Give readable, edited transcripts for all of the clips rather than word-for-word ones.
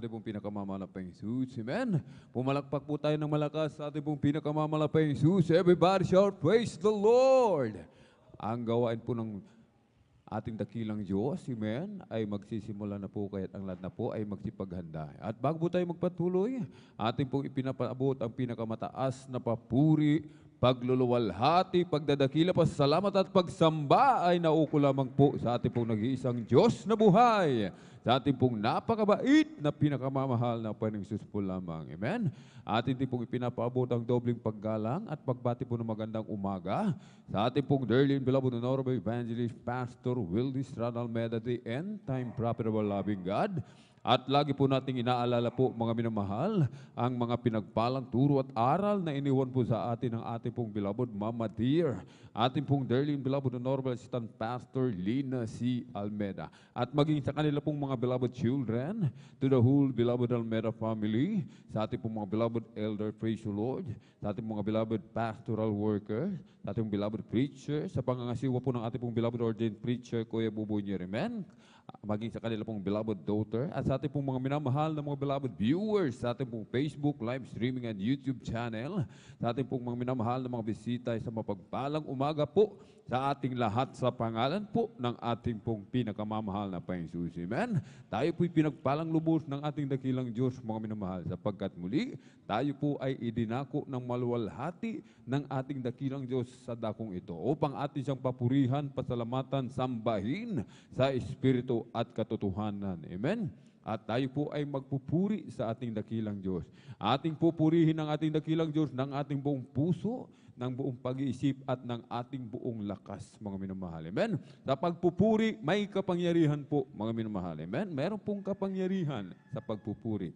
ating pong pinakamamalaking Jesus. Amen. Pumalakpak po tayo ng malakas sa ating pong pinakamamalaking Jesus. Everybody shout, praise the Lord! Ang gawain po ng ating dakilang Diyos, amen, ay magsisimula na po kaya't ang lahat na po ay magsipaghanda. At bago po tayo magpatuloy, ating pong ipinapaabot ang pinakamataas na papuri, pagluluwalhati, pagdadakila, pasasalamat at pagsamba ay nauko lamang po sa ating pong nag-iisang Diyos na buhay, sa ating pong napakabait na pinakamamahal na Panginoong Jesus po lamang. Amen? Atin din pong ipinapaabot ang dobling paggalang at pagbati po ng magandang umaga sa ating pong dearly and beloved honorable evangelist Pastor Wildy Strada Almeida, the end-time prophet of our loving God. At lagi po nating inaalala po mga minamahal ang mga pinagpalang turo at aral na iniwan po sa atin ng ating pong beloved Mama Dear, ating pong dearly and beloved honorable assistant Pastor Lina C. Almeida. At maging sa kanila pong mga beloved children, to the whole beloved Almeida family, sa ating pong mga beloved elder, praise the Lord, sa ating mga beloved pastoral workers, sa ating beloved preacher, sa pangangasiwa po ng ating pong beloved ordained preacher, Kuya Buboy Nyerimen, maging sa kanila pong beloved daughter, at sa ating pong mga minamahal na mga beloved viewers sa ating pong Facebook live streaming and YouTube channel, sa ating pong mga minamahal na mga bisita sa mapagpalang umaga po sa ating lahat sa pangalan po ng ating pong pinakamamahal na Panginoon Jesus. Amen. Tayo po'y pinagpalang lubos ng ating dakilang Diyos, mga minamahal, sapagkat muli tayo po ay idinako ng maluwalhati ng ating dakilang Diyos sa dakong ito upang ating siyang papurihan, pasalamatan, sambahin sa Espiritu at katotohanan. Amen. At tayo po ay magpupuri sa ating dakilang Diyos. Ating pupurihin ang ating dakilang Diyos ng ating buong puso, ng buong pag-iisip at ng ating buong lakas, mga minamahal. Amen? Sa pagpupuri, may kapangyarihan po, mga minamahal. Amen? Meron pong kapangyarihan sa pagpupuri.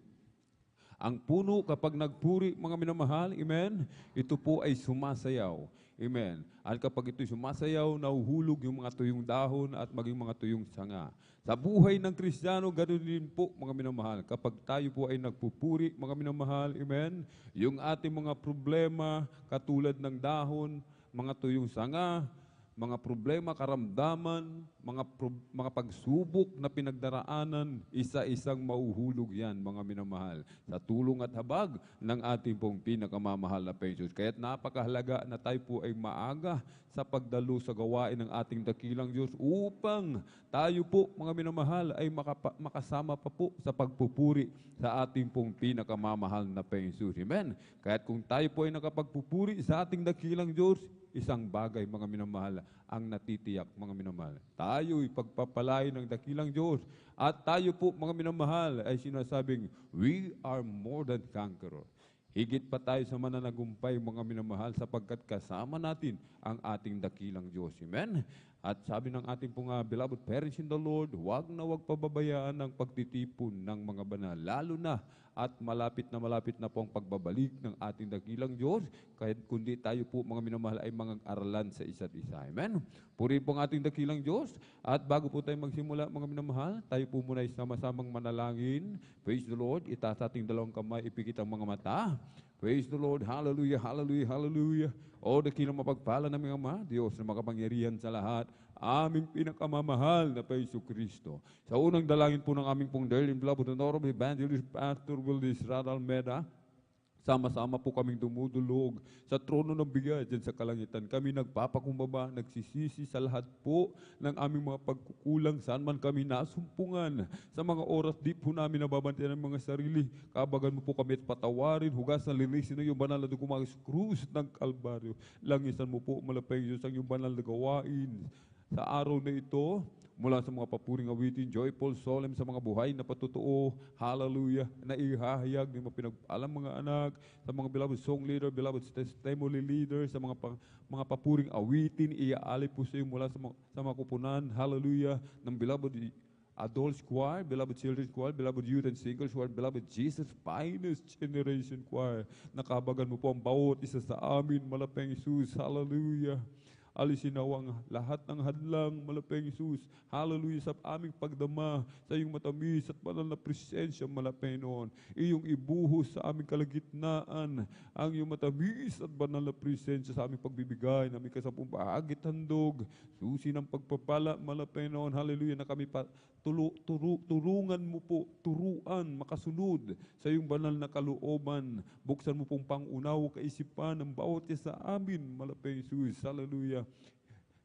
Ang puno kapag nagpuri, mga minamahal, amen, ito po ay sumasayaw. Amen. At kapag ito'y sumasayaw, nahuhulog yung mga tuyong dahon at maging mga tuyong sanga. Sa buhay ng Kristiyano, ganoon din po, mga minamahal. Kapag tayo po ay nagpupuri, mga minamahal, amen, yung ating mga problema, katulad ng dahon, mga tuyong sanga, mga problema, karamdaman, mga pagsubok na pinagdaraanan, isa-isang mauhulog yan, mga minamahal, sa tulong at habag ng ating pong pinakamamahal na Panginoon. Kaya't napakahalaga na tayo po ay maaga sa pagdalo sa gawain ng ating dakilang Diyos upang tayo po, mga minamahal, ay makasama pa po sa pagpupuri sa ating pong pinakamamahal na Panginoon. Amen? Kaya't kung tayo po ay nakapagpupuri sa ating dakilang Diyos, isang bagay, mga minamahal, ang natitiyak, mga minamahal. Tayo'y pagpapalain ng dakilang Diyos. At tayo po, mga minamahal, ay sinasabing, we are more than conquerors. Higit pa tayo sa mananagumpay, mga minamahal, sapagkat kasama natin ang ating dakilang Diyos. Amen? At sabi ng ating pong beloved parents in the Lord, huwag na huwag pababayaan ang pagtitipon ng mga banal, lalo na at malapit na po ang pagbabalik ng ating dakilang Diyos, kahit kundi tayo po, mga minamahal, ay mga aralan sa isa't isa. Amen? Purihin po ang ating dakilang Diyos. At bago po tayo magsimula, mga minamahal, tayo po muna ay sama-samang manalangin. Praise the Lord. Itaas ating dalawang kamay, ipikit ang mga mata. Praise the Lord. Hallelujah, hallelujah, hallelujah. O dakilang mapagpala ng mga Ama, Diyos na makapangyarihan sa lahat, aming pinakamamahal na Paiso Kristo. Sa unang dalangin po ng aming pong dearly and beloved honorable evangelist Pastor Wildy Strada Almeida, sama-sama po kaming dumudulog sa trono ng bigay dyan sa kalangitan. Kami nagpapakumbaba, nagsisisi sa lahat po ng aming mga pagkukulang, saan man kami nasumpungan. Sa mga oras di po namin nababantayan ang mga sarili. Kabagan mo po kami at patawarin, hugasan, linisin ng iyong banal na dugo, mga krus ng Kalbaryo. Langisan mo po, malapay Diyos, ang iyong banal na gawain sa araw na ito, mula sa mga papuring awitin, joyful, solemn, sa mga buhay na patutuo, hallelujah, na ihahayag ng mga pinagpalang mga anak, sa mga beloved song leader, beloved testimony leader, sa mga papuring awitin, iaalay po sa iyo mula sa mga kupunan, hallelujah, ng beloved adults choir, beloved children's choir, beloved youth and singles choir, beloved Jesus finest generation choir. Nakabagan mo po ang bawat isa sa amin, malapeng Jesus, hallelujah. alisin nawang lahat ng hadlang, malapayang Isus. Hallelujah, sa aming pagdama, sa iyong matamis at banal na presensya, malapayang noon. Iyong ibuhos sa aming kalagitnaan, ang iyong matamis at banal na presensya sa aming pagbibigay, na may kasampung bahagit handog, susi ng pagpapala, malapayang noon. Hallelujah, na kami turungan mo po, turuan, makasunod sa iyong banal na kalooban. Buksan mo pong pangunaw, kaisipan ng bawat isa sa amin, malapayang Jesus. Hallelujah.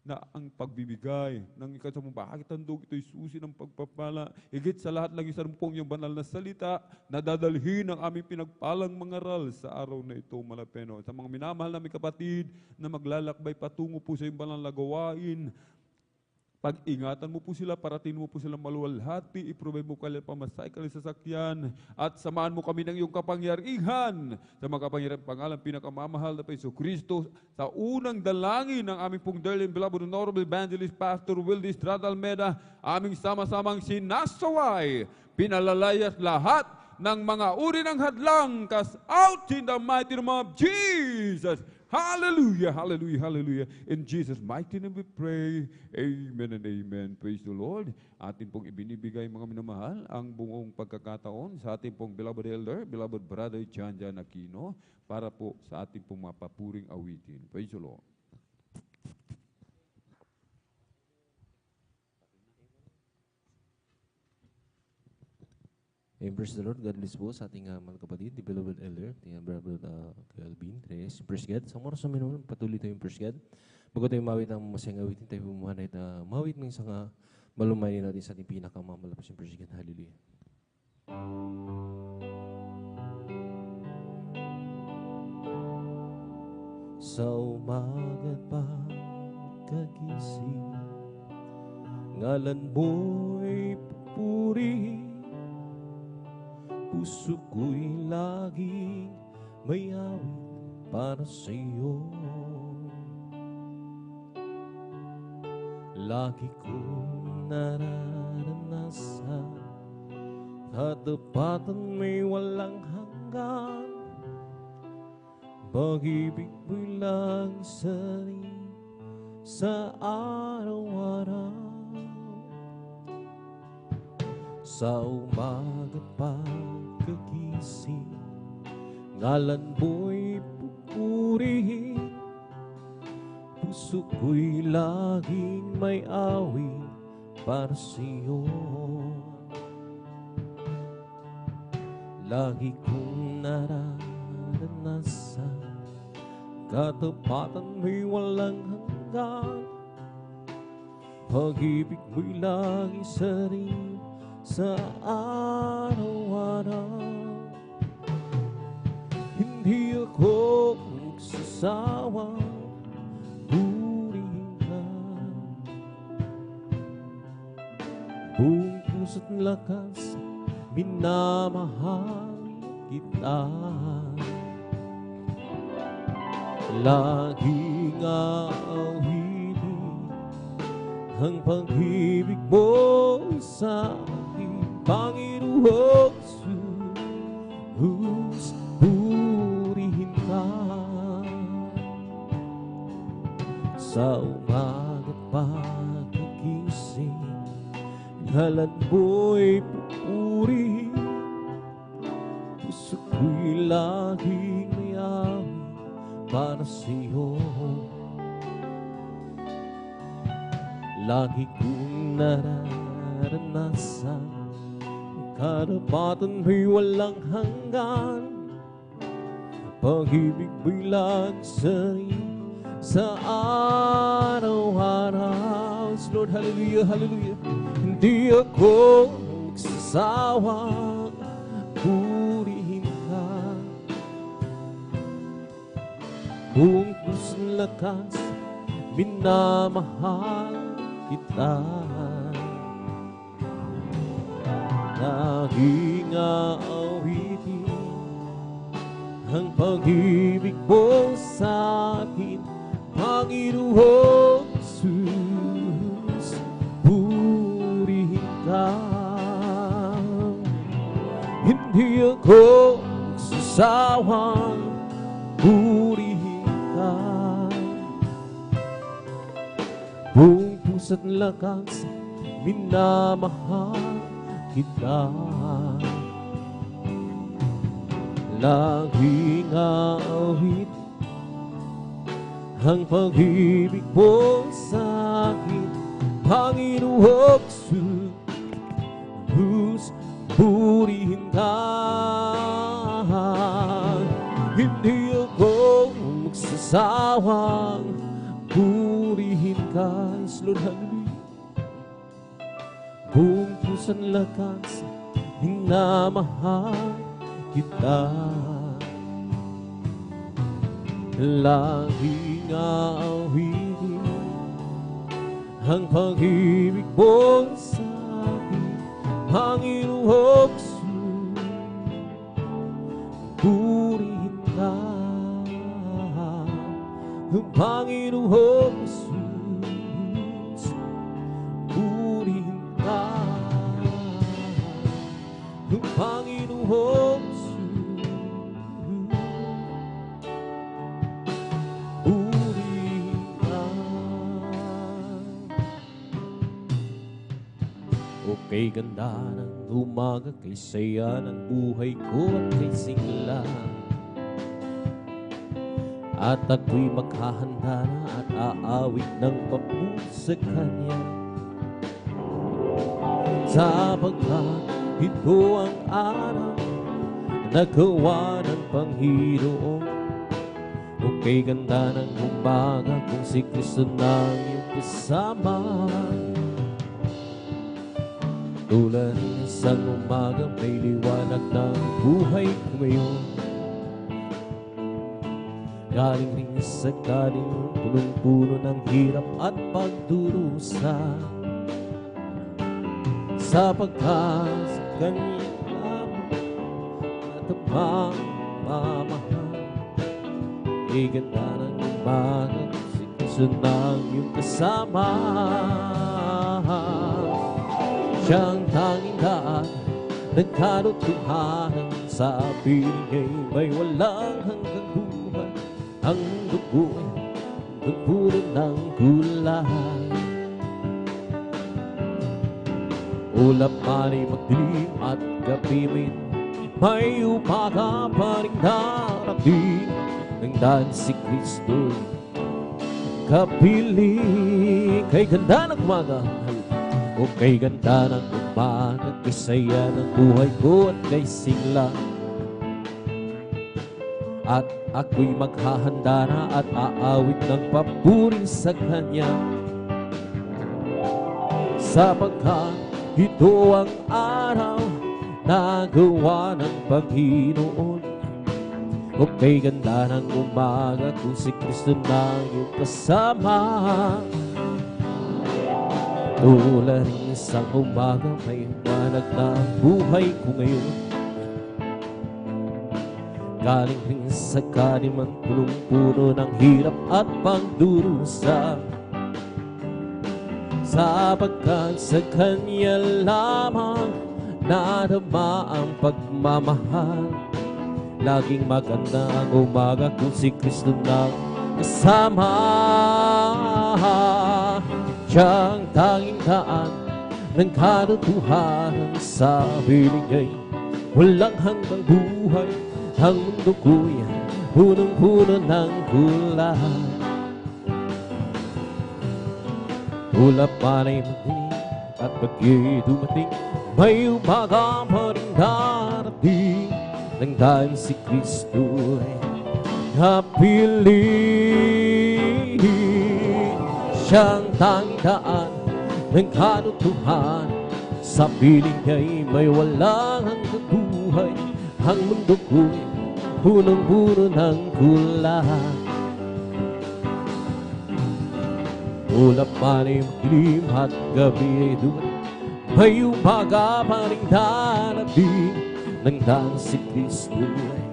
Na ang pagbibigay ng ikasampung bahagit handog, ito'y susi ng pagpapala. Higit sa lahat lang isa pong iyong banal na salita na dadalhin ang aming pinagpalang mangaral sa araw na ito, malapayang noon. Sa mga minamahal namin kapatid na maglalakbay patungo po sa iyong banal na gawain, pag-ingatan mo po sila, parating mo po sila maluwalhati, i-provide mo kailan pamasay, kailan sasakyan, at samahan mo kami ng iyong kapangyarihan sa mga kapangyarihan pangalan pinakamamahal na Hesus Kristo. Sa unang dalangin ng aming pong dearly and beloved Honorable Evangelist Pastor Wildy Estrada Almeda, aming sama-samang sinasaway, pinalalayas lahat ng mga uri ng hadlang, cast out in the mighty name of Jesus. Hallelujah, hallelujah, hallelujah. In Jesus' mighty name we pray. Amen and amen. Praise the Lord. Atin pong ibinibigay mga minamahal ang buong pagkakataon sa ating pong beloved elder, beloved brother Jan Aquino, para po sa ating pong mapapuring awitin. Praise the Lord. Praise the Lord. God bless po sa ating mga kapatid, the beloved elder, ating brother Alvin Reyes. Praise God. Sa oras na minuman, patuloy tayong praise God. Bago tayo mawit ang masayang awitin, tayo bumanay na mawit ng isang malumayin natin sa ating pinakamamalapas yung praise God. Hallelujah. Sa umaga't pagkagising, ngalan mo'y pupurihin, puso ko'y laging may awit para sa iyo. Lagi kong nararanasan katapatan may walang hanggan, pag-ibig mo'y lang sarin sa araw-araw. Sa umaga't pagkagising, ngalan mo'y pupurihin, puso ko'y laging may awit para sa'yo. Lagi kong nararanasan katapatan mo'y walang hanggan, pag-ibig mo'y laging sarin sa araw-araw. Hindi ako magsasawang purihin ka, buong puso't lakas minamahal kita. Laging awitin ang pag-ibig mo sa Panginoong Jesus, purihin ka. Sa umaga't pagkagising, ngalan mo'y pupurihin, puso ko'y laging may awit para sa'yo. Lagi kong nararanasan karapatan mo'y walang hanggan, pag-ibig mo'y lagsarin sa araw-araw. Lord, hallelujah, hallelujah. Hindi ako magsasawang purihin ka, buong puso't lakas minamahal kita. Laging aawitin ang pag-ibig mo sa akin, Panginoong Jesus, purihin ka. Hindi ako magsasawang purihin ka, puso't lakas, minamahal kita. Laging awit ang pag-ibig mo sa akin, Panginoong Jesus, purihin ka. Hindi ako magsasawang purihin ka. Lord, hallelujah. Buong puso't lakas, minamahal kita. Laging awitin ang pag-ibig mo sa akin, Panginoong Jesus, purihin ka. Panginoong Jesus, purihin ka. Panginoong kay ganda ng umaga, kay saya ng buhay ko at kay sigla. At ako'y maghahanda na at aawit ng papuri sa Kanya. Sapagkat ito ang araw na gawa ng Panginoon. O kay ganda ng umaga kung si Kristo na iyong kasama. Tulad ng isang umaga, may liwanag ng buhay ko ngayon. Galing rin sa kanin, punong-puno ng hirap at pagdurusa. Sapagkat sa Kanya lamang natamang mamahal. Iganda ng umaga, si Kristo na iyong kasama. Siyang tanging daan, nagkarotuhanan sa piling ay may walang hanggang buhay. Ang mundo ko'y nagpuro ng gulay. Ulap man ay magdilim at gabi may umaga pa rin darating. Nang daan si Kristo kapiling. Kay ganda ng umaga, o kay ganda ng umaga, kay saya ng buhay ko at kay sigla. At ako'y maghahanda na at aawit ng papuri sa Kanya. Sapagkat ito ang araw na gawa ng Panginoon. O kay ganda ng umaga kung si Kristo na iyong kasama. Tulad ng isang umaga, may liwanag na buhay ko ngayon. Galing rin sa kaniman, punong-puno ng hirap at pagdurusa. Sapagkat sa Kanya lamang nadama ang pagmamahal. Laging maganda ang umaga kung si Kristo na kasama. Siyang tanging daan ng karutuhan sa binigay, walang hanggang buhay. Ang mundo ko'y punong-puno ng gulay. Ulap man ay magdilim at pag-ibig dumating, may umaga pa rin darating. Nang dahil si Kristo ay kapiling. Siyang tanging daan ng karutuhan sa piling niya'y may walang hanggang buhay. Ang mundo ko'y punong-puno ng gulay. Ulap man ay magdilim at gabi ay dumating, may umaga pa rin darating. Nang daan si Kristo ay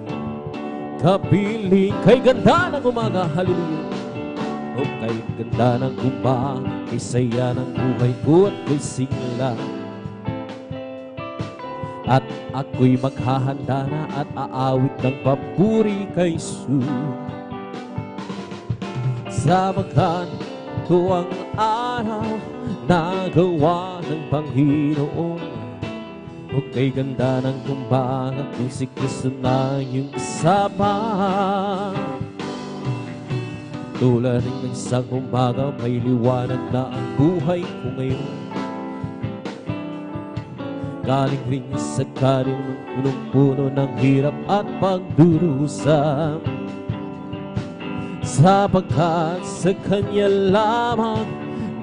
kapiling. Kay ganda ng umaga, hallelujah. O kay ganda ng umaga, kay saya ng buhay ko at kay sigla. At ako'y maghahanda na at aawit ng papuri kay Jesus. Sapagkat ito ang araw na gawa ng Panginoon. Huwag kay ganda ng kumbaga kung si Kristo na iyong kasama. Tulad ng isang umaga, may liwanag na ang buhay ko ngayon. Galing rin sa kanin ng punong-puno ng hirap at pagdurusa. Sapagkat sa Kanya lamang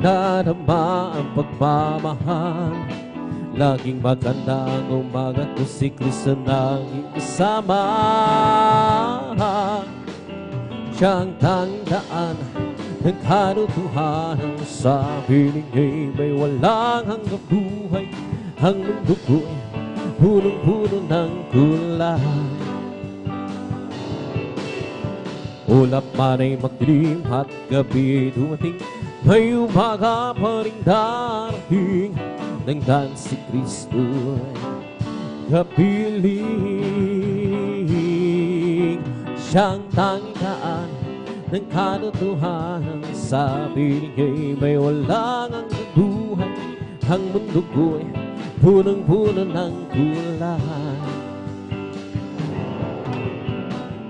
nadama ang pagmamahal. Laging maganda ang umaga kung si Kristo na iyong kasama. Siyang tandaan ng kanutuhanan sa piling niya'y may walang hanggang buhay. Ang mundo ko'y punong-puno ng kulay. Ulap man ay magdilim at gabi dumating, may umaga pa rin darating. Nang si Kristo'y kapiling. Siyang tangkaan ng katotohanan sa piling niya'y may walang hanggang buhay. Ang mundo ko'y punong-puno ng kulay.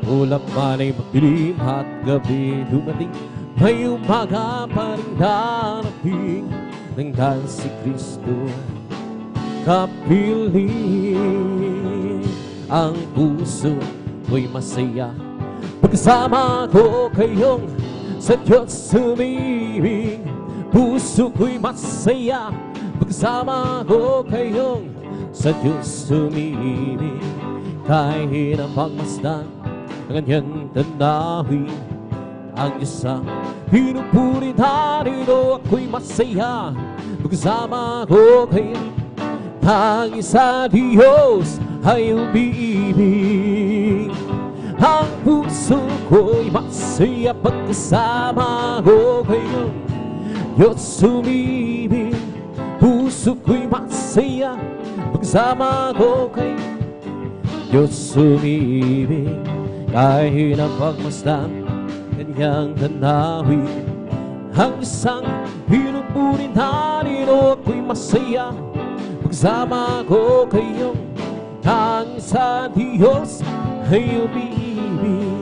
Ulap man ay magdilim at gabi dumating, may umaga pa rin darating. Nang si Kristo kapiling. Ang puso ko'y masaya pagkasama ko kayong sa Diyos sumibing. Puso ko'y masaya pagkasama ko kayong sa Diyos sumibing. Kahit ang pagmasdan ang kanyang tanawin, ang Diyos ang pinupuri narito. Ako'y masaya pagkasama ko kayong tanging sa Diyos ay umiibig. Ang puso ko'y masaya pagkasama ko kayong Diyos sumibing. Puso ko'y masaya pagkasama ko kay Diyos sumibing. Kahit ang pagmasdan kanyang tanawin, ang isang pinupunin narito. Ako'y masaya pagkasama ko kayong tanging sa Diyos ay umiibig.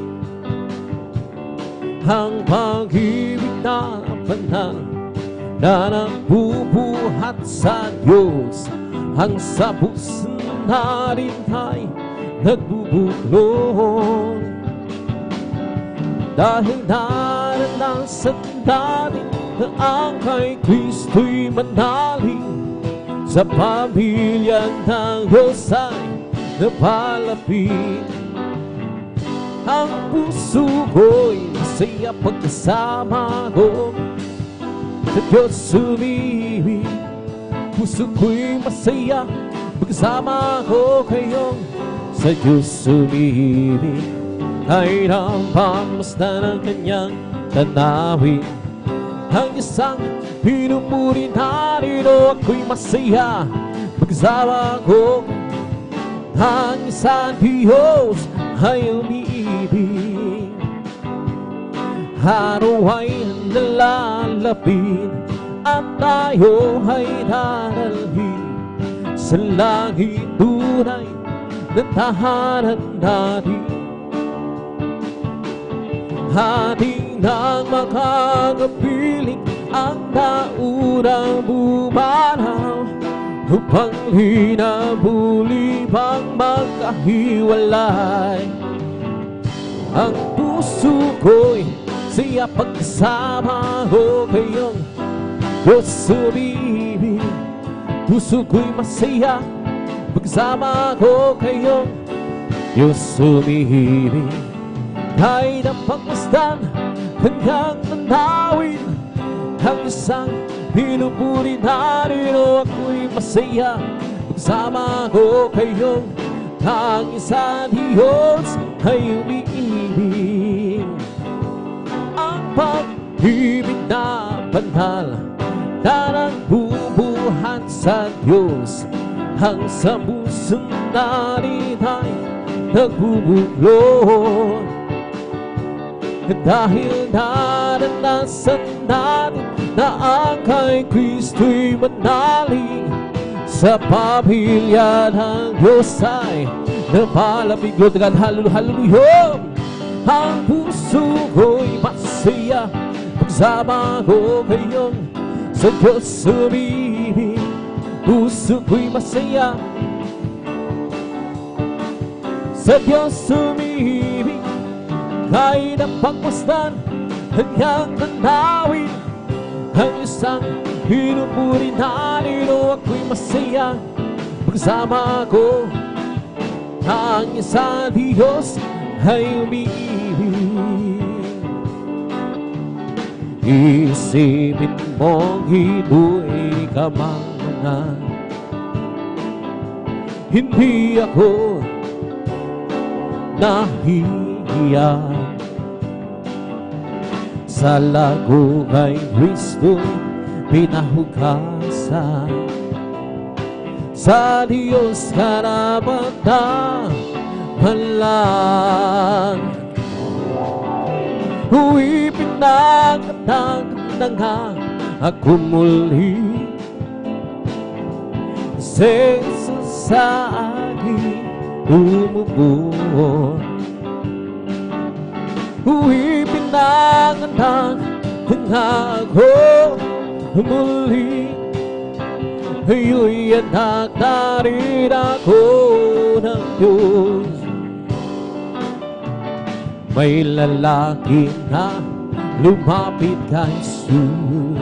Ang pag-ibig na banal na nagbubuhat sa Diyos, ang sa puso natin ay nagbubuklod. Dahil naranasan natin na ang kay Kristo'y manaling, sa pamilya ng Diyos ay napalapit. Ang puso ko'y masaya pagkasama ko sa Diyos sumibig. Puso ko'y masaya pagkasama ko kayong sa Diyos sumibig. Ay ang pagmasdan ng kanyang tanawin, ang isang pinupuri narito. Ako'y masaya pagkasama ko ang isang Diyos ay umiibig. Araw ay nalalapit at tayo ay daralhin sa langit tunay na tahanan natin. Ating nang makakapiling ang naunang bumanaw, upang hinabuli pang magkahiwalay. Ang puso ko'y siya pagkasama ko kayong Diyos sumibig. Puso ko'y masaya pagkasama ko kayong Diyos sumibig. Kahit ang pagmasdan kanyang tanawin, ang isang pinupuri narito. Ako'y masaya pagkasama ko kayong tanging sa Diyos ay umiibig. Ang pag-ibig na banal na nagbubuhat sa Diyos, ang sa puso natin ay nagbubuklod. Dahil maranasan natin na ang kay Kristo'y manalig. Sa pamilya ng Diyos ay napalapig. Lord, hallelujah. Ang puso ko'y masaya pagsama ko kayong sa Diyos umibig. Puso ko'y masaya sa Diyos umibig. Kahit ang pagpasdan, kanyang tanawin, ang isang pinupuri na nilo. Ako'y masaya pagsama ko, ang isang Diyos ay umiibig. Isipin mong ito'y kamangmangan, hindi ako nahihiya. Sa lago kay Kristo pinahugasan, sa Diyos karapatan lang. Huwag pinagkatang ako muli, sa Jesus sa aking umupo. Huwag pinagkatang ako muli, ayo'y anak na rin ako ng Diyos. May lalaki na lumapit kay Jesus,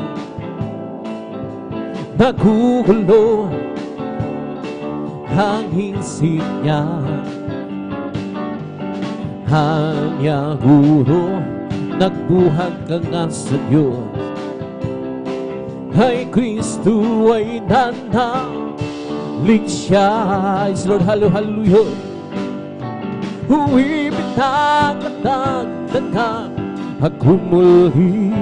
nagugulo ang isip niya. Hanya guro, nagbuhat ka nga sa Diyos. Kay Kristo ay nanalig siya. Is Lord, hallelujah. Huwag pinagkatagdagan ako muli,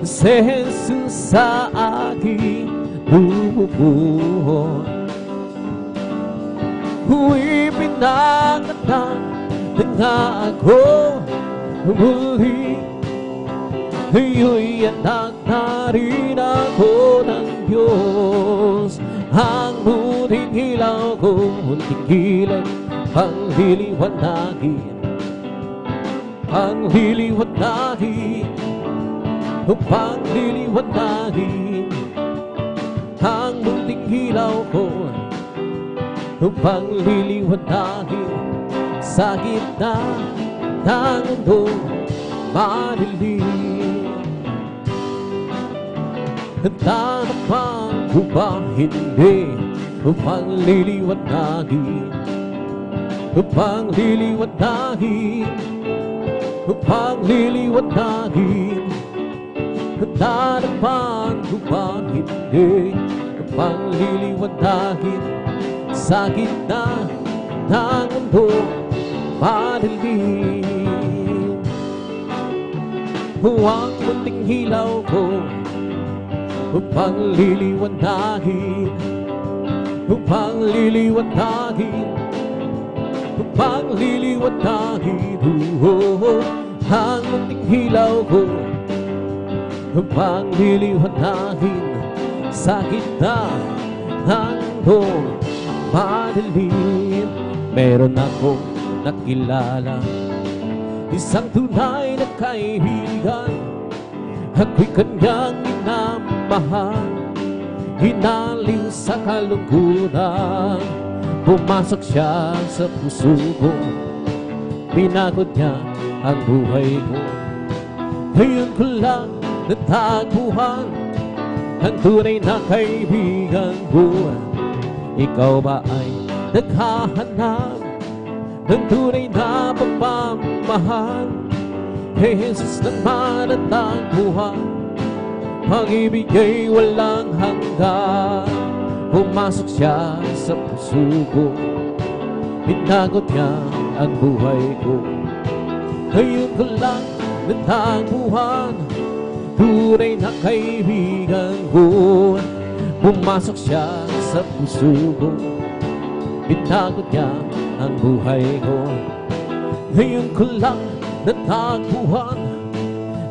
sa Jesus sa aking umupo. Huwag pinagkatagdagan ako muli, ayo'y anak na rin ako ng Diyos. Ang munting hilaw ko, munting hilang pangliliwanagin, pangliliwanagin, pangliliwanagin. Ang munting hilaw ko, pangliliwanagin, sa gitna ng mundo madilim. Tanapan ko ba hindi pangliliwanagin, pangliliwanagin, pangliliwanagin. Tanapan ko ba hindi pangliliwanagin, sa gitna ng mundo madilim. Huwag munting hilaw ko, pangliliwanagin, pangliliwanagin, pangliliwanagin. Ang munting hilaw ko, pangliliwanagin, sa gitna ng mundo madilim. Meron akong nakilala, isang tunay na kaibigan. Ako'y kanyang minamahal, hinaliw sa kalungkutan. Pumasok siya sa puso ko, pinagod niya ang buhay ko. Ngayon ko lang natagpuan ang tunay na kaibigan ko. Ikaw ba ay naghahanap ng tunay na pagmamahal? Kay Jesus naman at tagpuan, pag-ibig ay walang hanggan. Pumasok siya sa puso ko, pinagot niya ang buhay ko. Ngayon ko lang natagpuan tunay na kaibigan ko. Pumasok siya sa puso ko, pinagot niya ang buhay ko. Ngayon ko lang natagpuan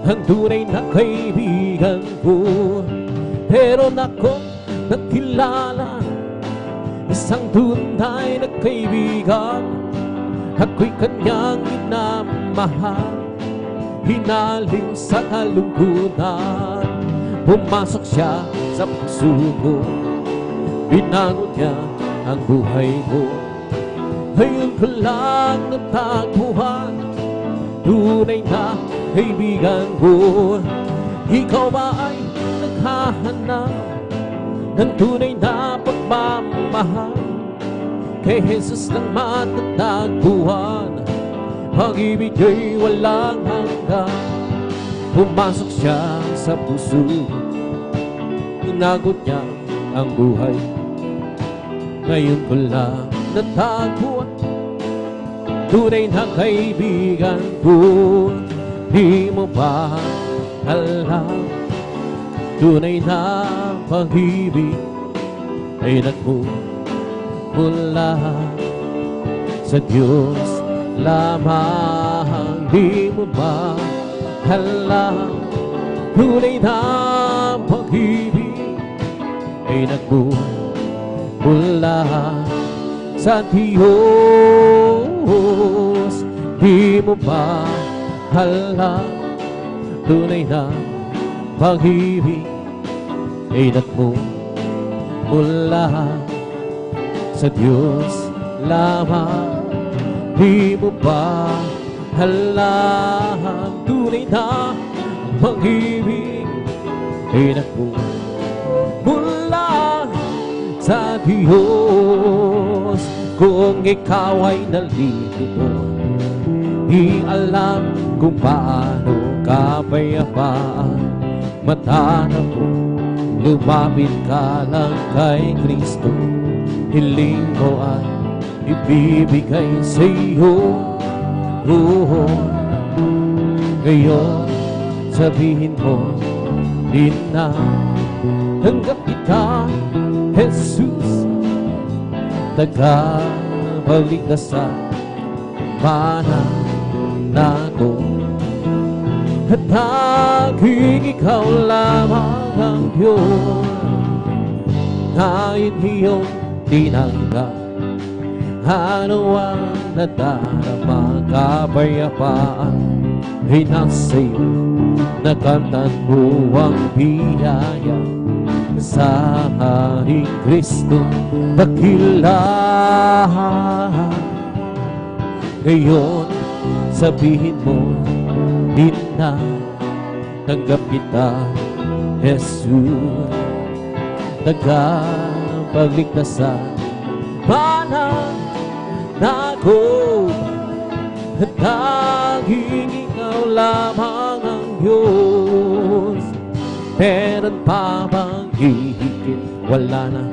ang tunay na kaibigan ko. Pero nako, nakilala isang tunay na kaibigan. Ako'y kanyang minamahal, hinaling sa kalungkutan. Pumasok siya sa puso ko, binago niya ang buhay ko. Ngayon ko lang natagpuan, tunay na kaibigan ko. Ikaw ba ay naghahanap ng tunay na pagmamahal? Kay Jesus lang matatagpuan, pag-ibig ay walang hanggan. Pumasok siya sa puso, inagot niya ang buhay. Ngayon ko lang natagpuan, tunay na kaibigan ko. Di mo ba alam, tunay na pag-ibig ay nagmumula sa Diyos lamang. Di mo ba alam, tunay na pag-ibig ay nagmumula sa Diyos. Di mo ba alam, tunay na pag-ibig ay nagmumula sa Diyos lamang. Di mo ba alam, tunay na pag-ibig ay nagmumula sa Diyos. Kung ikaw ay nalilito, di alam kung paano kapayapaan matanap mo, lumapit ka lang kay Kristo. Hiling mo ay ibibigay sa iyo Ruho. Ngayon sabihin mo, di na tanggap kita, Jesus, tagapagligtas sa pananago. At tanging ikaw lamang ang Diyos, kahit iyong tinanggap. Ano ang nadarama, kapayapaan ay nasa iyo. Nakamtan mo ang biyaya sa Haring Kristo dakilahan. Ngayon sabihin mo, di na tanggap kita, Jesus, tagapagligtas sa pananago. At tanging ikaw lamang ang Diyos. Meron pa bang hihigit? Wala na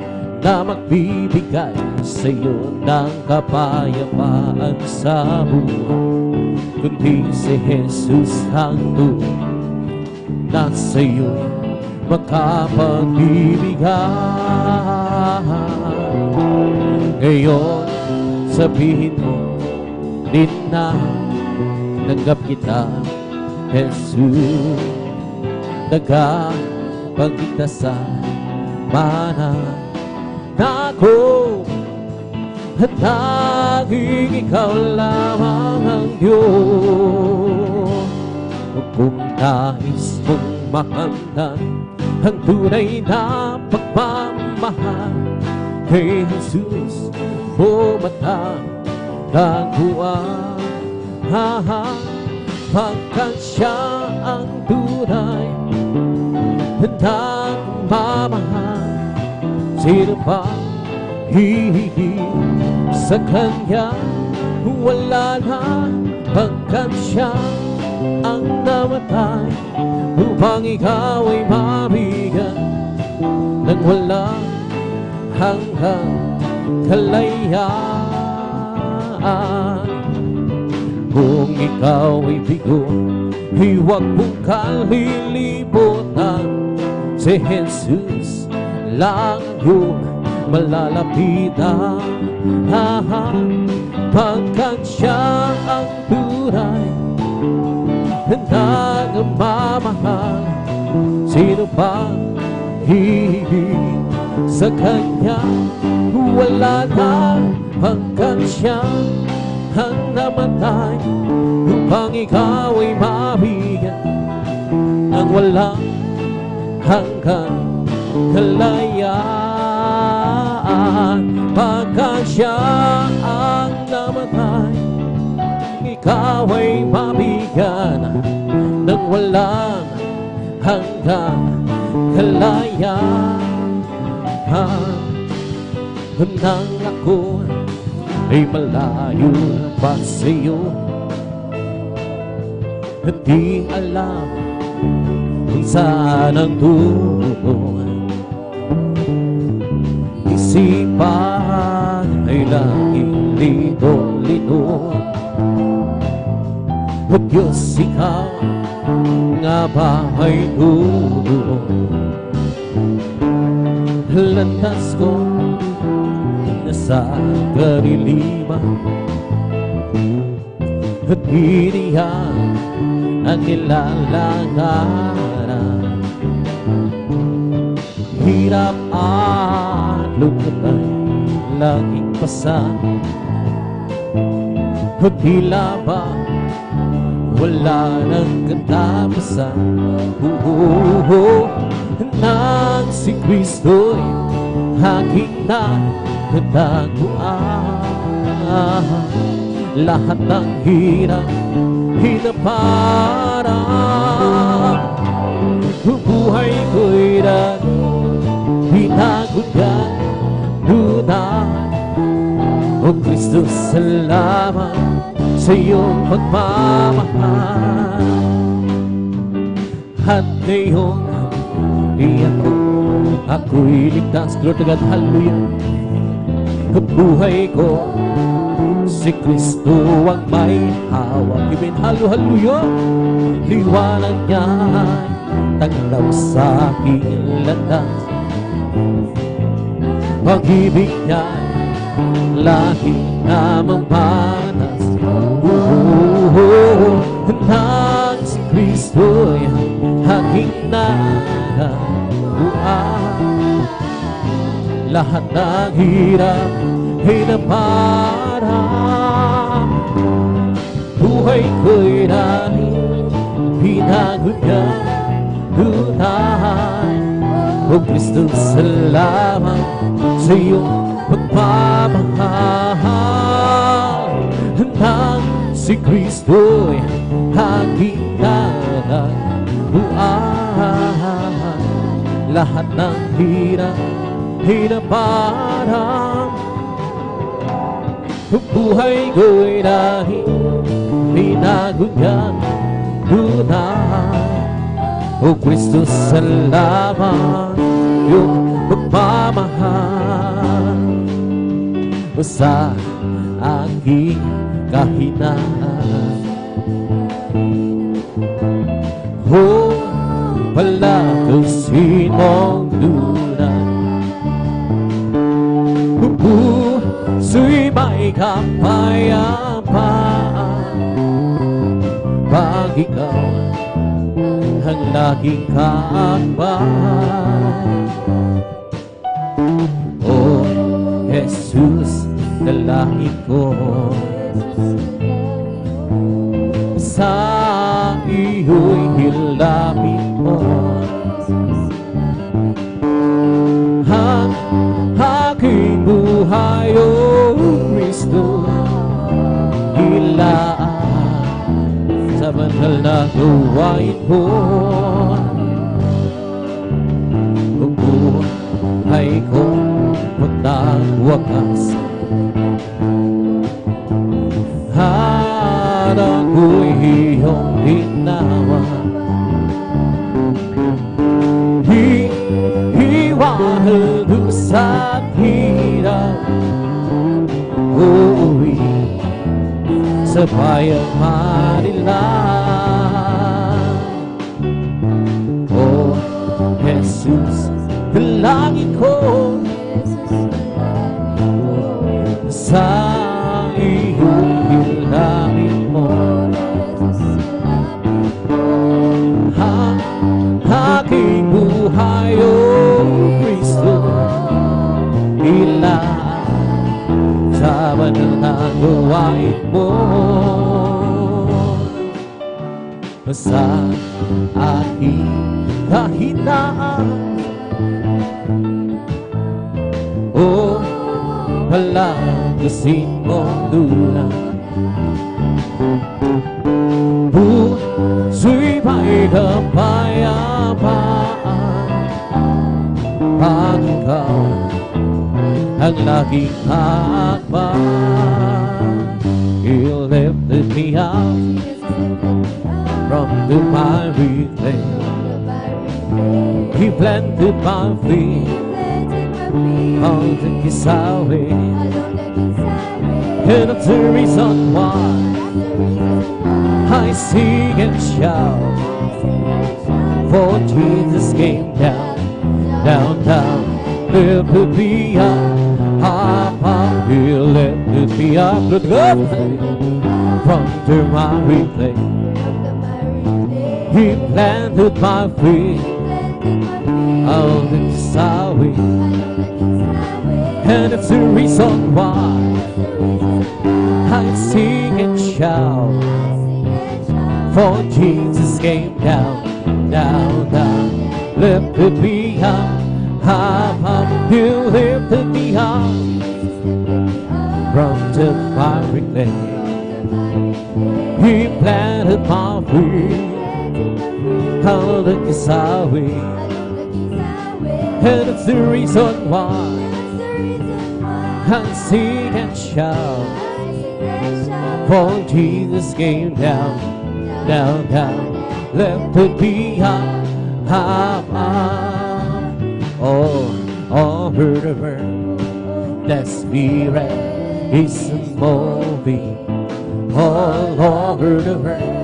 magbibigay sa iyo ng kapayapaan sa buhay, kundi si Jesus ang tunay na sa iyo'y makapagbibigay. Ngayon sabihin mo, di na tanggap kita, Jesus, tagapagligtas sa pananago. At tanging ikaw lamang ang Diyos. Kung nais mong makamtan ang tunay na pagmamahal kay Jesus, matagpuan, pagkat siya ang tunay na mamahal. Sino pa hihigit sa Kanya? Wala na, pagkat siya ang namatay upang ikaw ay mabigyan ng walang hanggang kalayaan. Kung ikaw ay bigo, huwag mong kalilimutan, si Jesus lang yung malalapitan. Pagkat siya ang tunay na magmamahal, sino pa hihigit sa Kanya? Wala na hanggang siya ang namatay upang ikaw ay mabigyan ng walang hanggang kalayaan. Pagka siya ang namatay, ikaw ay mabigyan ng walang hanggang kalayaan. Nang ako ay malayo pa sa'yo, hindi alam kung saan ang tungo. Isipan ay laging lito-lito. O Diyos, ikaw nga ba ay tulo? Landas ko nasa kariliman, at iniyan ang nilalagaran. Hirap at lungkot ay laging pasan, at tila ba wala nang katapusan. Nang si Kristo'y aking natagpuan, lahat ng hirap hinaparang, buhay ko'y pinagulgan lunan. O Kristo, salamat sa iyong pagmamahal. At ngayong ako'y ligtas. Lord God, hallelujah. Ang buhay ko, si Kristo ang may hawak. Amen, hallelujah. Liwanag niya'y taglaw sa aking landas. Pag-ibig niya'y lagi namang panas. Nang si Kristo'y aking natagpuan, lahat ng hirap ay naparang, buhay ko'y dahil pinagulyan lunan. O Kristo, salamat sa iyong pagmamahal. Nang si Kristo'y aking natagpuan, lahat ng hirap ay naparang, buhay ko'y dahil pinagulyan lunan. O Kristo, salamat iyong pagmamahal sa aking kahinaan. O palakasin mong lunan, puso'y may kapayapaan pag ikaw ang laging kaakbay. O Jesus, dalangin ko sa iyo'y hilapin mo ang aking buhay. O Kristo, hilaan sa banal na gawain mo. O buhay ko magwakas, at ako'y iyong ginawa. Iwahal sa hirap, uuwi sa bayang Manila. O Jesus, dalangin ko sa iyong hilangin mo ang sa aking kahinaan. O palagasin mong lulang, puso'y may kapayapaan pag ikaw ang laging hakbang. You lifted me up from the miry clay. He planted my feet on the Kisawe, and that's the reason why I sing and shout. For Jesus came down, down, down, lifted me up, up, up. He lifted me up, let go from the miry clay. He planted my feet on the Kisawe, and it's the reason why I sing and shout. For Jesus came down, down, down, lifted me up, up, up. You lifted me up from the miry clay. He planted my feet on the Kisawe, and it's the reason why I sing and shout. For Jesus came down, down, down, lifted me up, up, up. Oh, over the world, the Spirit is moving all over the world.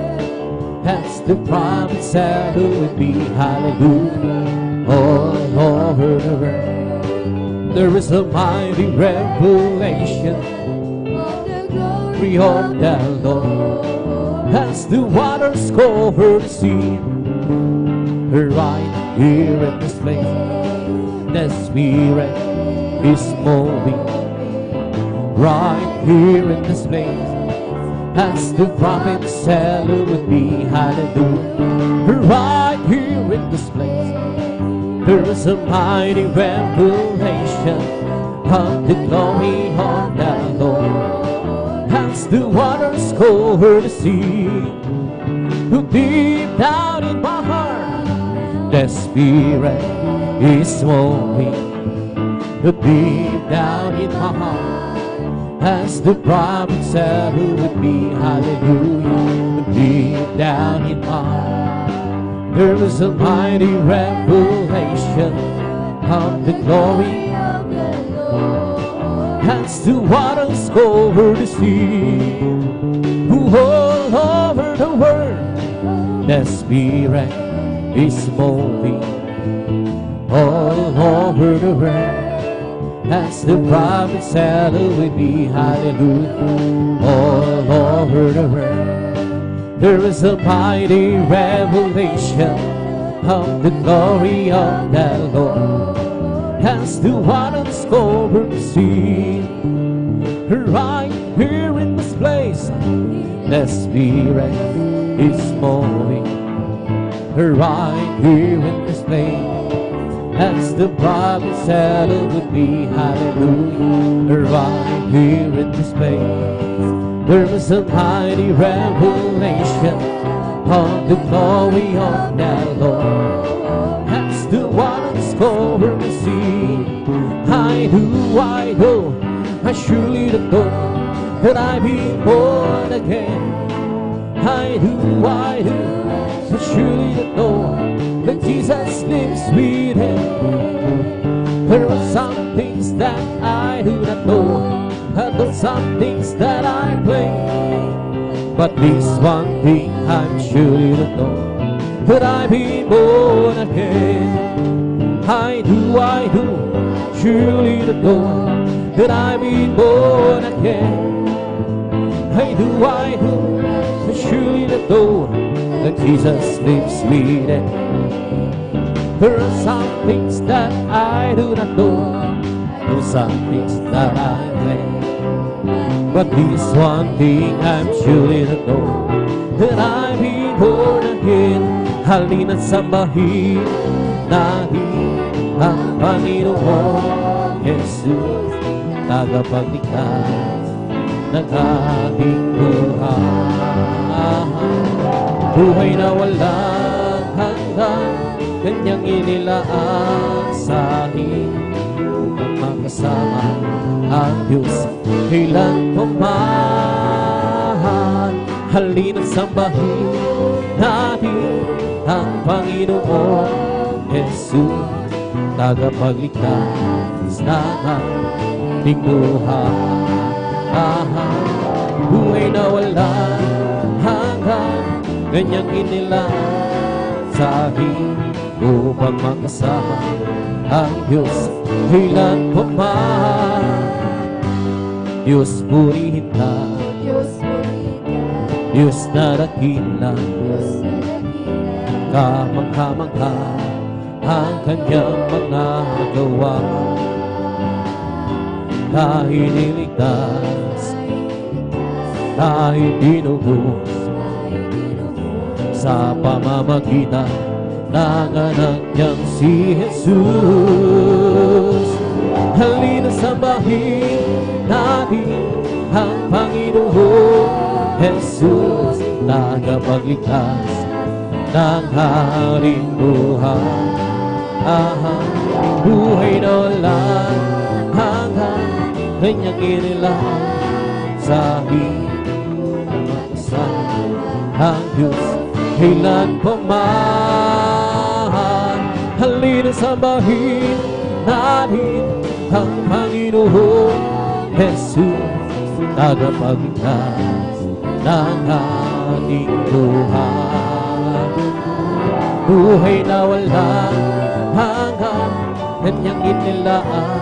That's the promise that would be, hallelujah, all over the world. There is a mighty revelation we of the Lord. As the waters cover the sea, right here in this place, the Spirit is moving. Right here in this place, as the prophet said it would be, hallelujah. Right here in this place, there is a mighty revelation of the glory of the Lord. As the waters cover the sea, deep down in my heart, the Spirit is moving. Deep down in my heart, as the prophet said it would be, hallelujah. Deep down in my heart, there is a mighty revelation of the glory of the Lord. As the waters cover the sea, all over the world, the Spirit is moving. All over the world, as the prophet said it would be, hallelujah. All over the world, there is a mighty revelation of the glory of the Lord. As the waters cover the sea, right here in this place, the Spirit is moving. Right here in this place, as the prophet said it would be, hallelujah. Right here in this place, there is a mighty revelation of the glory of the Lord. As the waters cover the sea, I know, I surely don't know that I've been born again. I do, I surely don't know that Jesus lives within. There are some things that I do not know, and there are some things that I claim. But this one thing I'm surely don't know, that I've been born again. I do, surely don't know that I've been born again. I do, surely don't know that Jesus lives within. There are some things that I do not know, there are some things that I claim. But this one thing I'm surely don't know, that I've been born again. Halina't sambahin natin ang Panginoong Jesus, tagapagligtas ng ating buhay. Buhay na walang hanggan, Kanyang inilaan sa akin upang makasama ang Diyos kailan paman. Halina't sambahin natin ang Panginoong Jesus, tagapagligtas ng ating buhay. Buhay na walang hanggan, Kanyang inilaan sa akin upang makasama ang Diyos kailan paman. Diyos purihin ka, Diyos na dakila, kamangha-mangha ang Kanyang mga gawa. Dahil niligtas, dahil tinubos sa pamamagitan ng anak niyang si Jesus. Halina't sambahin natin ang Panginoong Jesus, tagapagligtas ng ating buhay. Buhay na walang hanggan, Kanyang inilaan sa akin makasama ang Diyos kailan paman. Halina't sambahin natin ang Panginoong Jesus, tagapagligtas ng ating buhay. Buhay na walang hanggan, Kanyang inilaan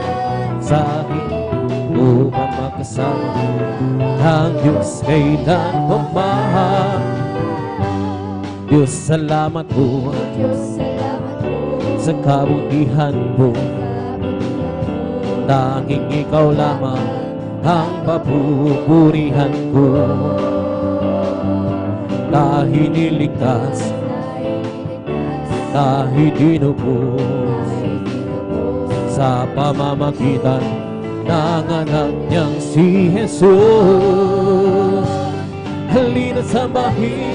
sa akin upang makasama ang Diyos kailan paman. Diyos, salamat po sa kabutihan mo. Tanging Ikaw lamang ang papupurihan ko. Dahil niligtas, dahil tinubos sa pamamagitan ng anak niyang si Jesus. Halina't sambahin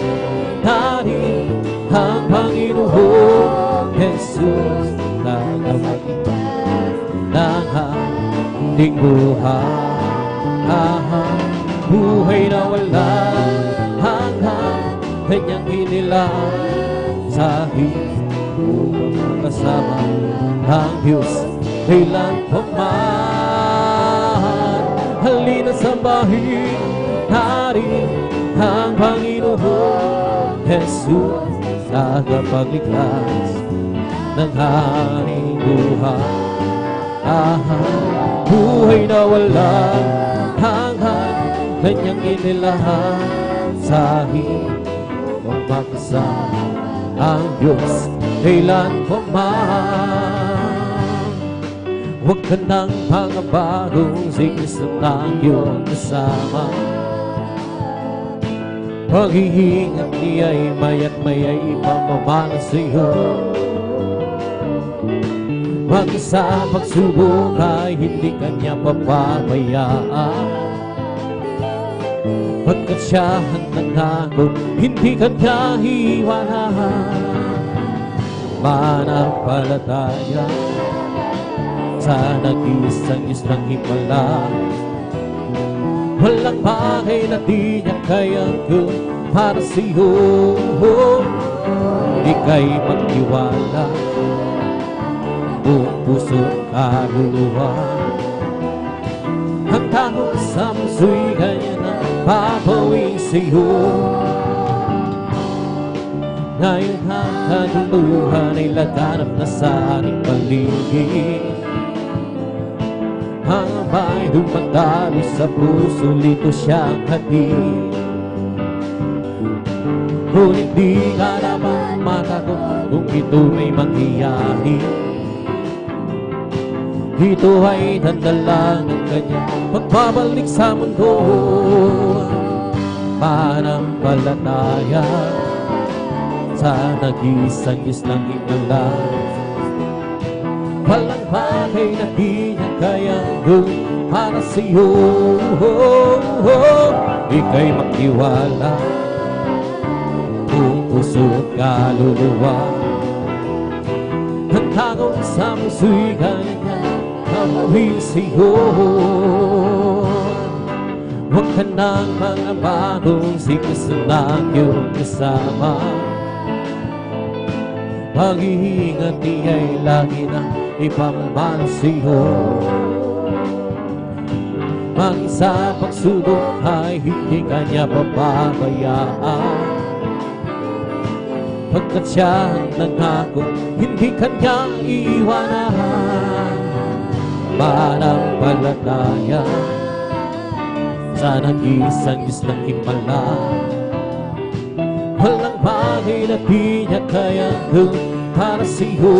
natin ang Panginoong Jesus, tagapagligtas ng ating buhay. Buhay na walang hanggan, Kanyang inilaan sa akin upang makasama ang Diyos kailan paman. Halina't sambahin natin ang Panginoong Jesus, tagapagligtas ng ating buhay. Buhay na walang hanggan, Kanyang inilaan sa akin upang makasama ang Diyos kailan paman. Huwag ka nang pangabagong si Kristo ng iyong kasama. Pag-iingat niya'y maya't maya'y ipamamana sa iyo. Mag-isa pagsubok ay hindi Kanya papabayaan. Pagkat Siya handang nangako, hindi Kanya iwanan. Manampalataya sa nag-iisang Diyos ng himala. Walang bagay na di Niya kayang gawin para sa iyo. Ika'y magtiwala, buong puso at kaluluwa. Ang takot sa puso'y Kanya na papawin sa iyo. Ngayon ang kaguluhan ay laganap na sa ating paligid. Ang abay dumadalo sa puso, lito siyang hatid. Ngunit di ka naman matakot kung ito may mangyayari. Ito ay tanda lang ng Kanyang pagbabalik sa mundo. pananampalataya sa nag-iisang Diyos ng himala. Walang bagay na di niya kayang gawin para sa'yo. Ika'y magtiwala, buong puso at kaluluwa. Ang takot sa puso'y kaya niya gawin sa'yo. Huwag ka nang mga bagong si Kristo lang iyong kasama. Pag-iingat niya'y lagi na ipamahal sa'yo. Mag-isa pagsubok ay hindi kanya pababayaan. Pagkat siya ang nangako, hindi kanya iiwanan. Mananampalataya sa nag-iisang Diyos ng himala. Walang bagay na di niya kayang gawin para sa'yo.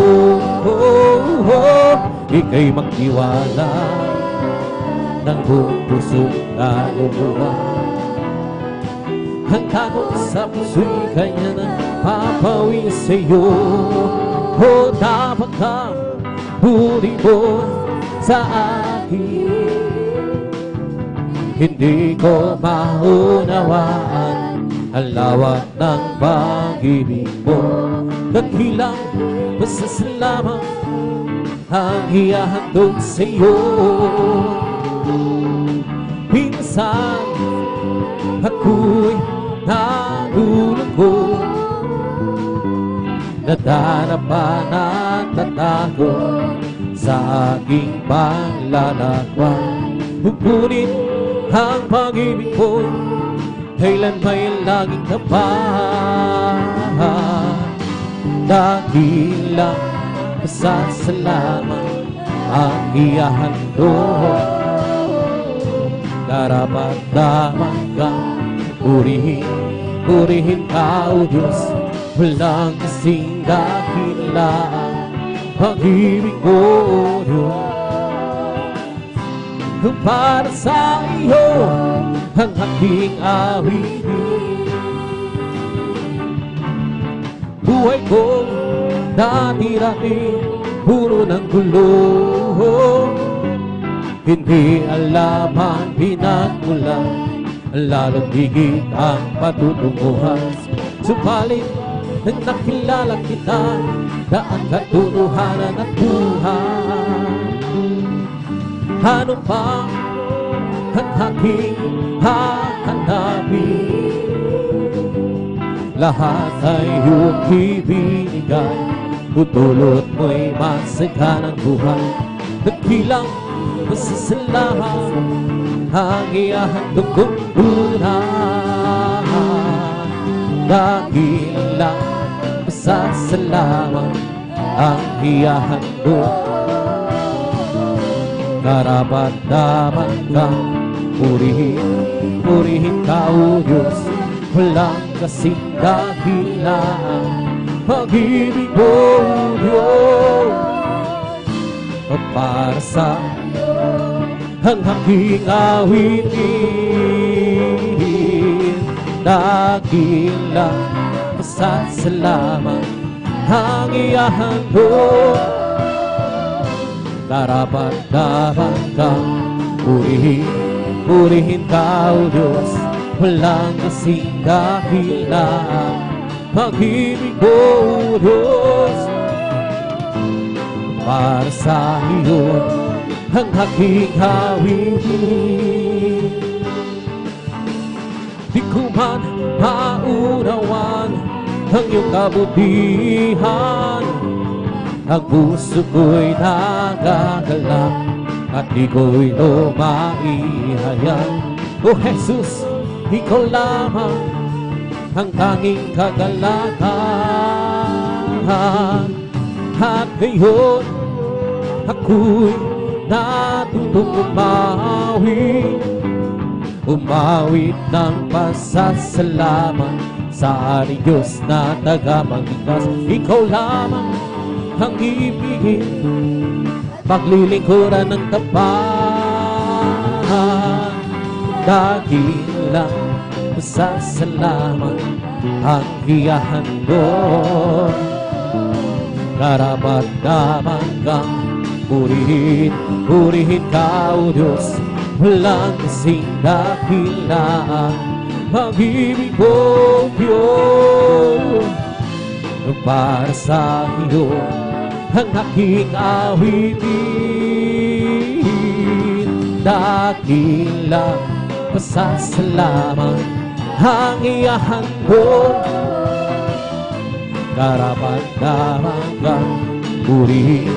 Ika'y magtiwala ng buong puso at kaluluwa. Ang takot sa puso'y kanya na papawi sa'yo. O dapat kang bumibon sa akin. Hindi ko maunawaan ang lawak ng pag-ibig mo. Dakilang pasasalamat ang ihahandog sa'yo. Minsan ako'y nalulungkot, nadarama na tatakot sa aking panglalakbay. Ngunit ang pag-ibig ko kailan may laging tapat. Dakilang pasasalamat ang ihahandog. Karapat-dapat kang purihin ka, O Diyos. Walang kasing dakilang pag-ibig mo, O Diyos. Para sa iyo ang aking awitin. Buhay ko dati-dati puro ng gulo. Hindi alam ang pinagmulan, lalo't higit ang patutunguhan. Subalit nang nakilala kita, daan katuruhanan at buhay. Ano pa ang aking hahanapin? Lahat ay iyong ibinigay, tutulot mo'y masaganang buhay. Dakilang pasasalamat ang ihahandog kong tunay. Dakilang pasasalamat ang ihahandog. Karapat-dapat kang purihin ka, O Diyos. Walang kasing dahilan pag-ibig mo, O Diyos. Para sa ang aking awitin, dakilang pasasalamat ang ihahandog. Karapat-dapat kang purihin ka, O Diyos. Walang kasing dahilan pag-ibig mo, O Diyos. Para sa iyo ang aking awitin. Di ko man maunawan ang iyong kabutihan. Ang puso ko'y nagagalak at di ko'y lumaihayag. O Jesus, ikaw lamang ang tanging kagalakan. At ngayon ako'y natutong umawit ng pasasalamat sa ating Diyos na tagamagligtas. Ikaw lamang ang ibigin, paglilingkuran ng tapat. Dakilang pasasalamat ang ihahandog. Karapat-dapat kang purihin, purihin ka, O Diyos, walang kasing dakilaan. Pag-ibig ko, Diyos, para sa iyo ang aking awitin. Dakilang pasasalamat ang ihahandog. Karapat-dapat kang purihin,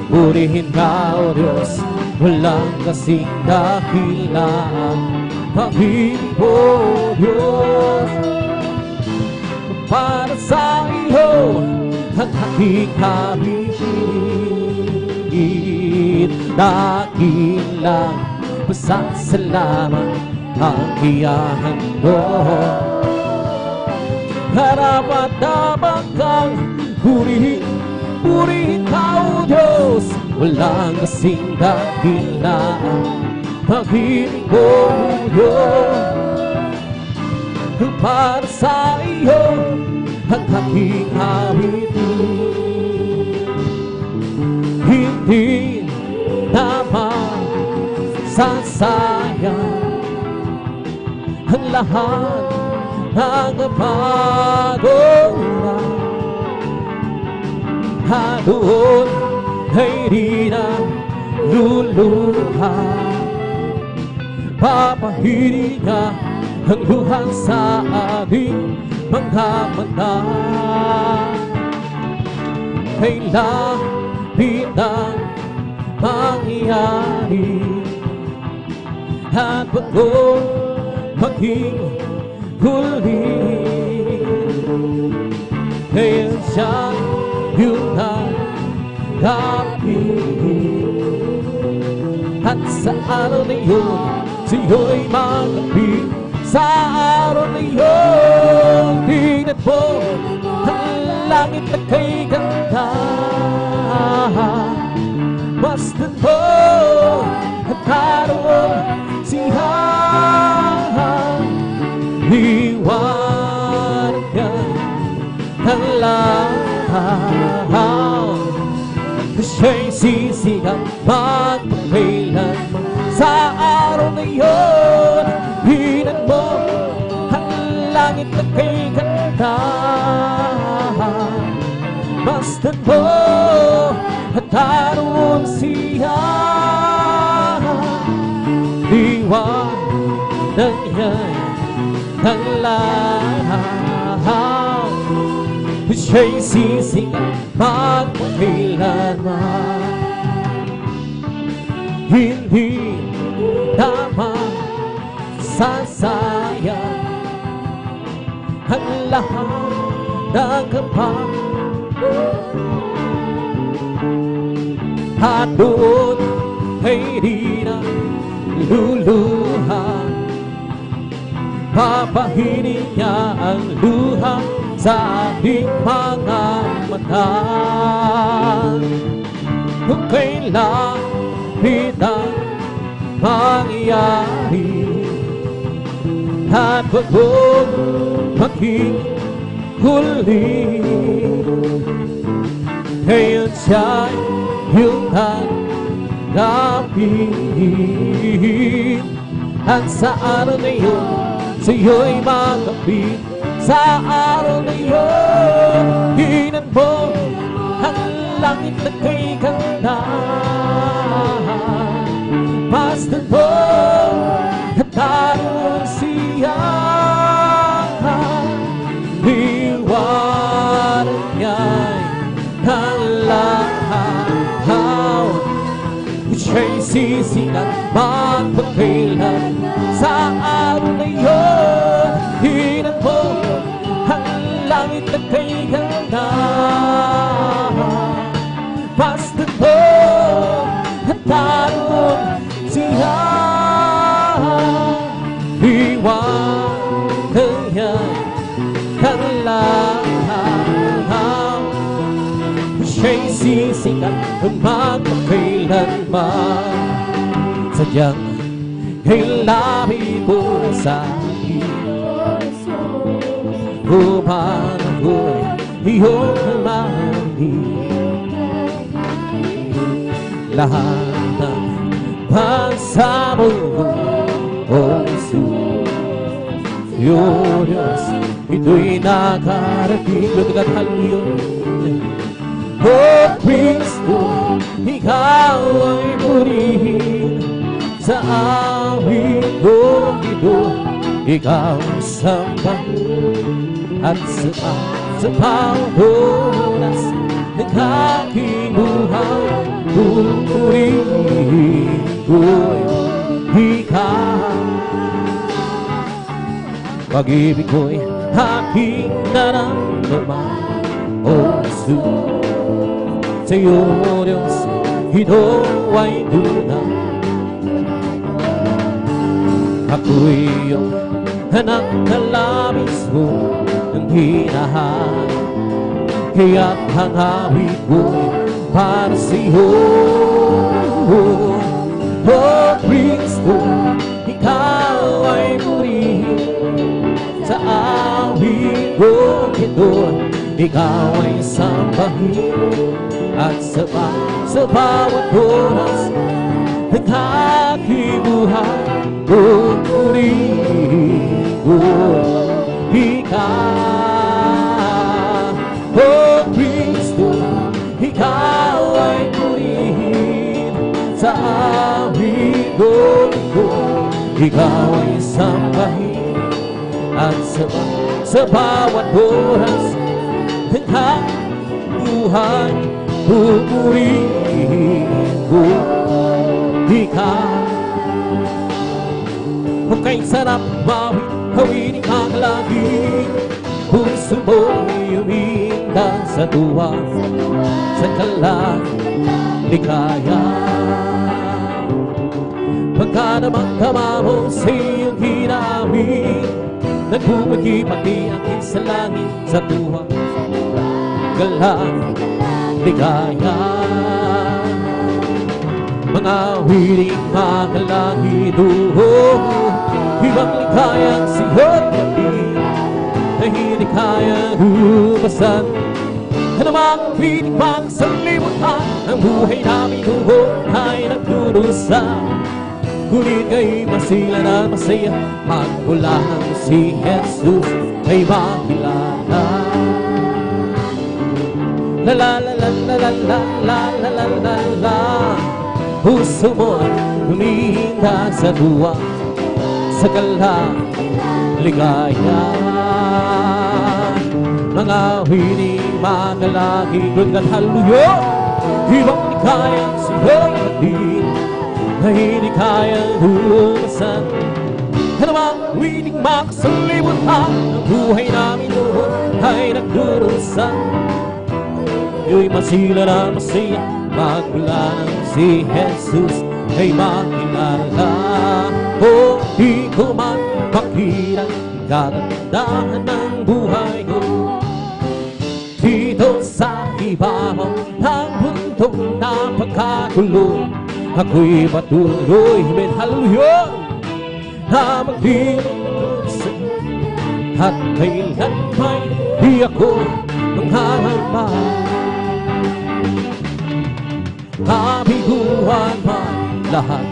purihin ka, O Diyos, walang kasing dakilaan. Pag-ibig ko, Diyos, para sa iyo ang aking awitin. Dakilang pasasalamat ang ihahandog. Karapat-dapat kang purihin, purihin ka, O Diyos, walang kasing dakilaan. Pag-ibig ko, Diyos, para sa iyo ang aking awitin. Hindi naman sasayang ang lahat ng pag-ora. Doon ay di na luluha. Papahirin niya ang luha sa ating mga mata. Kailangan ang mangyari at bago maging huli. Kaya siya yung nagapit. At sa araw na yun, siyo'y magapit. Sa araw na yun, tingnan mo ang langit na kay ganda. Masdan mo at karoon siya. Liwanag niya ng lahat. Siya'y sisigang magpakailanman. Sa araw na yun, hinan mo ang langit na kay ganda. Masdan mo at karoon siya. Liwanag niya'y ng lahat. Siya'y sisigang magpakailanman. Hindi naman sasayang ang lahat ng kapal. At doon ay di na luluha. Papahirin niya ang luha sa ating mga mata. Kung kailan ang mangyari at bago maging huli. Ngayon siya'y yung nagapit. At sa araw na yun, sa'yo'y magapit. Sa araw na yun, hinan mo ang langit na kay ganda. Masdan mo at karoon siya. Liwanag niya'y ng lahat. Siya'y sisigang magpakailan. Sa araw na yun, hinan mo ang langit na kay ganda. Masdan mo at karoon siya. Liwanag niya'y ng lahat. Siya'y sisigang magpakailanman. Sadyang kay labi mo sa akin man ako'y iyong almanin. Lahat ng pagsamo o Jesus, iyong Diyos, ito'y nakarating. Lutugat hallelujah. O Kristo, ikaw ay purihin sa awit kong ito. Ikaw ang sambahin at sa bawat oras ng aking buhay. Purihin ko'y ikaw. Pag-ibig ko'y aking naramdaman, O Jesus. Sa iyo, Diyos, ito ay tunay. Ako'y iyong anak na labis mo ng hinahanap, kaya't ang awit ko'y para sa iyo. O Kristo, ikaw ay purihin sa awit kong ito. Ikaw ay sambahin at sa bawat oras ng aking buhay. Purihin ko ikaw. O Kristo, ikaw ay purihin sa awit kong ito. Ikaw ay sambahin at sa bawat oras ng aking buhay. Pupurihin ko ikaw. Kung sarap mawin ang langit, puso mo'y uminda sa tuwa, sa kaligaya. Pagka namang mo sa iyong hinamin, nagbubagi pati ang sa langit sa tuwa, ligaya. Mga wiling mga langit, ibang ligayang siyot gabi, na hindi kaya lumasan. Ano mga wiling mga sa limutan, ang buhay namin ay nagdurusa. Ngunit kay masila na masaya, magmula ng si Jesus ay makilala. La la la la la la la la la la la la. Puso mo huminda sa tuwa, sa kaligaya. Mga wiling mga langit, at hallelujah. Ibang di kayang sigatin, na hindi kayang lumasan. Ano mga wiling mga sa limutan, ang buhay namin noon ay nagdurusa. Iyo'y masila na masaya, magmula ng si Jesus ay makilala. O di ko man makita ang kagandahan ng buhay ko, dito sa ibabaw ng bundok na pagkagulo, ako'y patuloy, amen, hallelujah, na magdinig at kailan may di ako mangharamba. Kabiguan pa lahat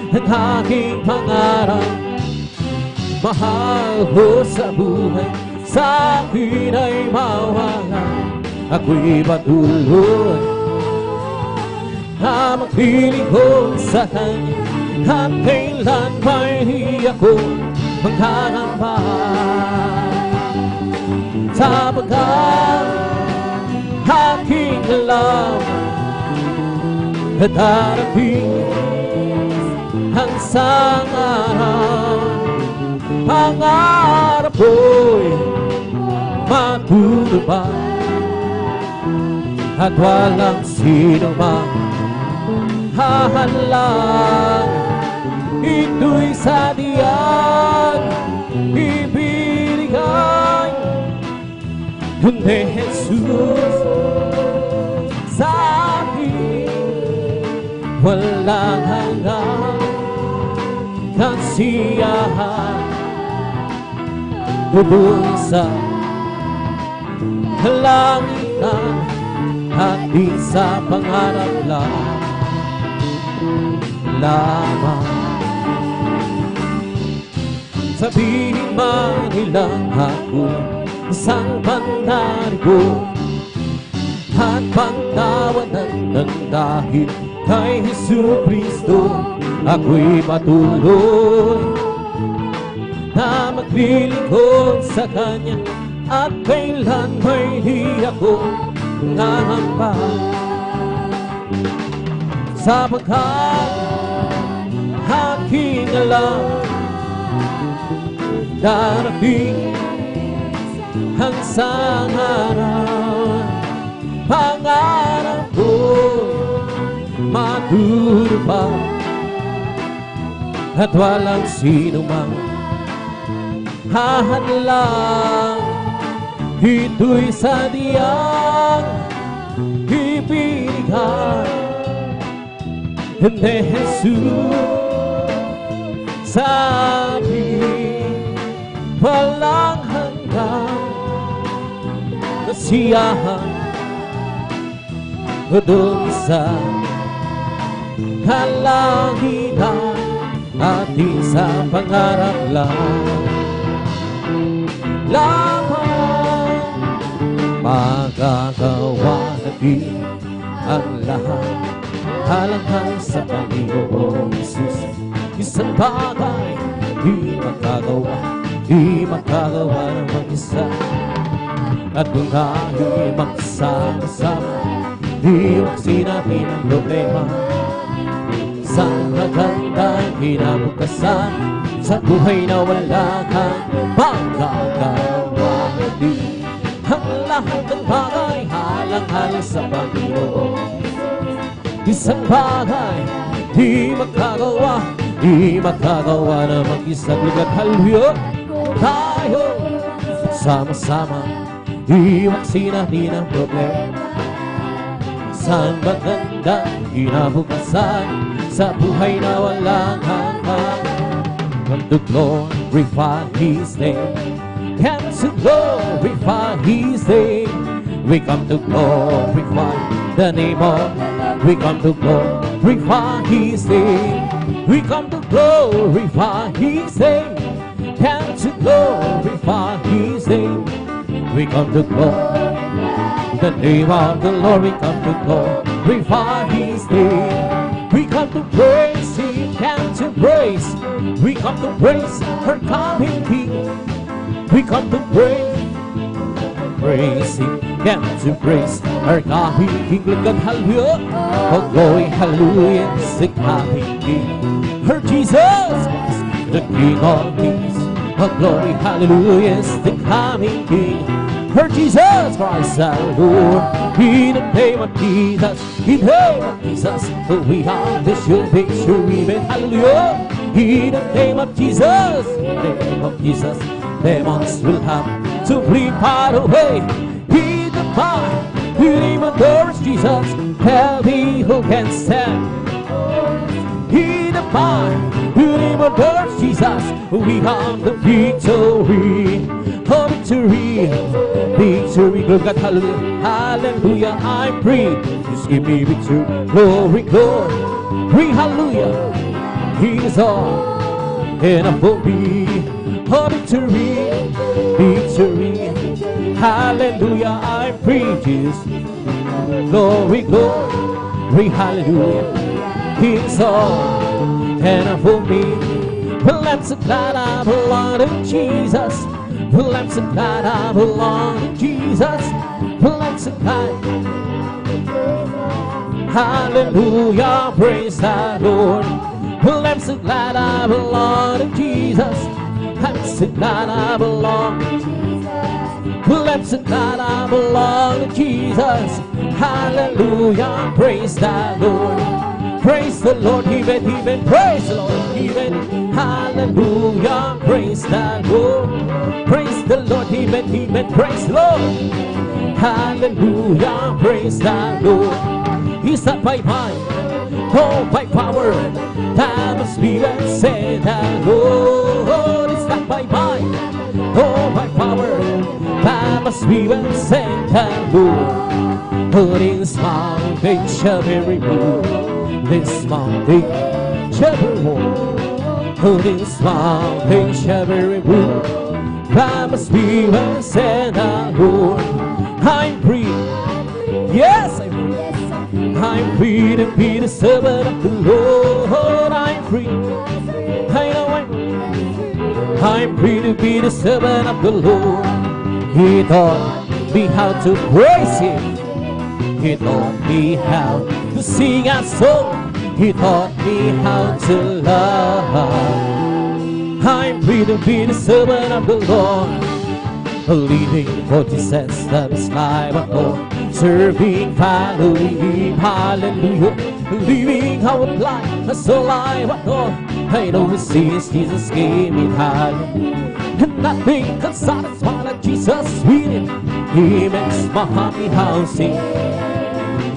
ng aking pangarap. Mahal ko sa buhay, sa akin ay mawala. Ako'y patuloy na magpiling ko sa kanya, at kailan pa hindi ako magkakamba. Sapagkat aking alam at harapin ang isang araw, pangarap ko'y matutupad, at walang sino man hahalang. Ito'y sadyang ibinigay kundi Jesus sa akin. Walang hanggang kasiyahan, bubong sa langit na at di sa pangarap lamang. Sabihin man nilang ako isang panarigo at pagtawanan ng dahil kay Jesucristo, ako'y patuloy na maglilingkod sa Kanya at kailan may di ako nangamba, sapagkat aking alam darating ang isang araw, pangarap ko'y matutupad at walang sino mang hahadlang. Ito'y sadyang ibinigay ni Jesus sa akin, walang hanggang kasiyahan doon sa kalangitan at di sa pangarap lamang. Magagawa natin ang lahat alang sa Panginoong Jesus. Isang bagay di makagawa ng mag-isa, at kung tayo'y magsama-sama, iwaksin natin ang problema. Sa magandang kinabukasan, sa buhay na wala kang magagawa natin ang lahat ng bagay halang-halang sa Panginoon. Isang bagay di makagawa na mag-isa. Lugat hallelujah, tayo sama-sama iwaksin natin ang problema. Sa magandang kinabukasan, sa buhay na walang hanggan, come to glorify His name. Come to glorify His name. We come to glorify the name of. We come to glorify His name. We come to glorify His name. Come to glorify His name. We come to glorify the name of the Lord. We come to glorify His name. We come to praise Him. Come to praise. We come to praise our coming King. We come to praise Him, come to praise our coming King. Look at hallelujah, oh glory, hallelujah, the coming King. Her Jesus Christ, the King of Kings. Oh glory, hallelujah, the coming King. Her Jesus Christ, our Lord. In the name of Jesus, in the name of Jesus, we have the sure victory. Hallelujah. In the name of Jesus, in the name of Jesus, demons will have to flee far away. In the name of Lord Jesus, tell me who can stand. In the name of Lord Jesus, we have the victory. Oh, victory, victory, God, hallelujah, hallelujah, I'm free. Just give me victory, glory, glory, hallelujah. He is all enough for me. Oh, victory, victory, hallelujah, I'm free. Jesus, glory, glory, hallelujah. He is all enough for me. Well, I'm so glad I belong to Jesus. Well, I'm so glad I belong to Jesus. Well, I'm so glad. Hallelujah, praise the Lord. Well, I'm so glad I belong to Jesus. I'm so glad I belong to Jesus. Well, I'm so glad I belong to Jesus. Hallelujah, praise the Lord. Praise the Lord, even, praise the Lord, even. Hallelujah, praise the Lord. Praise the Lord, even, praise the Lord. Hallelujah, praise the Lord. He's not by might, oh, by power, that must be said the Lord. It's not by might, oh, by power, that must must be well sent the Lord. But in this mountain shall be removed. This mountain shall be removed. But in this mountain shall be removed. I must be well sent the Lord. I'm free. Yes, I'm free. I'm free to be the servant of the Lord. I'm free. I know I'm free to be the servant of the Lord. He taught me how to praise Him. He taught me how to sing a song. He taught me how to love. I'm free to be the servant of the Lord. Living for Jesus, that is life of Lord. Serving, following Him, hallelujah. Living our life as a life of Lord. I know since Jesus gave me hallelujah. And nothing can satisfy like Jesus with Him. He makes my happy housing.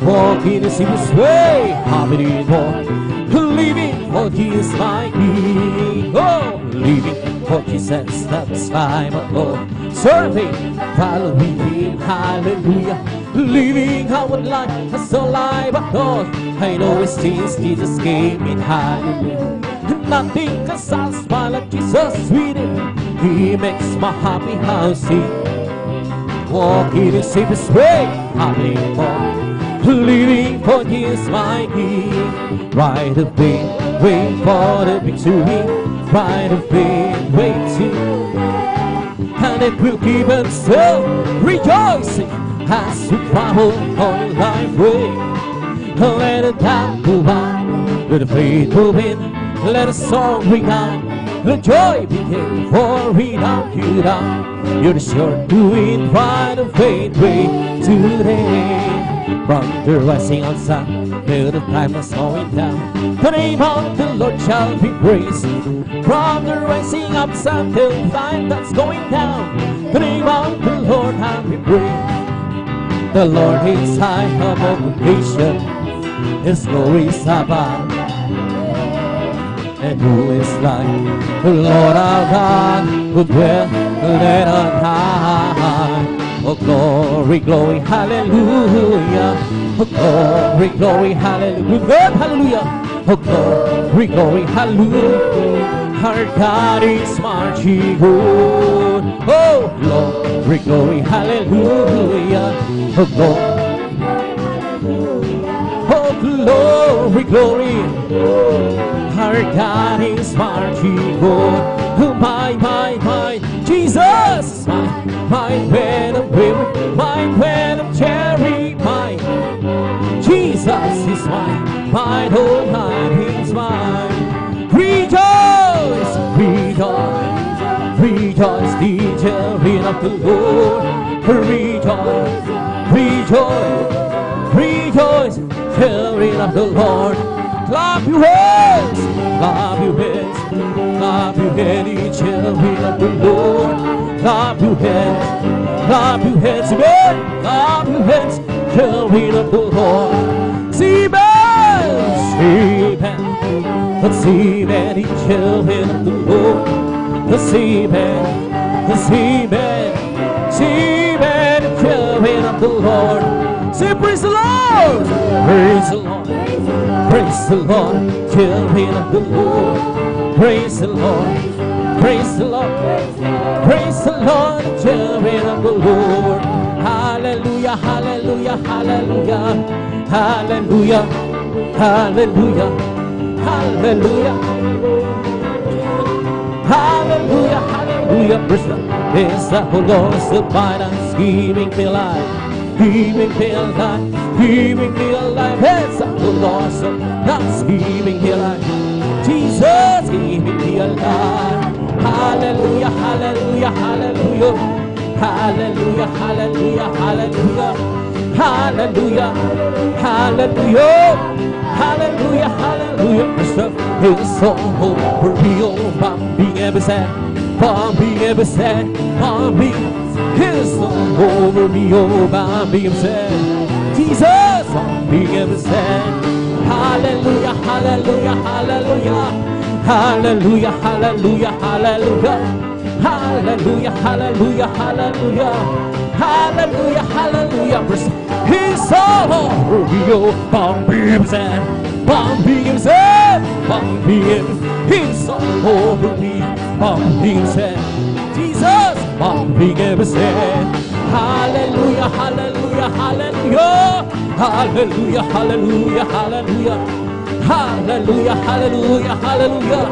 Walking the simplest way, happy more. Living for Jesus, my King. Oh, living for Jesus, that's life of Lord. Serving, following Him, hallelujah. Living our life as a life of God. I know it's since Jesus gave me hallelujah. Nothing can satisfy like Jesus with Him. He makes my happy housing. Walking the safest way, happy more. Living for Jesus, my King. Right of faith, wait for the victory. Right of faith, waiting. And it will keep us still rejoicing as we travel on life way. Let the doubt go by, let the faith move in, let the song ring out, let joy begin. For without you down, you're the sure doing right of faith way today. From the rising on sun till the time is going down, the name of the Lord shall be praised. From the rising up sun till the time that's going down, the name of the Lord shall be praised. The Lord is high above the nation, His glory is above. And who is like the Lord our God, who dwell let on high? Oh glory, glory, hallelujah. Oh glory, glory, hallelujah. Hallelujah. Oh glory, glory, hallelujah. Our God is marching on. Oh glory, glory, hallelujah. Oh glory, glory. Our God is marching on. Oh my, Jesus, my when I'm weary, my when I'm cherry, my Jesus is mine, my whole life is mine. Rejoice, rejoice, rejoice, the children of the Lord. Rejoice, rejoice, rejoice, children of the Lord. Clap your hands, clap your hands, clap your hands, children of the Lord. Clap your hands again, clap your hands, children of the Lord. See bells, see bells, let's see many children of the Lord. Let's see bells, see bells, see many children of the Lord. Say praise the Lord, praise the Lord, praise the Lord, children of the Lord. Praise the Lord, praise the Lord, praise the Lord, children of the Lord. Hallelujah, hallelujah, hallelujah, hallelujah, hallelujah, hallelujah, hallelujah, hallelujah. Praise the Lord, the guidance, giving me life, giving me life, giving me life. Praise the Lord, that's giving me life. Jesus, give me a life. Hallelujah, hallelujah, hallelujah, hallelujah, hallelujah, hallelujah, hallelujah, hallelujah, hallelujah, hallelujah. His soul for me, oh, from being ever sad, from being ever sad, from being His soul over me, oh, from being sad. Jesus, from being ever sad. Hallelujah, hallelujah, hallelujah, hallelujah, hallelujah, hallelujah, Hallelujah, hallelujah, hallelujah. Hallelujah, hallelujah. He's all over you. Bomb and bombings and bombings. He's all over me. Bombings and Jesus. Bombings and hallelujah, hallelujah, hallelujah. Hallelujah, hallelujah, hallelujah. Hallelujah, hallelujah, hallelujah.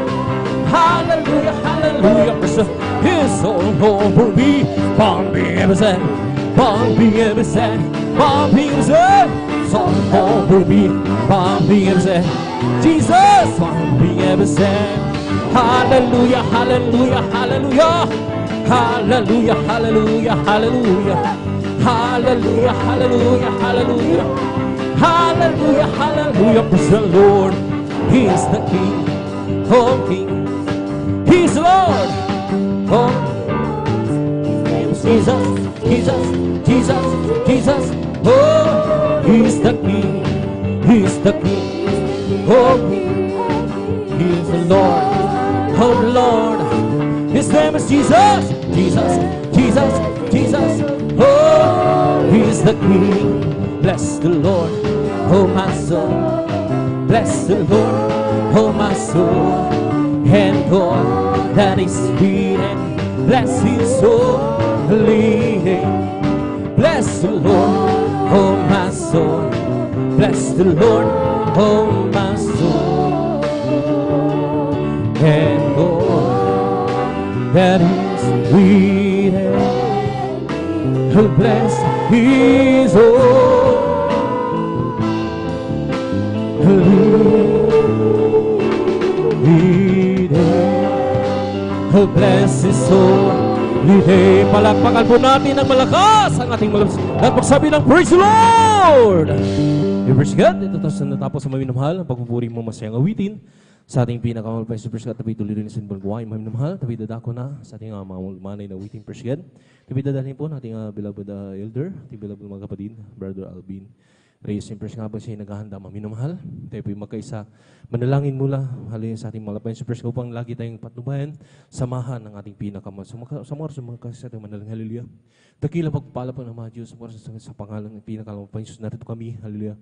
Hallelujah, hallelujah. He's all over me. Bombings and bombings and bombings and it's all over me. Bombings and Jesus. Bombings and hallelujah, hallelujah, hallelujah. Hallelujah, hallelujah, hallelujah. Hallelujah, hallelujah, hallelujah. Hallelujah, hallelujah. Praise the Lord. He is the King, oh King. He's Lord, oh Jesus, Jesus, Jesus, Jesus. Oh, He's the King, He's the King, oh He's the Lord, oh Lord. His name is Jesus, Jesus, Jesus, Jesus. Oh, He's the King. Bless the Lord, oh my soul. Bless the Lord, oh my soul. And all that is within, bless His holy name. Bless the Lord, oh my soul. Bless the Lord, oh my soul. And all that is within, bless His holy name. Bless His holy name. Palakpakan po natin ng malakas ang ating malakas at magsabi ng praise the Lord. Praise God. Ito natapos sa maminamahal ang pagpupuri mo masayang awitin sa ating pinakamal pa praise God. Tabi tuloy rin sa Balguay maminamahal. Tabi dadako na sa ating mga manay na awitin praise God. Tabi dadalhin po nating beloved elder, ating beloved mga kapatid, Brother Alvin Reyes. Praise nga ba siya naghahanda maminamahal. Tayo po magkaisa manalangin mula halin sa ating malapayan sa praise upang lagi tayong patnubayan, samahan ng ating pinakamal. Sa mga kasi ating manalangin, hallelujah. Dakila pagpala po ng mga Diyos sa pangalan ng pinakalapayan. Narito kami, hallelujah,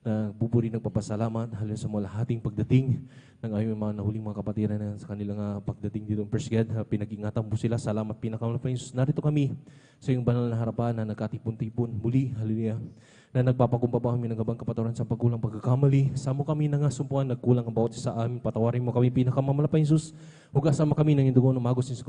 na buburi ng papasalamat, hallelujah, sa mga lahating pagdating ng aming mga nahuling mga kapatiran na sa kanilang pagdating dito. Praise God, pinag-ingatan po sila. Salamat pinakalapayan. Narito kami sa iyong banal na harapan na nagkatipon-tipon muli, hallelujah, na nagpapakumbaba kami ng gabang kapatawaran sa pagkulang pagkakamali. Samo kami nangasumpuan, nagkulang ang bawat isa sa amin. Patawarin mo kami, pinakamamalapay Jesus. Hugasan mo kami ng indugo ng magos sa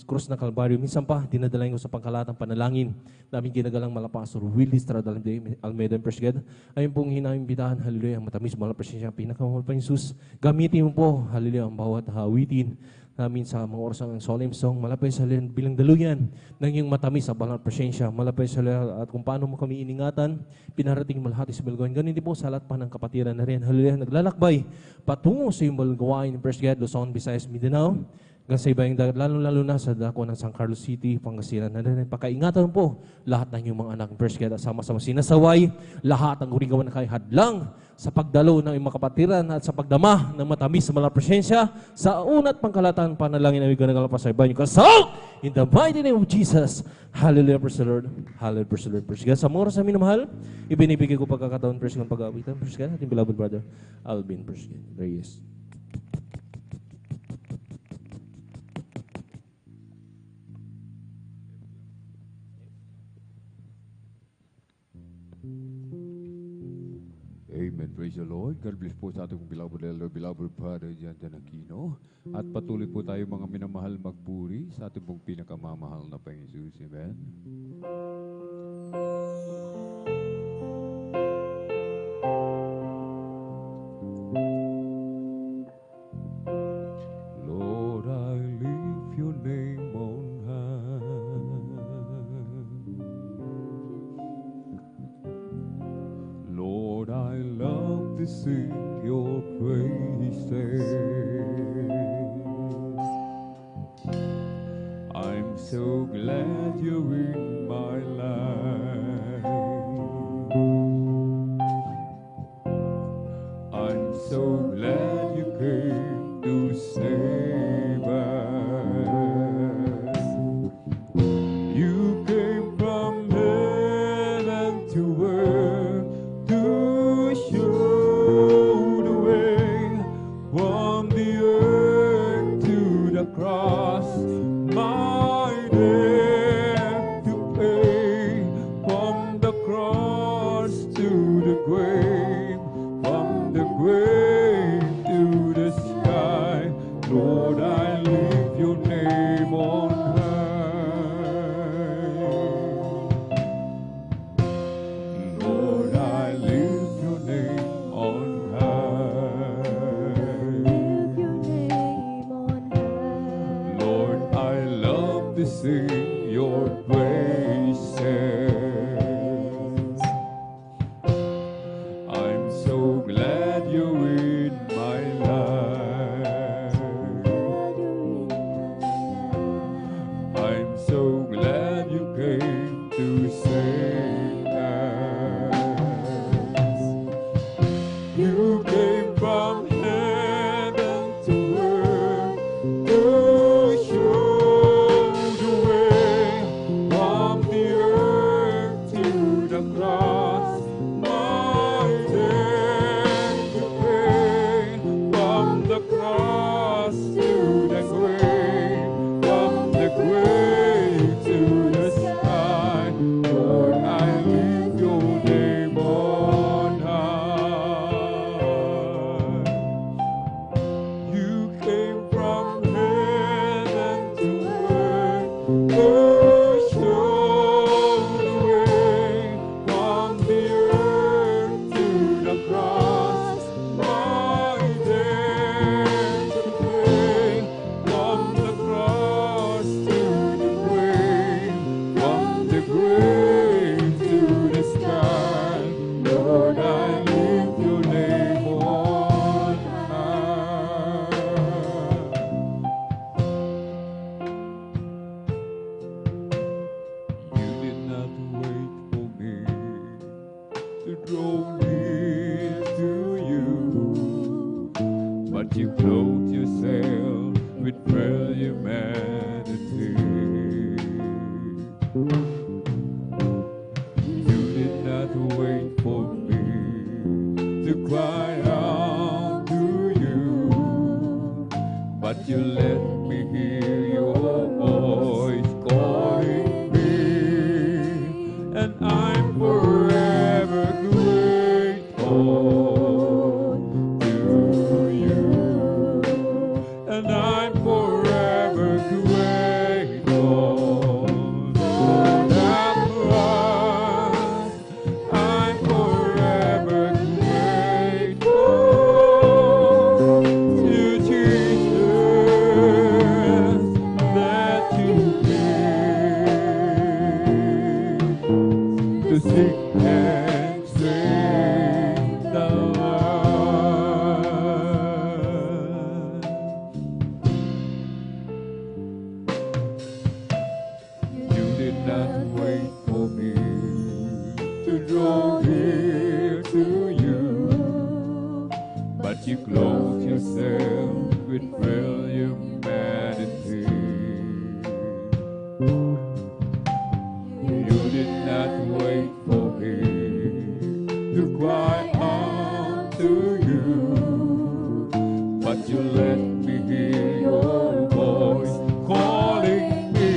krus ng Kalbaryo. Minsan pa, dinadalain ko sa pangkalatang panalangin na aming ginagalang Malapastor Willie Stradal Almeida Persged. Ayun pong hinaming bitahan, hallelujah, matamis, mahal presensya, pinakamamalapay Jesus. Gamitin mo po, hallelujah, ang bawat hawitin namin sa mga oras ng solemn song, malapay sa bilang daluyan ng iyong matamis sa banal presensya, malapay sa at kung paano mo kami iningatan, pinarating malahati sa Balgawain. Ganun din po sa lahat pa ng kapatiran na rin. Hallelujah, naglalakbay patungo sa iyong Balgawain, Presged, Luzon, Visayas, Mindanao, hanggang sa ibang dagat, lalo na sa dako ng San Carlos City, Pangasinan. Pakaingatan po lahat ng iyong mga anak ng Presged at sama-sama sinasaway, lahat ang urigawan na kay hadlang sa pagdalo ng iyong mga kapatiran at sa pagdama ng matamis sa malang presensya sa unat pangkalatan panalangin na ganagal pa sa iba niyo kasal in the mighty name of Jesus. Hallelujah, praise the Lord. Hallelujah, praise the Lord. Praise God. Sa mga oras namin na mahal, ibinibigay ko pagkakataon, praise God, pag-aawitan. Praise God, ating beloved brother Alvin, praise God. Reyes. Amen. Praise the Lord. God bless po sa ating beloved elder, beloved Father Jan Jan Aquino. At patuloy po tayo mga minamahal magburi sa ating pong pinakamamahal na Panginoon Jesus. Amen. Lord, I lift your name on Lord, I love to sing your praises. I'm so glad you're in my life. I'm so glad you came to save us. to save us. You came from heaven to earth to show the way from the earth to the cross. My debt to pay from the cross to the grave, from the grave to the sky. Lord, I lift your name on high. You came from heaven to earth to show the way from the earth to the cross. My debt to pay from the cross to the grave, from the grave to the sky. Lord, I lift your name on high. You did not wait for me to draw near to you, but you clothed yourself with frail humanity. You did not wait for me to cry out to you, but you let me hear your voice calling me, and I'm forever grateful to you, and I'm forever grateful for that cross. I'm forever grateful to Jesus that you gave to seek and save the lost. You did not wait for me to draw near to you, but you clothed yourself with frail humanity. You did not wait for me to cry out to you, but you let me hear your voice calling me,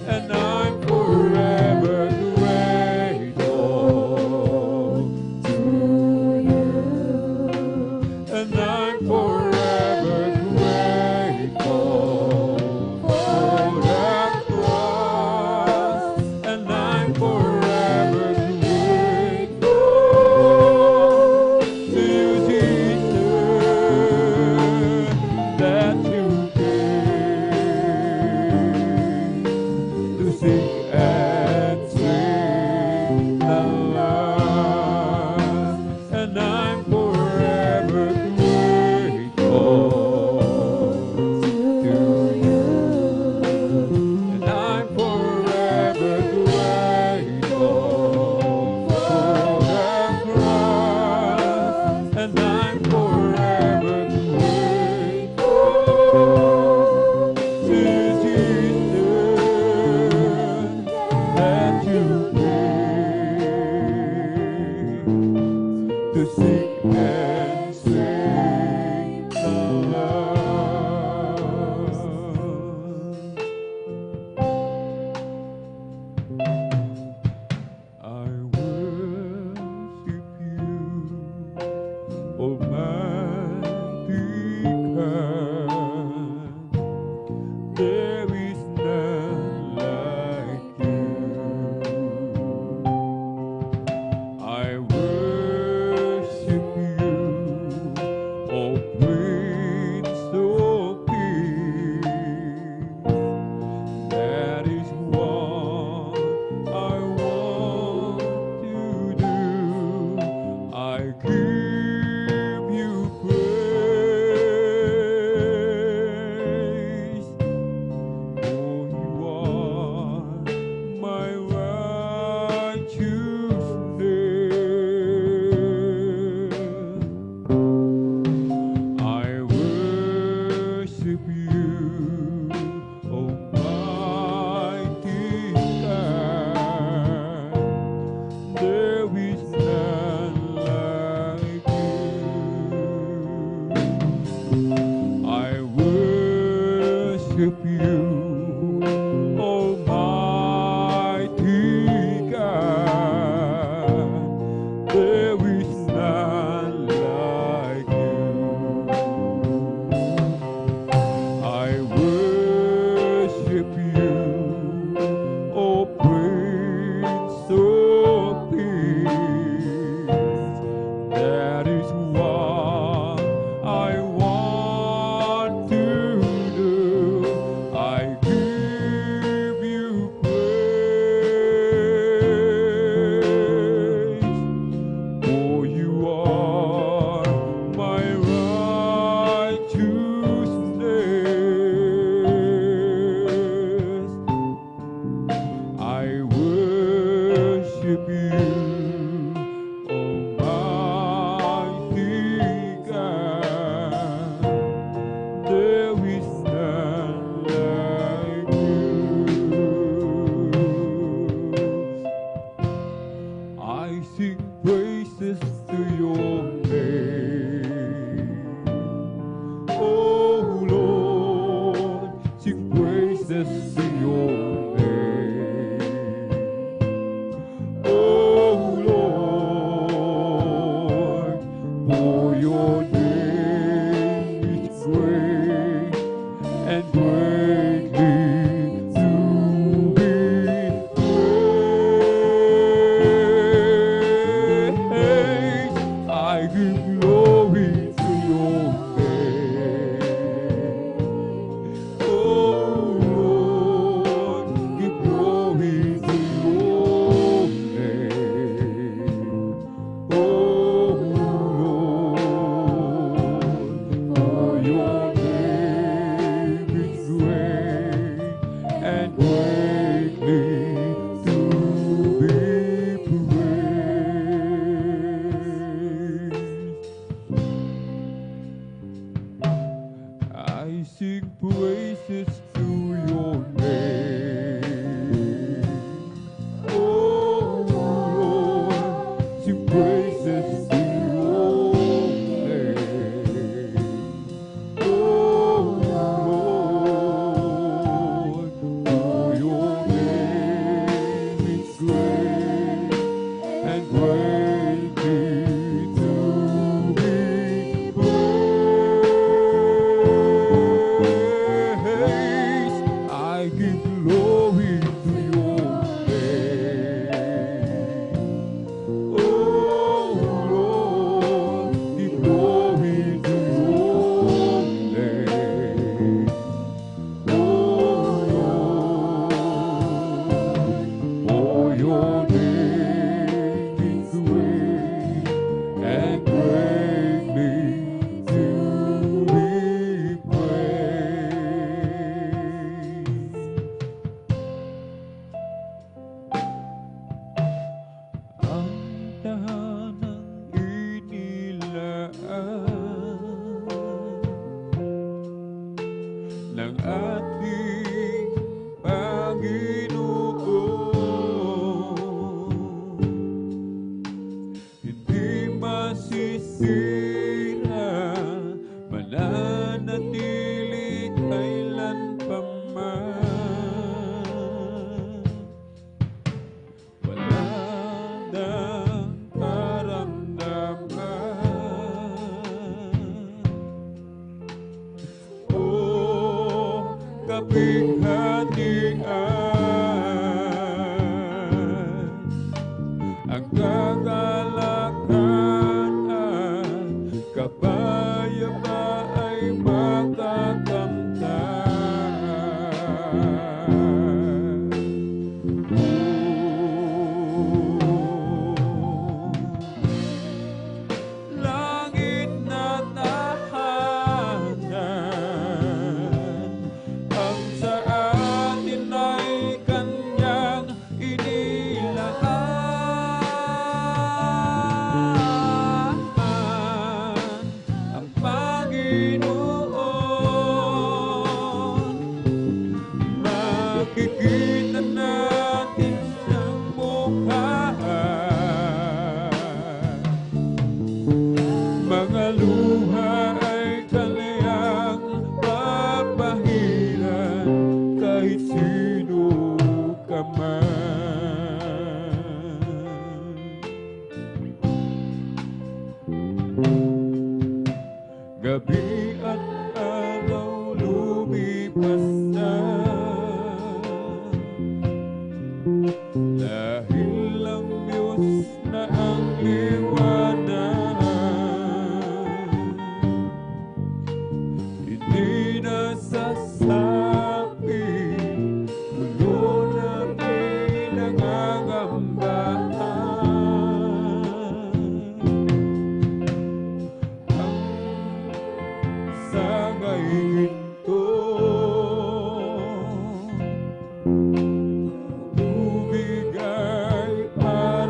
and I'm forever grateful to you, and I'm forever grateful for that cross, and I'm forever grateful to Jesus that you gave to seek and save the lost, and I'm forever grateful to you, and I'm forever grateful worship you, Almighty God. There is none like you. I sing praises to your name. Oh Lord, sing praises to your name. Oh Lord, for your name is great and greatly to be praised. I give glory to your name. Oh Lord, give glory to your name. Oh Lord, for your name is great and greatly to be praised. I sing praises to your name. Oh Lord, sing praises to your name. Oh Lord, for your name is great and greatly to be praised. I give glory to your name. Oh Lord, give glory to your name. Oh Lord, for your name is great and greatly to be praised. Ang tahanang inilaan ng ating Panginoon, hindi masisira, mananatili kailanpaman. Wala nang karamdaman o kapighatian, ang kagalakan at kapayapaan ay matatamtan. Langit na tahanan, ang sa atin ay kanyang inilaan. Ang Panginoon, makikita natin siyang mukha. Mga luha ay kaniyang papahiran kahit sino ka man. Gabi at araw lumipas na, dahil ang Diyos na ang liwanag. Hindi nasasabi, tulo na may nangangambahan. Ang sangay ginto, bumigay para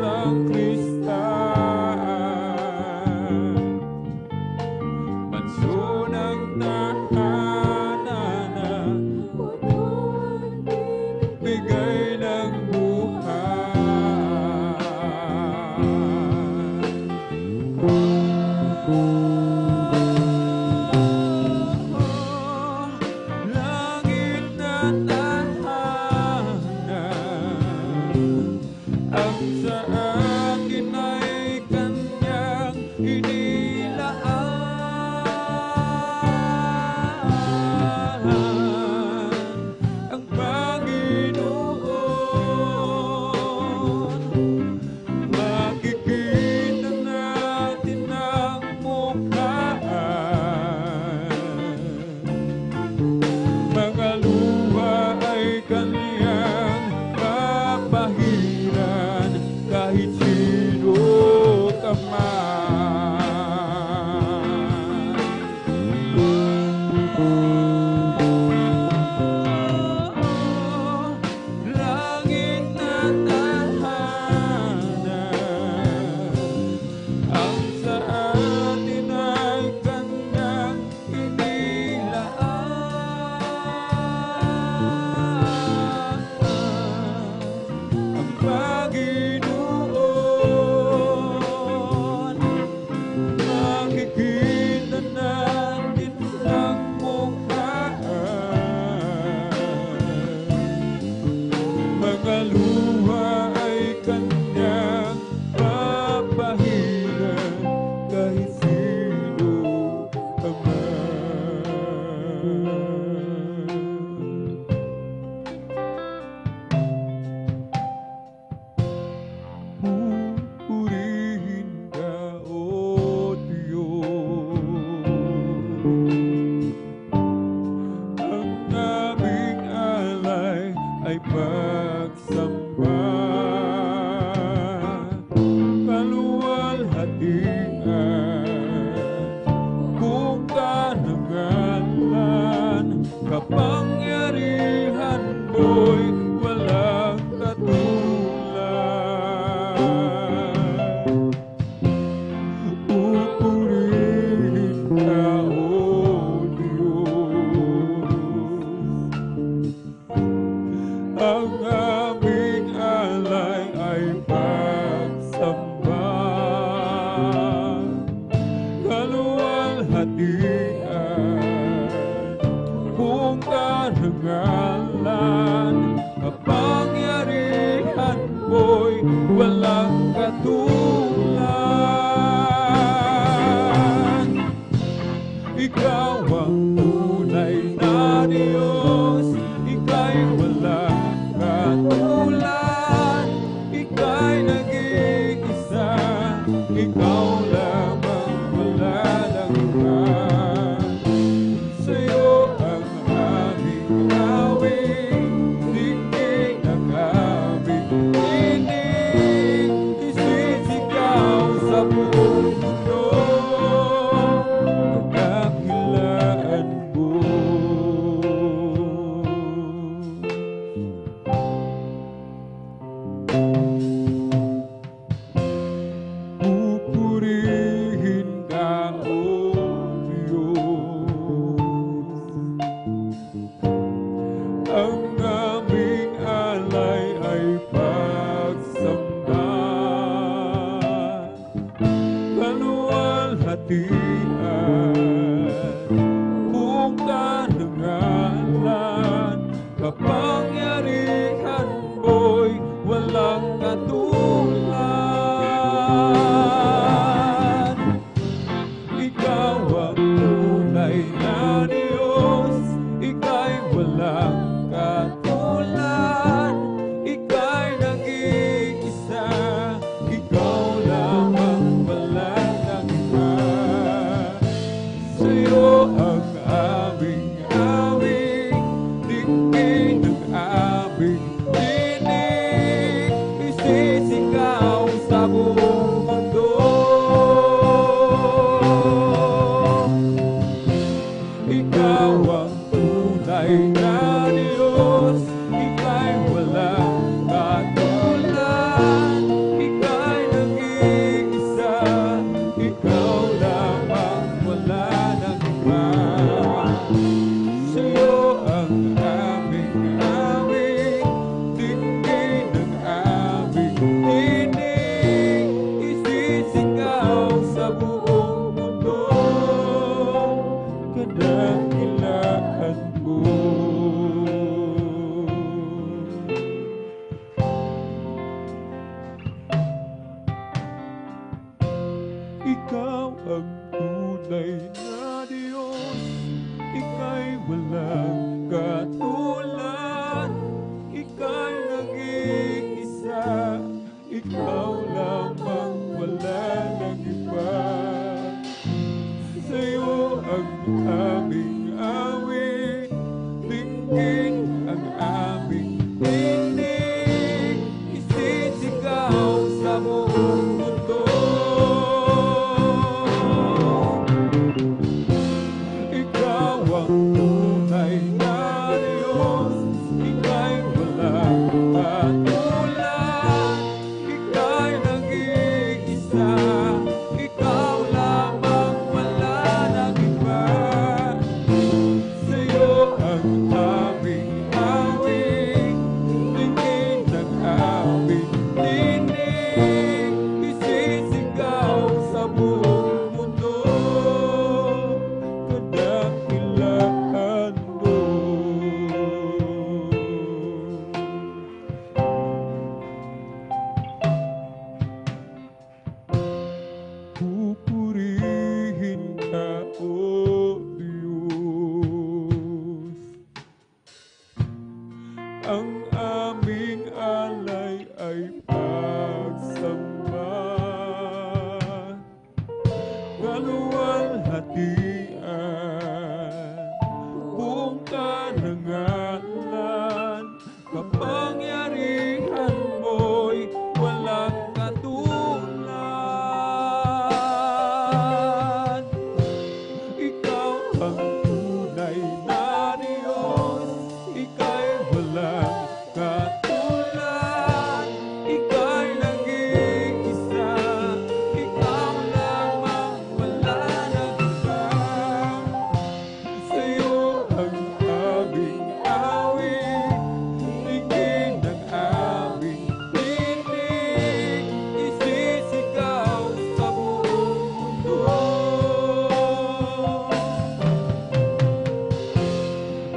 sa atin ay kanyang inilaan. Ang Panginoon, makikita natin ang mukha. Mga luha ay kanyang papahiran kahit sino ka man. Langit na tahanan, ang sa atin ay kanyang inilaan. Ang Panginoon, makikita natin ang mukha. Mga luha ay kanyang papahiran kahit sino ka man. Pupurihin ka, O Diyos. Ang aming alay ay pagsamba, kaluwalhatian, kung kanangalan, kapangyarihan mo'y walang katulad. Pupurihin ka, O Diyos. Ang aming alay ay pagsamba, kaluwalhatian, kung kanangalan, kapangyarihan mo'y walang katulad. Ikaw ang tunay na Diyos, ika'y walang katulad, ika'y nag-iisa, ikaw lamang, wala nang iba. Sa'yo ang aming awit, digdig ng aming tinig, isisigaw sa buong mundo, kadakilaan mo. Pupurihin ka, O Diyos. Ang aming alay ay pagsamba, kaluwalhatian, kung kanangalan, kapangyarihan mo'y walang katulad. Ikaw ang tunay na Diyos, ika'y walang katulad, ika'y nag-iisa, ikaw lamang, wala nang iba. Sa'yo ang aming awit, digdig ng aming tinig, isisigaw ang tunay na Diyos, ika'y walang katulad, ika'y nag-iisa, ikaw lamang, wala nang iba. Sa'yo ang aming awit, dinggin ang aming tinig, isisigaw sa buong mundo. Ikaw ang tunay na Diyos, ika'y walang katulad, ika'y nag-iisa, ikaw lamang, wala nang iba. Sa'yo ang aming awit, dinggin ang aming tinig, isisigaw sa buong mundo, kadakilaan mo. Pupurihin ka, O Diyos. Ang aming alay ay pagsamba, kaluwalhatian, buong karangalan, kapangyarihan mo'y walang katulad. Ikaw ang tunay na Diyos, ika'y walang katulad, ika'y nag-iisa, ikaw lamang, wala nang iba. Sa'yo ang aming awit, dinggin ang aming tinig, isisigaw sa buong mundo.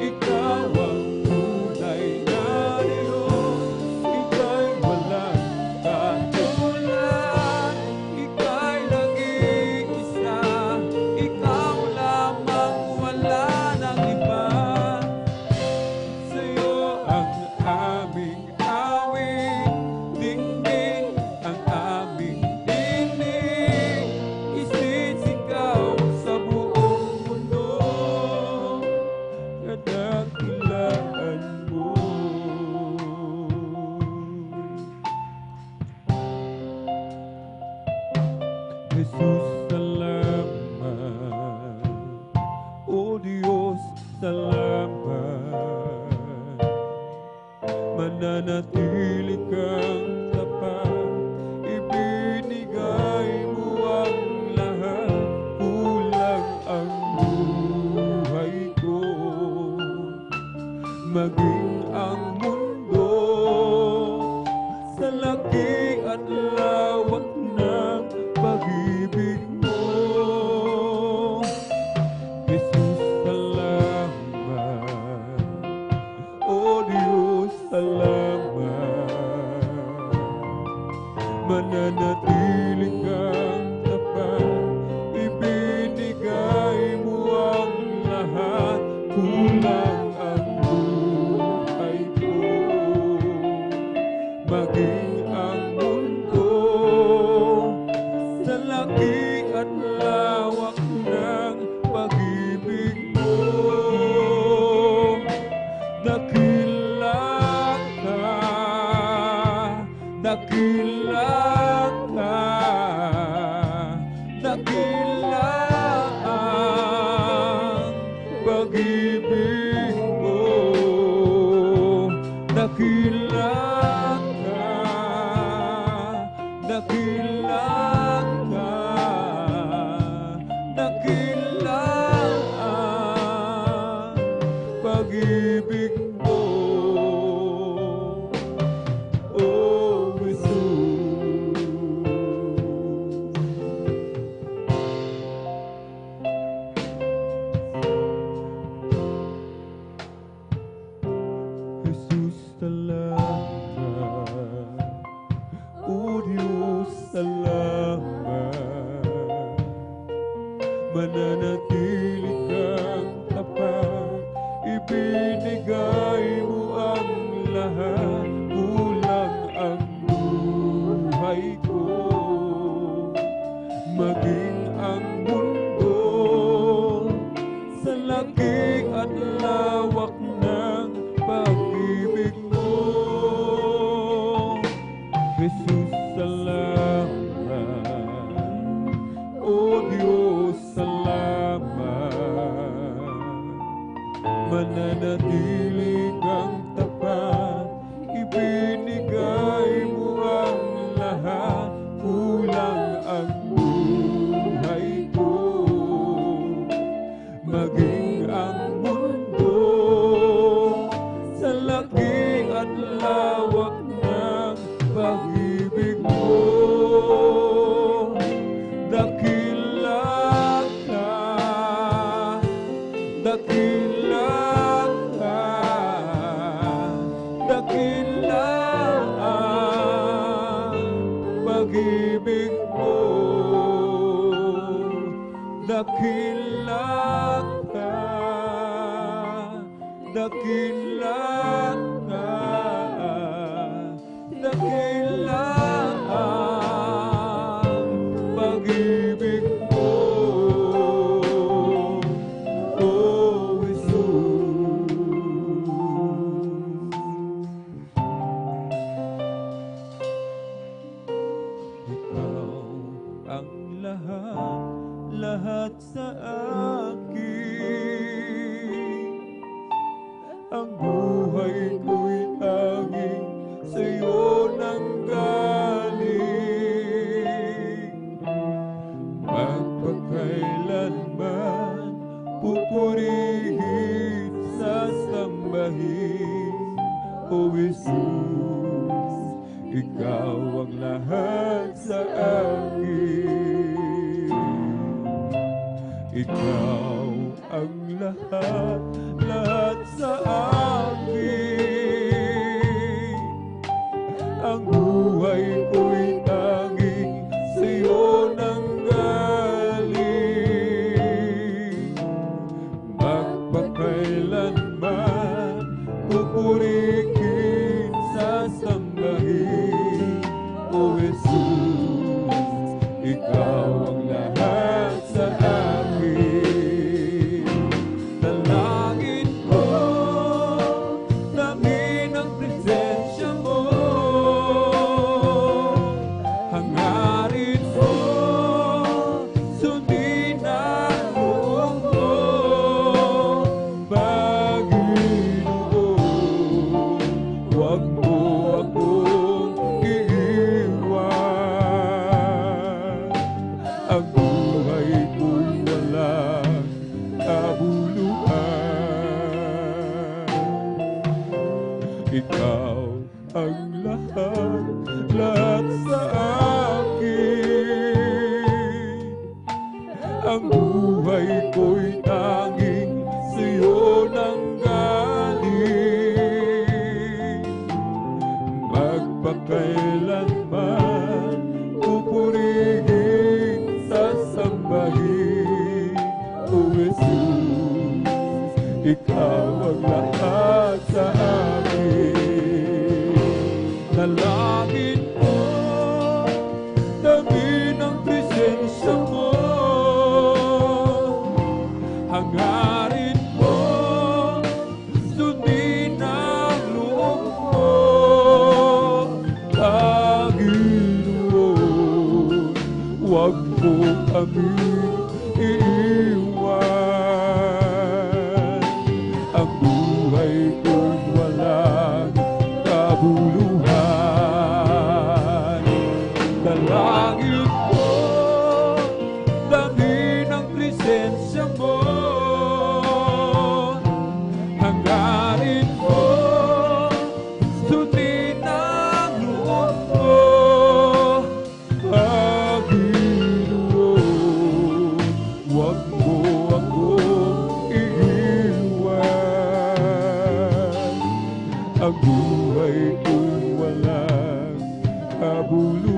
Ikaw ang tunay na Diyos, ika'y walang katulad, ika'y nag-iisa, ikaw lamang, wala nang iba. Sa'yo ang aming awit, dinggin ang aming tinig, isisigaw sa buong mundo, kadakilaan mo. Jesus, salamat. O Diyos, salamat. Mananatili kang tapat, ibinigay mo ang lahat, kulang ang buhay ko, maging ang mundo, sa laki at lawak ng pag-ibig mo. Jesus, salamat. O Diyos, salamat. Mananatili kang tapat, ibinigay mo ang lahat, kulang ang buhay ko, maging ang mundo, sa laki at lawak ng pag-ibig mo. Dakila ka, dakila ka, dakila ang pag-ibig mo. Dakila ka, dakila ka, dakila ang pag-ibig mo. Oh, Jesus. Jesus, salamat. O Diyos, salamat. mananatili kang tapat, ibinigay mo ang lahat, kulang ang buhay ko, maging ang mundo sa laki at lawak ng pag-ibig mo. Jesus, salamat. O Diyos, salamat. Mananatili kang tapat, ibinigay mo ang lahat, kulang ang buhay ko, maging ang mundo sa laki at lawak ng pag-ibig mo. Dakila ka, dakila ka, dakila ang pag-ibig mo. Dakila ka, dakila ka, dakila ang pag-ibig mo. Oh, Jesus. Ikaw ang lahat sa akin. Ang buhay ko'y tanging sa'yo nanggaling. Magpakailanman pupurihin, sasambahin, O Jesus, ikaw ang lahat sa akin. Ikaw ang lahat sa akin. Ang buhay ko'y tanging sa'yo nanggaling. Magpakailanman pupurihin, sasambahin, O Jesus, ikaw ang lahat sa akin. Dalangin ko, namin ang presensya mo. Hangarin ko, sundin ang loob mo. Panginoon, huwag mo akong iiwan. Ang buhay ko'y walang kabuluhan. Ikaw ang lahat sa akin. Ang buhay ko'y tanging sa'yo nanggaling. Magpakailanman pupurihin, sasambahin, O Jesus, ikaw ang lahat sa akin. Dalangin ko, damin ang presensya mo. Hangarin mo, sundin ang loob mo. Panginoon, huwag mo aming iiwan. Ang buhay ko'y walang kabuluhan. Dalangin ko, damin ang presensya mo. Hangarin mo, sundin ang loob mo. Panginoon, huwag mo akong iiwan. Ang buhay ko'y walang kabuluhan.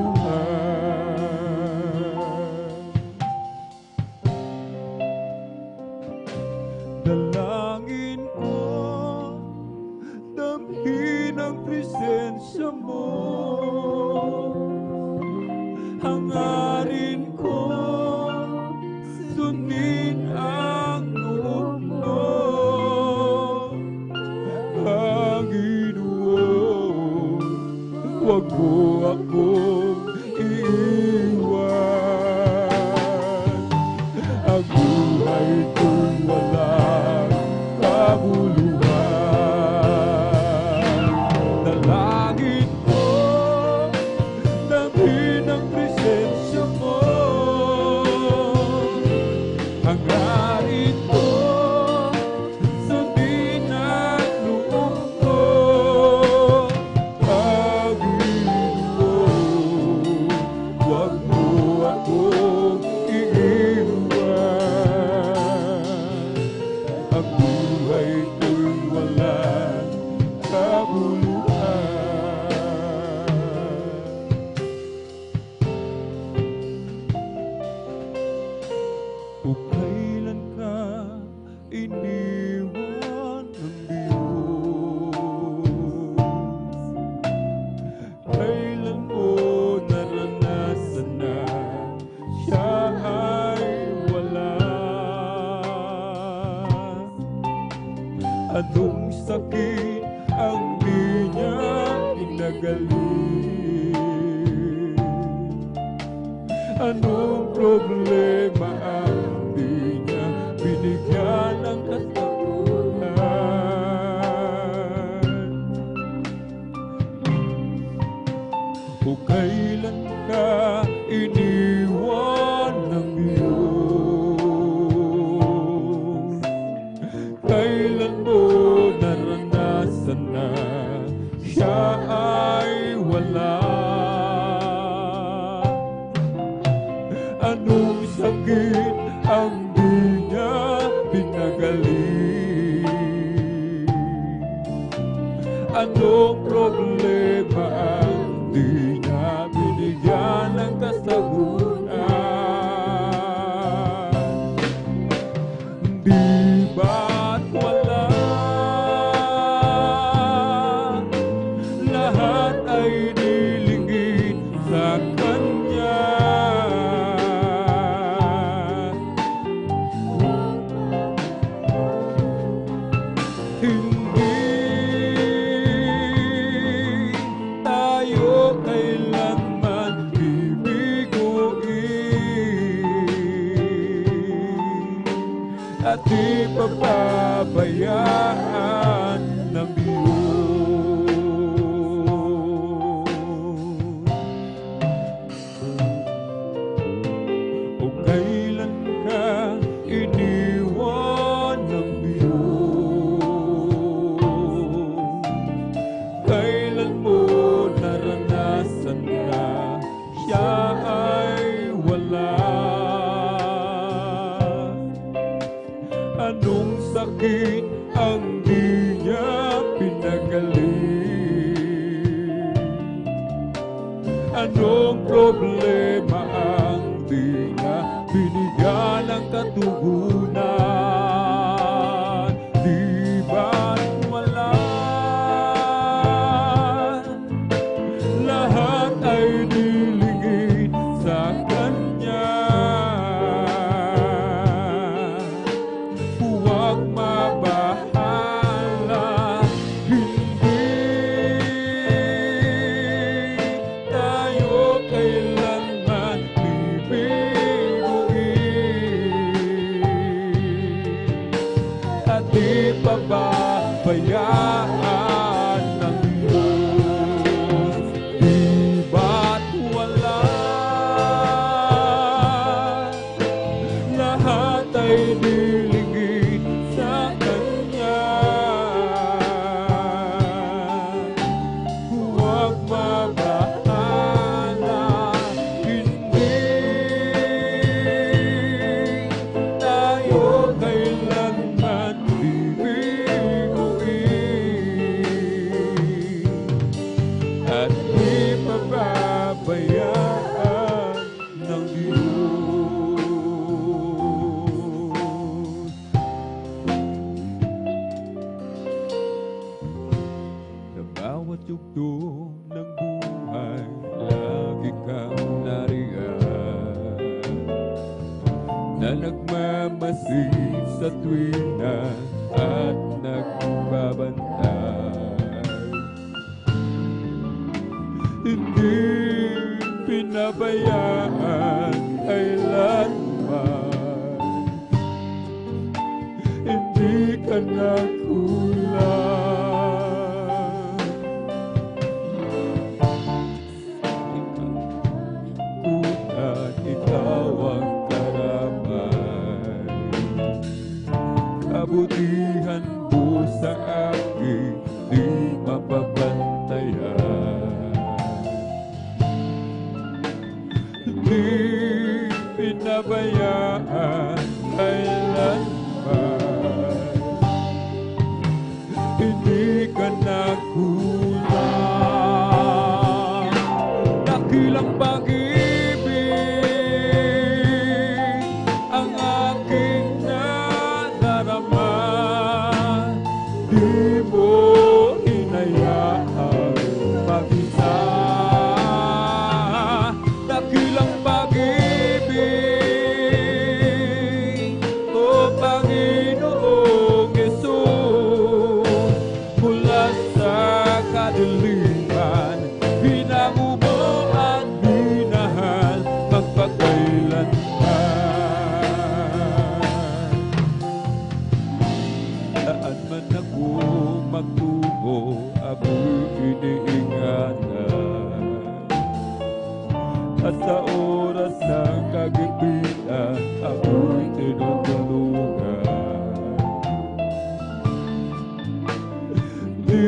Anong problema ang di niya binigyan ng kasagutan? O kailan ka iniwan ng Diyos? Kailan mo naranasan na siya ay wala? Anong sakit ang di niya pinagaling? Anong problema ang di niya binigyan ng kasagutan? Di ba't wala? Lahat ay nilingid sa Kanya. Hindi tayo kailanman bibiguin at di pababayaan ng Diyos. O kailan ka iniwan ng Diyos? Kailan mo naranasan na siya ay wala? Anong sakit ang di niya pinagaling? Anong problema ang di niya binigyan ng katugunan? Di ba't wala? Lahat ay nilingid sa Kanya. Huwag mabahala, hindi tayo kailanman bibiguin at di pababayaan ng Diyos. Di ba't wala? Lahat ay nilingid sa Kanya. Huwag mabahala, hindi tayo kailanman bibiguin at di pababayaan ng Diyos. Sa bawat yugto ng buhay, lagi kang nariyan, na nagmamasid sa tuwina at nagbabantay. Hindi pinabayaan kailanman, hindi ka nagkulang. At ikaw ang karamay, kabutihan mo sa akin di mapapantayan. Hindi pinabayaan kailanman, hindi ka nagkulang. Dakilang pag-ibig ang aking nadarama, di mo hinayaang mag-isa. Dakilang pag-ibig, o Panginoong Yesus, mula sa kadiliman, binago mo at binahagi. at sa oras ng kagipitan ako'y tinutulungan. Di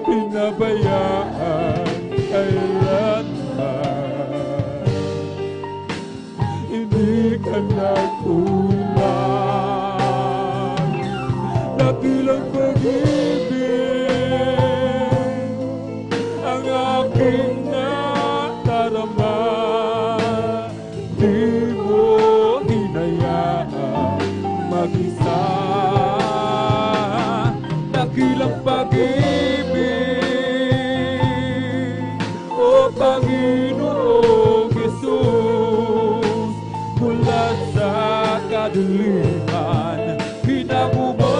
pinabayaan kailanman, hindi ka nagkulang. Dakilang pag-ibig ang aking nadarama, di mo hinayaan mag-isa. Dakilang pag-ibig, o Panginoong Jesus, mula sa kadiliman, pinako mo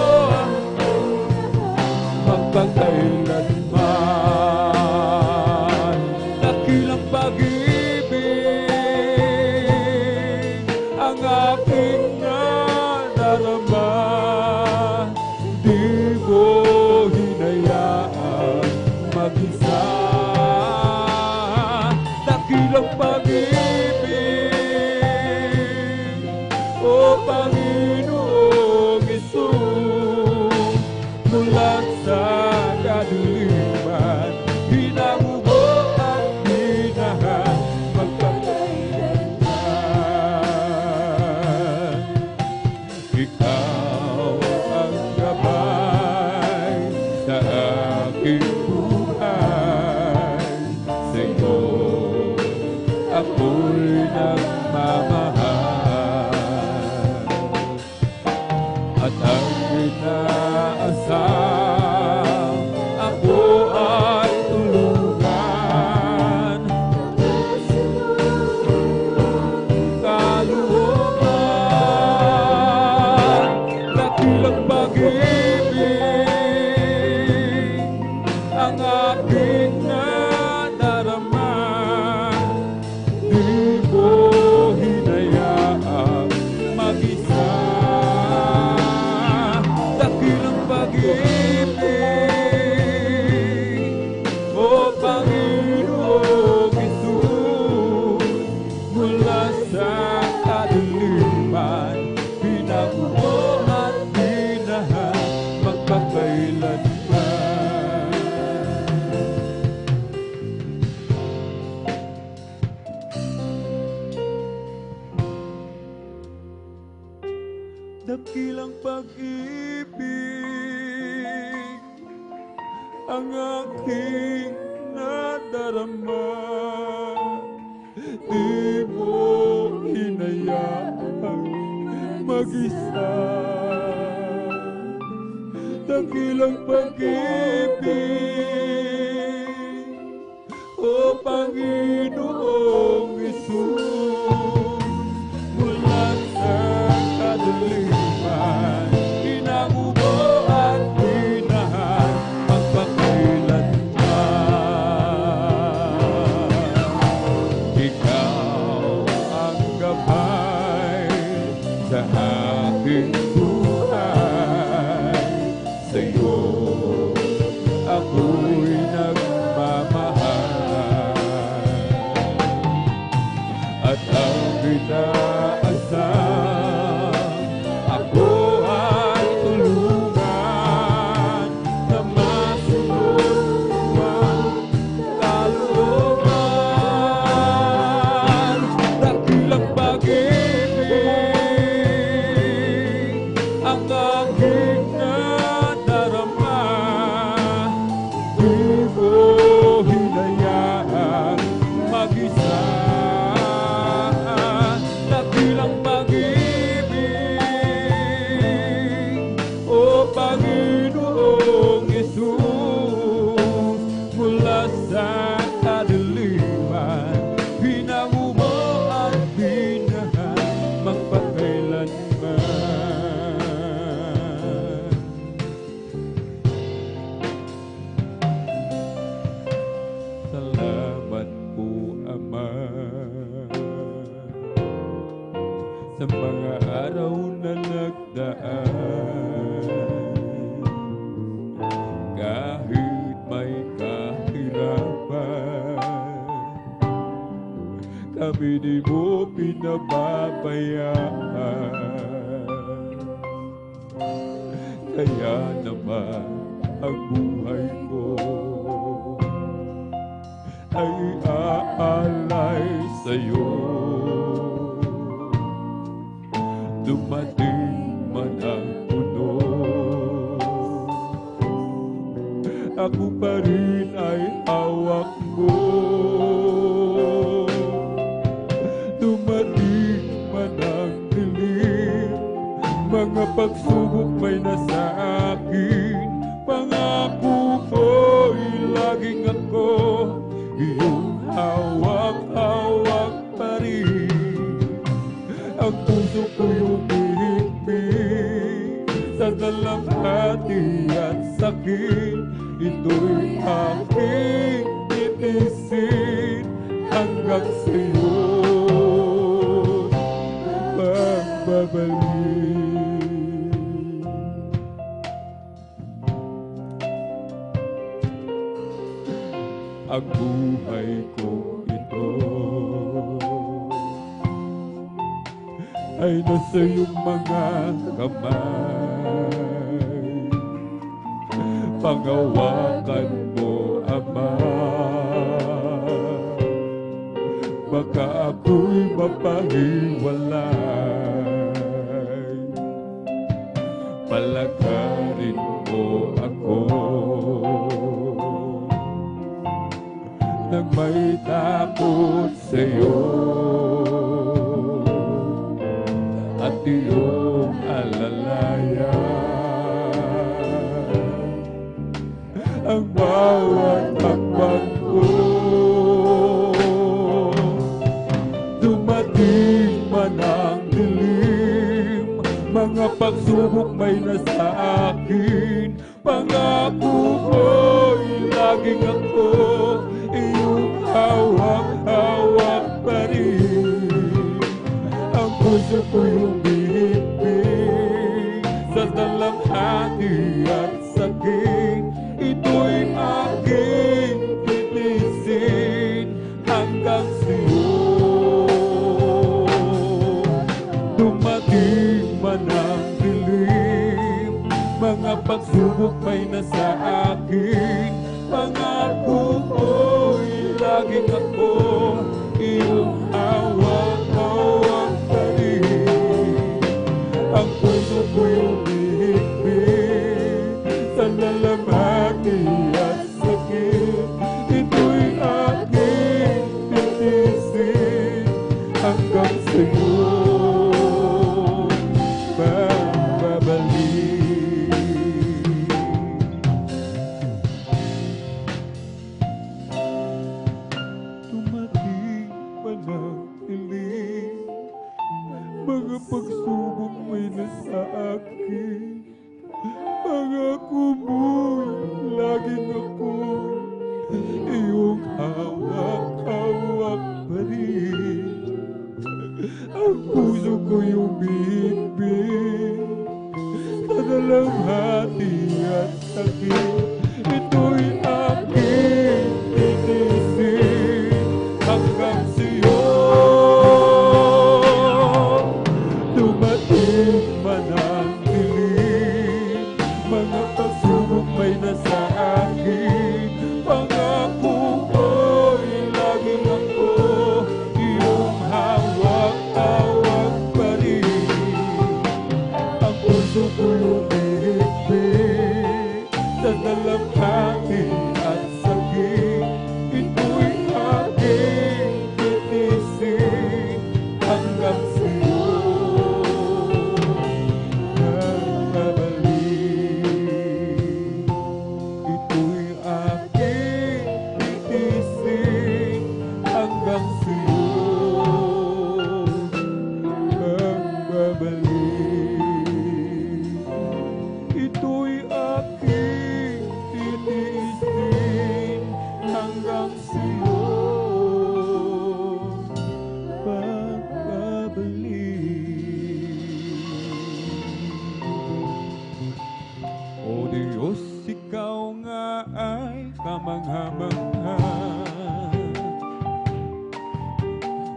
magpakailanman. Dakilang pag-ibig ang aking nadarama, di mo hinayaan mag-isa. Dakilang pag-ibig, o Panginoong Jesus, mula sa kadiliman, hinango mo ang minahan magpakailanman. Ikaw ang gabay sa aking buhay, sa'yo ako'y nagmamahal, at ang inaasam ako ay tulungan. Kalooban, dakilang pag-ibig ang aking nadarama, di mo hinayaang mag-isa. Dakilang pag-ibig, o Panginoong Jesus, mula sa kadiliman, pinako mo at minahan magpakailanman. Dakilang pag-ibig ang aking nadarama, di mo hinayaan mag-isa. Dakilang pag-ibig, o Panginoong Jesus, mula sa kadiliman, hinango mo at minahan magpakailanman. Ikaw ang gabay sa aking buhay, sa'yo ako'y nagmamahal, at ang inaasam ako ay tulungan na masunod ang kalooban. Dakilang pag-ibig ang aking nadarama, di mo hinayaan mag-isa. Dakilang pag-ibig, o Panginoong Jesus, mula sa kadiliman, hinango mo at minahan magpakailanman. Salamat po, Ama, sa mga araw na nagdaan. Kahit may kahirapan, kami di mo pinababayaan. Kaya naman ang buhay ko ay aalay sa'yo. Dumating man ang puno, ako pa rin ay hawak mo. Dumating man ang dilim, mga pagsubok may nasa akin, pangako ko'y laging ako iyong hawak-hawak pa rin. Ang puso ko'y umihigpit sa dalamhati at sakit, ito'y aking titisin hanggang sa'yo pagbabalik. Ang buhay ko ito ay nasa iyong mga kamay. Pangawakan mo, Ama, baka ako'y mapahiwalay. Palagarin mo ako nang may takot sa'yo, at iyong alalayan ang bawat hakbang ko. Dumating man ang dilim, mga pagsubok may nasa akin, pangako ko'y laging ako iyong hawak-hawak pa rin. Ang puso ko'y umihigpit sa dalamhati at sakit, ito'y aking titisin hanggang sa'yo. Dumating man ang dilim, mga pagsubok may nasa akin, pangako ko'y laging ako iyong hawak-hawak pa rin. Ang puso ko'y umihigpit sa dalamhati at sakit, ito'y aking titisin hanggang sa'yo babalik. Dumating man ang dilim, mga pagsubok may nasa akin, pangako mo'y laging ako iyong hawak-hawak pa rin. Ang puso ko'y umibig sa dalamhati at sakit, ito'y aking titisin hanggang sa'yo. Dumating man ang dilim, mga pagsubok may nasa akin, pangako ko'y laging ako iyong hawak-hawak pa rin.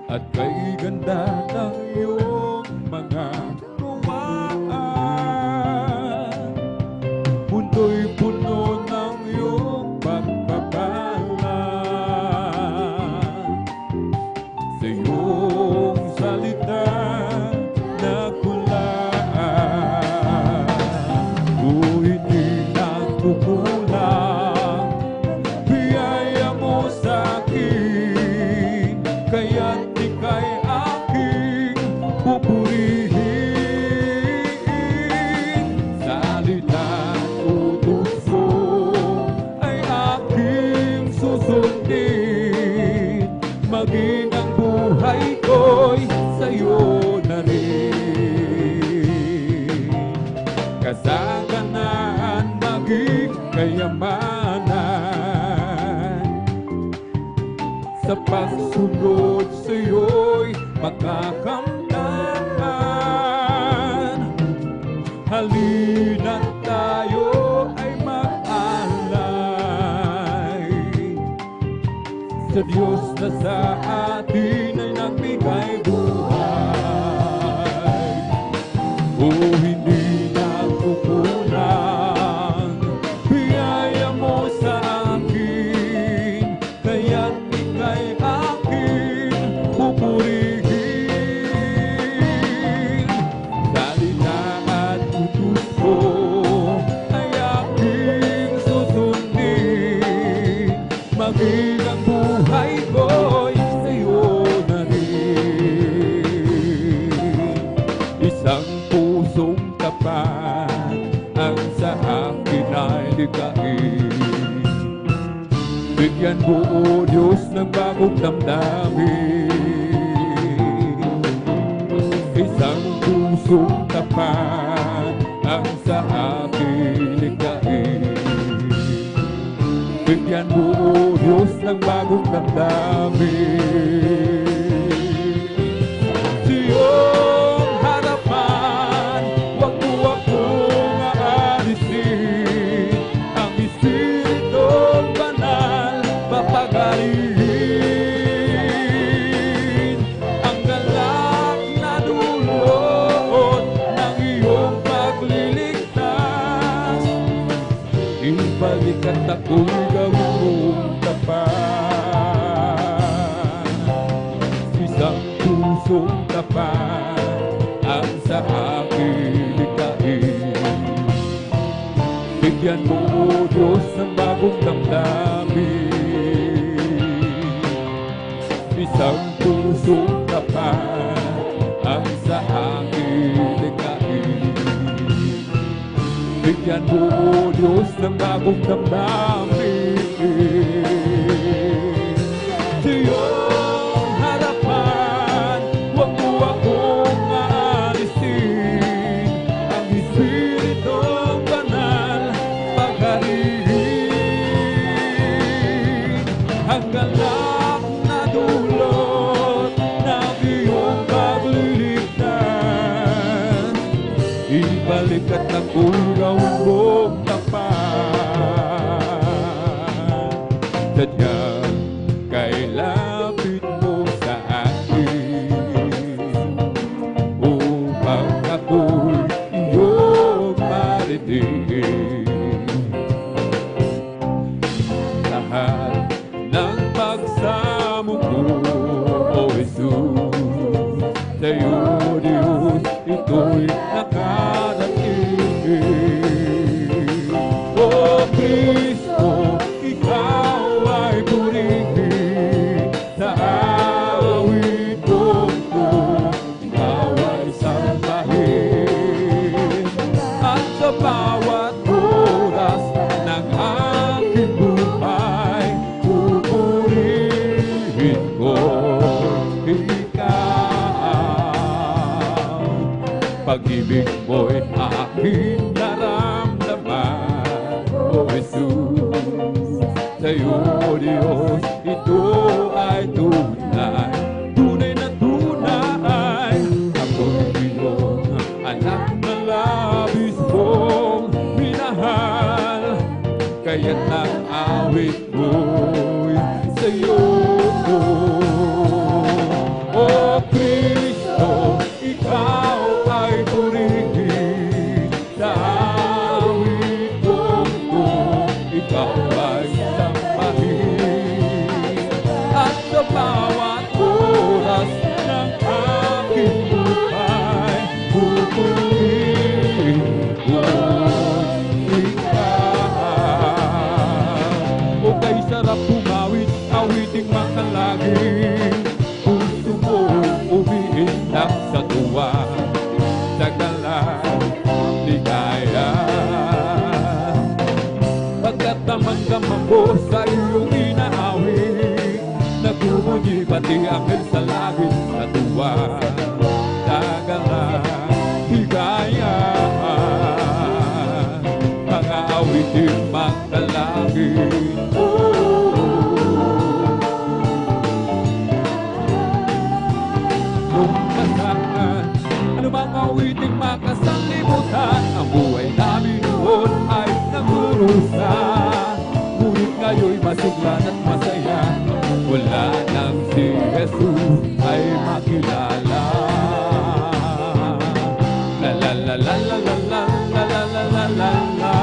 at kay ganda ng iyong mga gawaan. Mundo'y puno ng iyong pagpapala. Sa iyong salita nagkulaan, o hindi nagkukulang biyaya mo sa akin, kaya't ika'y aking pupurihin. Salita't utos mo ay aking susundin, maging ang buhay ko'y sa'yo na rin. Kasaganaan maging kayamanan, sa pagsunod sa'yo'y makakamtan. Halina't tayo ay mag-alay sa Diyos na sa atin ay nagbigay buhay. O hindi nagkukulang biyaya mo sa akin, kaya't ika'y aking pupurihin. Salita at utos mo ay aking susundin, maging ang buhay ko'y sa'yo na rin. Isang pusong tapat ang sa akin ay likhain. Bigyan mo, O Diyos, ng bagong damdamin. Isang pusong tapat ang sa akin likhain. Bigyan mo, O Diyos, ng bagong damdamin. Sa iyong harapan, wag mo akong aalisin. Ang Espiritong Banal papagalihin. Ang galak na dulot ng iyong pagliligtas, ibalik at ako'y gawin mong tapat. Isang pusong tapat ang sa akin likhain. Bigyan mo, O Diyos, ng bagong damdamin. Isang pusong tapat ang sa akin likhain. Bigyan mo, O Diyos, ng bagong damdamin. Sa iyong harapan, wag mo akong aalisin. Ang Espiritong Banal paghariin. Ang galak na dulot ng iyong pagliligtas, ibalik at ako'y gawin mong tapat. Sadyang kailapit mo sa akin, upang ako'y iyong marinig. Lahat ng pagsamo ko, O Jesus, sa'yo, Diyos, ito'y nakarating. O Kristo, ikaw ay purihin. Sa awit kong to, ikaw ay sambahin. At sa bawat oras ng aking buhay, pupurihin ko ikaw. Pag-ibig mo'y aking naramdaman, O Jesus. Sa'yo, Diyos, ito ay tunay, tunay na tunay. Ako'y iyong anak na labis mong minahal, kaya't ang awit mo'y sa'yo. O ko sa iyong inaawit. Nagbumunyi pati anghel sa langit natuwa. Dagala, higaya, mga awitin magdalangin. Lumbasan, anumang awiting makasanlibutan, ang buhay namin noon ay nagdurusa. Ngunit ngayon'y masiglan at masaya, wala nang si Jesus ay makilala. La la la la la la la la la la la la la.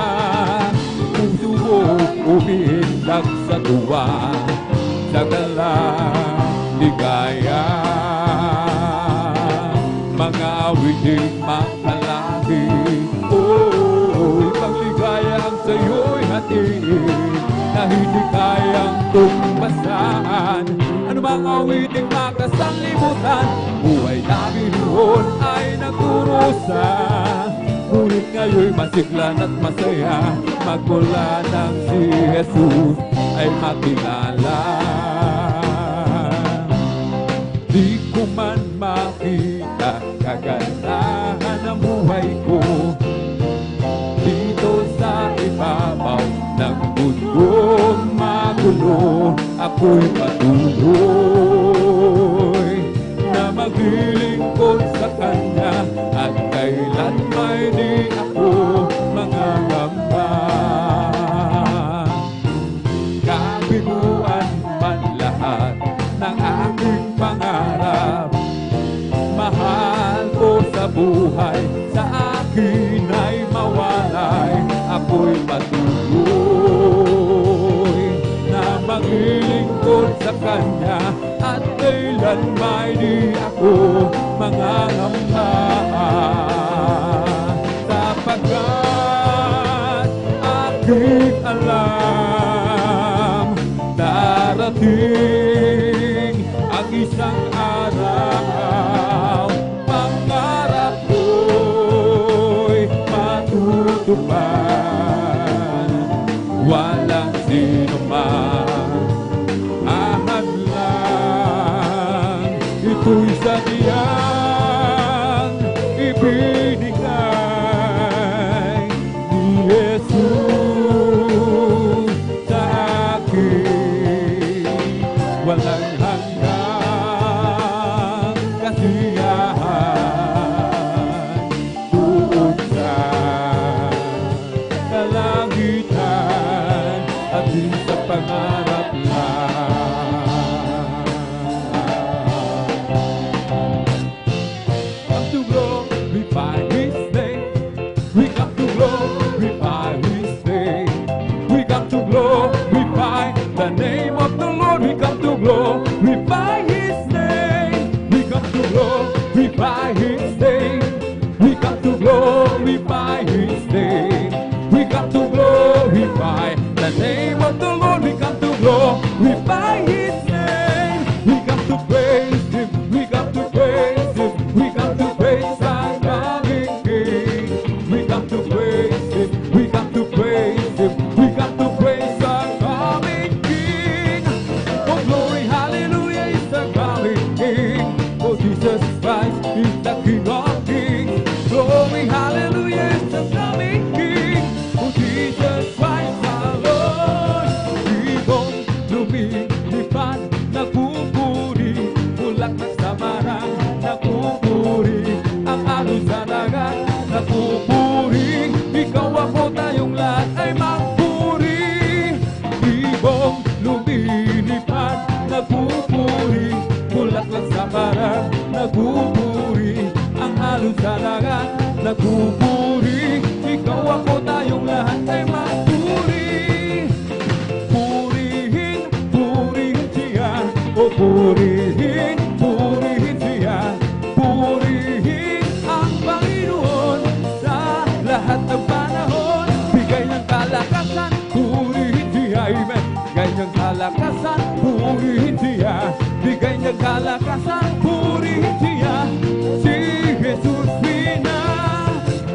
Puso ko umiindak sa tuwa, sa gala, ligaya. Mga awiting makalangit, ipagligaya ang sa'yo'y hatiin, na hindi kayang tumbasan. Ano bang awiting makasanlibutan, buhay namin noon ay nagdurusa. Ngunit ngayon'y masiglan at masaya, magmula nang si Jesus ay makilala. Di ko man makita kagandahan ng buhay ko dito sa ibabaw ng mundong magulo. Ako'y patuloy na maglilingkod sa Kanya, at kailan may di ako mangangamba. Kabiguan man lahat ng aking pangarap, mahal ko sa buhay, sa akin ay mawalay. Ako'y patuloy na maglilingkod sa Kanya, at kailan may di ako mangangamba. Sapagkat aking alam, darating ang isang araw, pangarap ko'y matutupad. Walang sino man ahadlang, ito'y sadyang ibinigay ni Jesus sa akin. Walang hanggang kasiyahan doon sa kalangitan, at di sa pangarap lang. Come to glorify His name. We come to glorify His name. We come to glorify the name of the Lord. We come to glorify His name. We come to glorify His name. We come to glorify His name. We come to glorify the name of the Lord. We come to glorify His name. We come to praise Him. We come to praise Him. We come to praise our coming King. We come to praise Him. We come to praise Him. We come to praise our coming King. Oh glory, hallelujah is the coming King. Oh Jesus Christ is the King of Kings. Glory, hallelujah is the coming King. Oh Jesus Christ our Lord. Ibong lumilipad, nagpupuri, bulaklak sa marang, nagpupuri, ang alon sa dagat, nagpupuri, ikaw ako tayong lahat ay magpuri. Ibong lumilipad, nagpupuri, bulaklak sa marang, nagpupuri, ang alon sa dagat, nagpupuri, ikaw ako tayong lahat ay magpuri. Purihin, purihin siya, o purihin, purihin siya, purihin ang Panginoon sa lahat ng panahon. Bigay ng kalakasan, purihin siya, amen. Bigay ng kalakasan, purihin siya, bigay ng kalakasan, purihin siya. Si Jesus Pina,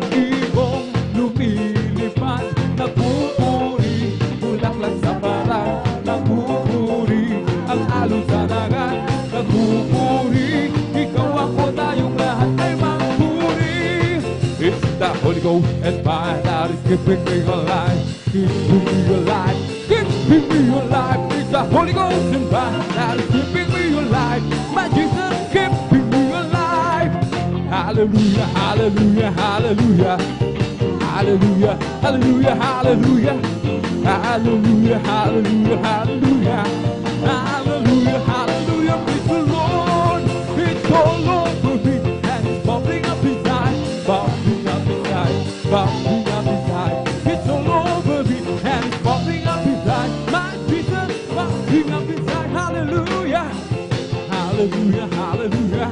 ibong lumilipad, nagpupuri, bulaklak sa para. Ghost and fire that is keeping me alive, keeping me alive, keeping me alive. It's the Holy Ghost and fire that is keeping me alive. My Jesus keeping me alive. Hallelujah, hallelujah, hallelujah. Hallelujah, hallelujah, hallelujah. Hallelujah, hallelujah, hallelujah. Hallelujah, hallelujah, praise the Lord. It's all over me and it's bubbling up inside, bubbling up inside, bubbling up inside. It's all over me and it's bubbling up inside. My Jesus, bubbling up inside. Hallelujah, hallelujah, hallelujah.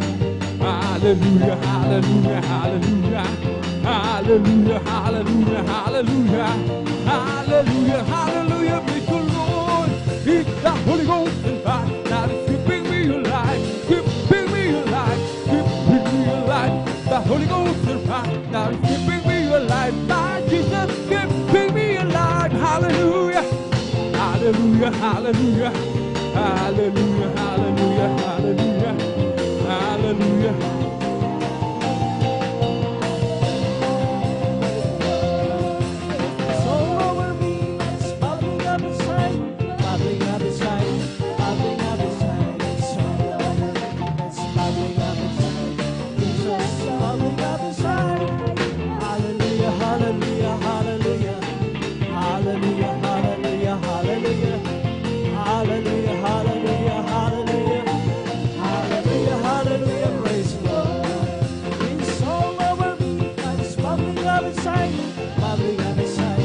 Hallelujah, hallelujah, hallelujah. Hallelujah, hallelujah, hallelujah. Hallelujah, hallelujah, praise the Lord. It's the Holy Ghost and fire that is keeping me alive, keeping me alive, keeping me alive. The Holy Ghost and fire that is keeping me alive. My Jesus keeping me alive. Hallelujah, hallelujah, hallelujah. Hallelujah, hallelujah, hallelujah. Hallelujah. It's all over me, it's bubbling up inside, bubbling up inside, bubbling up inside. It's all over me, it's bubbling up inside. Jesus, bubbling up inside. Hallelujah, hallelujah, hallelujah. Hallelujah, hallelujah, hallelujah. Hallelujah, hallelujah, hallelujah. Hallelujah, hallelujah, praise the Lord. It's all over me, it's bubbling up inside, bubbling up inside,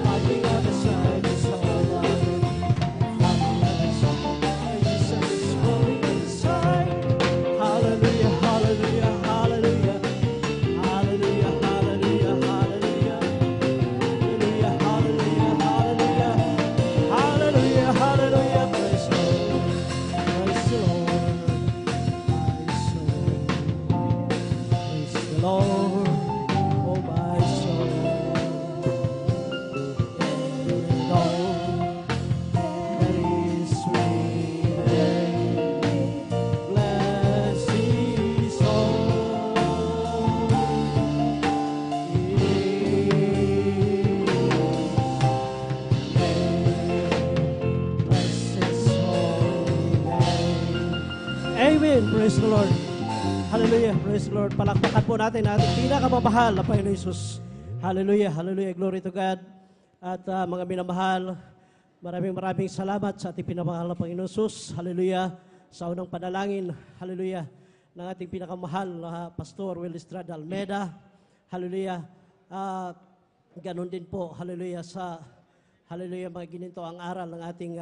bubbling up inside. It's all over me, bubbling up inside. Jesus is bubbling up inside. Hallelujah, hallelujah, hallelujah. Hallelujah, hallelujah, hallelujah. Hallelujah, hallelujah, hallelujah. Hallelujah, hallelujah, praise the Lord. Praise the Lord. Praise the Lord, oh my soul. And all that is within, bless His Amen. Praise the Lord. Hallelujah. Praise the Lord. Palakpakan po natin ating pinakamamahal na Panginoon Jesus. Hallelujah. Hallelujah. Glory to God. At mga minamahal, maraming salamat sa ating pinamahal na Panginoon Jesus. Hallelujah. Sa unang panalangin. Hallelujah. Ng ating pinakamahal na Pastor Will Estrada Almeida. Hallelujah. Ganon din po. Hallelujah. Sa hallelujah mga gininto ang aral ng ating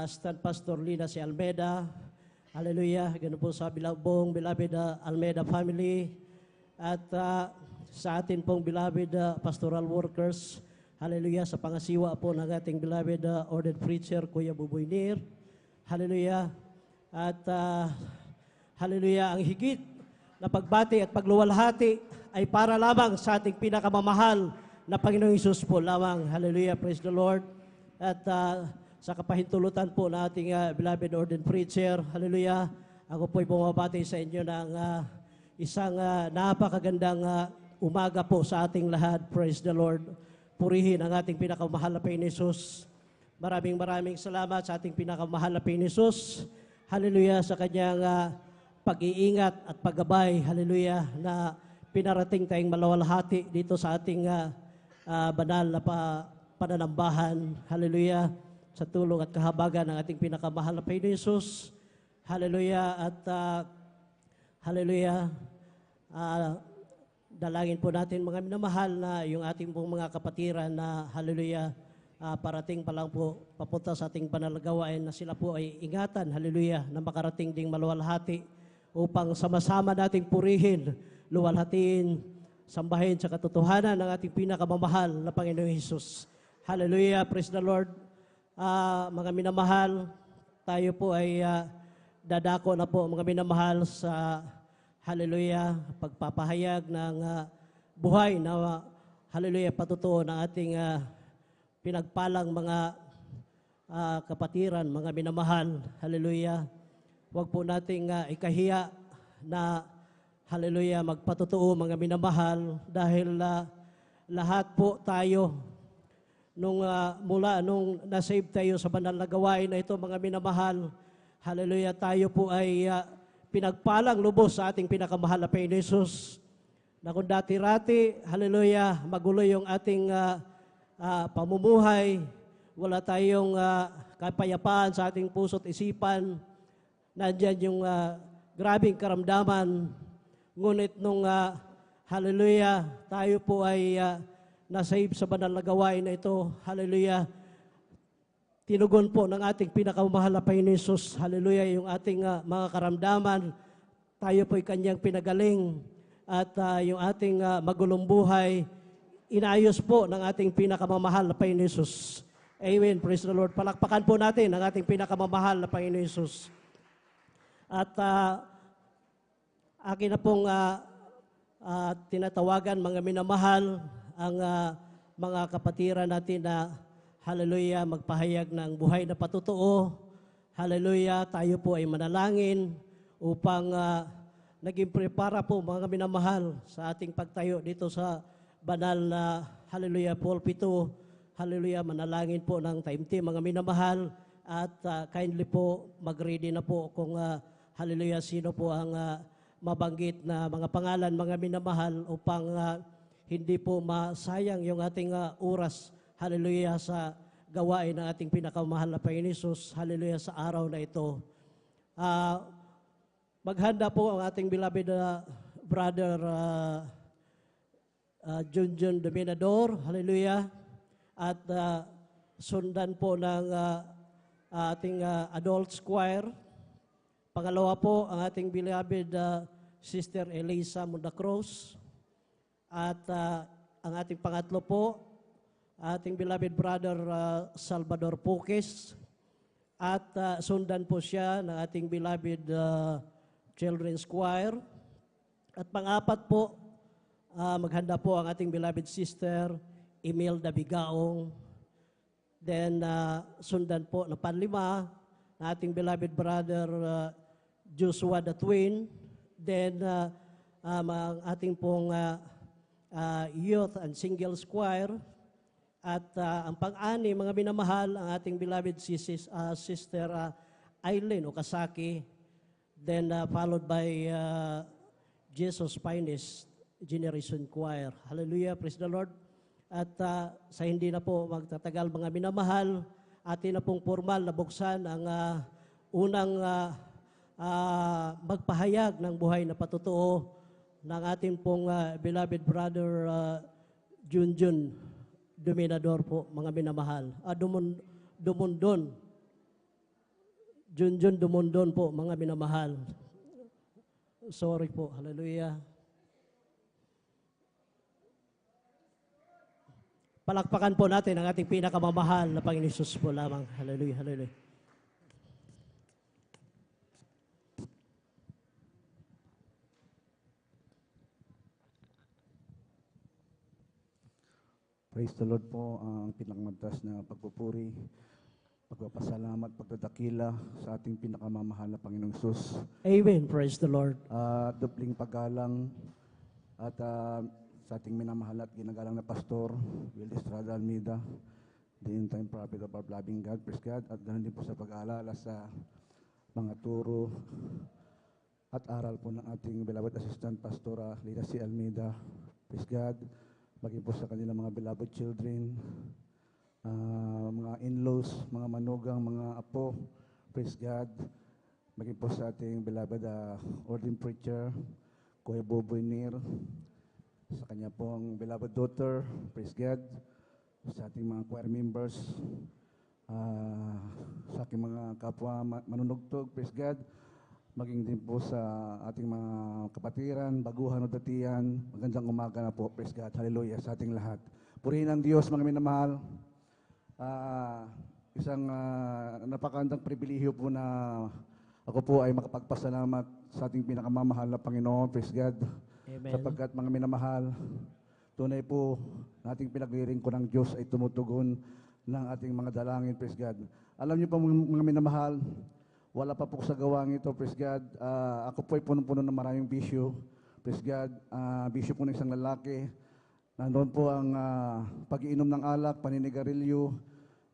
stand Pastor Lina si Almeida. Hallelujah. Ganun po sa buong beloved Almeida family. At sa atin pong beloved pastoral workers. Hallelujah. Sa pangasiwa po ng ating beloved ordered preacher, Kuya Buboy Nir. Hallelujah. At hallelujah. Ang higit na pagbati at pagluwalhati ay para lamang sa ating pinakamamahal na Panginoong Hesus po lamang. Hallelujah. Praise the Lord. At sa kapahintulutan po na ating beloved ordained preacher. Hallelujah. Ako po'y bumabati sa inyo ng isang napakagandang umaga po sa ating lahat. Praise the Lord. Purihin ang ating pinakamahal na Panginoon Hesus. Maraming salamat sa ating pinakamahal na Panginoon Hesus. Hallelujah. Sa kanyang pag-iingat at paggabay. Hallelujah. Na pinarating tayong malawalhati dito sa ating banal na pananambahan. Hallelujah. Sa tulong at kahabagan ng ating pinakamahal na Panginoon Hesus. Hallelujah. At hallelujah. Dalangin po natin mga minamahal na yung ating pong mga kapatiran na hallelujah. Parating pa lang po papunta sa ating banal na gawain na sila po ay ingatan. Hallelujah. Na makarating ding maluwalhati upang sama-sama nating purihin, luwalhatiin, sambahin sa katotohanan ng ating pinakamamahal na Panginoong Hesus. Hallelujah. Praise the Lord. Mga minamahal, tayo po ay dadako na po mga minamahal sa hallelujah, pagpapahayag ng buhay na hallelujah, patutuo ng ating pinagpalang mga kapatiran, mga minamahal. Hallelujah. Huwag po nating ikahiya na hallelujah, magpatotoo mga minamahal dahil lahat po tayo mula nung nasave tayo sa banal na gawain na ito mga minamahal, hallelujah, tayo po ay pinagpalang lubos sa ating pinakamahal na Panginoon Jesus. Na kung dati-rati, hallelujah, magulo yung ating pamumuhay, wala tayong kapayapaan sa ating puso't isipan, nandyan yung grabing karamdaman. Ngunit nung, hallelujah, tayo po ay nasave sa banal na gawain na ito, hallelujah, tinugon po ng ating pinakamahal na Panginoon Jesus, hallelujah, yung ating mga karamdaman, tayo po ay kanyang pinagaling, at yung ating magulong buhay, inayos po ng ating pinakamamahal na Panginoon Jesus. Amen. Praise the Lord. Palakpakan po natin ang ating pinakamamahal na Panginoon Jesus. At akin na pong tinatawagan mga minamahal ang mga kapatiran natin na hallelujah, magpahayag ng buhay na patotoo. Hallelujah, tayo po ay manalangin upang naging prepara po mga minamahal sa ating pagtayo dito sa banal na hallelujah pulpito. Hallelujah, manalangin po ng time team mga minamahal at kindly po mag-ready na po kung hallelujah sino po ang mabanggit na mga pangalan mga minamahal upang hindi po masayang yung ating oras hallelujah sa gawain ng ating pinakamahal na Panginoon Jesus hallelujah sa araw na ito. Maghanda po ang ating beloved brother Junjun Dominador hallelujah. At sundan po ng ating adult choir. Pangalawa po ang ating beloved Sister Elisa Mundacros. At ang ating pangatlo po, ating beloved brother Salvador Puques. At sundan po siya ng ating beloved children's choir. At pang-apat po, maghanda po ang ating beloved sister Imelda Bigaong. Then, sundan po na panlima, na ating beloved brother Joshua the Twin. Then, ang ating pong youth and singles choir. At ang pang-ani, mga minamahal, ang ating beloved sister Aileen Okasaki. Then, followed by Jesus Finest Generation Choir. Hallelujah, praise the Lord. At sa hindi na po magtatagal mga minamahal, atin na pong formal na buksan ang unang magpahayag ng buhay na patotoo ng ating pong beloved brother Junjun Dominador po, mga minamahal. Dumundon. Junjun Dumundon po, mga minamahal. Sorry po, hallelujah. Palakpakan po natin ang ating pinakamamahal na Panginoon Jesus po lamang. Hallelujah, hallelujah. Praise the Lord po, ang pinakamantas na pagpupuri, pagpapasalamat, pagdadakila sa ating pinakamamahal na Panginoong Jesus. Amen, praise the Lord. Dupling paggalang at sa ating minamahal at ginagalang na Pastor, Will Estrada Almeida, the in-time prophet of our loving God, praise God, at ganoon din po sa pag-aalala sa mga turo at aral po ng ating beloved assistant Pastora Lita C. Almeida, praise God, maging po sa kanilang mga beloved children, mga in-laws, mga manugang, mga apo, praise God, maging po sa ating beloved ordained preacher, Kuya Boboy Nir, sa kanya pong beloved daughter, praise God, sa ating mga choir members, sa ating mga kapwa manunugtog, praise God, maging din po sa ating mga kapatiran, baguhan o datihan, magandang umaga na po, praise God, hallelujah, sa ating lahat. Purihin ang Diyos, mga minamahal. Isang napakandang pribilehyo po na ako po ay makapagpasalamat sa ating pinakamamahal na Panginoon, praise God. Amen. Sapagkat mga minamahal, tunay po na ating pinagliring ko ng Diyos ay tumutugon ng ating mga dalangin, praise God. Alam niyo po mga minamahal, wala pa po sa gawang ito, praise God. Ako po ay punong-puno ng maraming bisyo, Praise God. Bishop po ng isang lalaki. Nandoon po ang pag-iinom ng alak, paninigarilyo,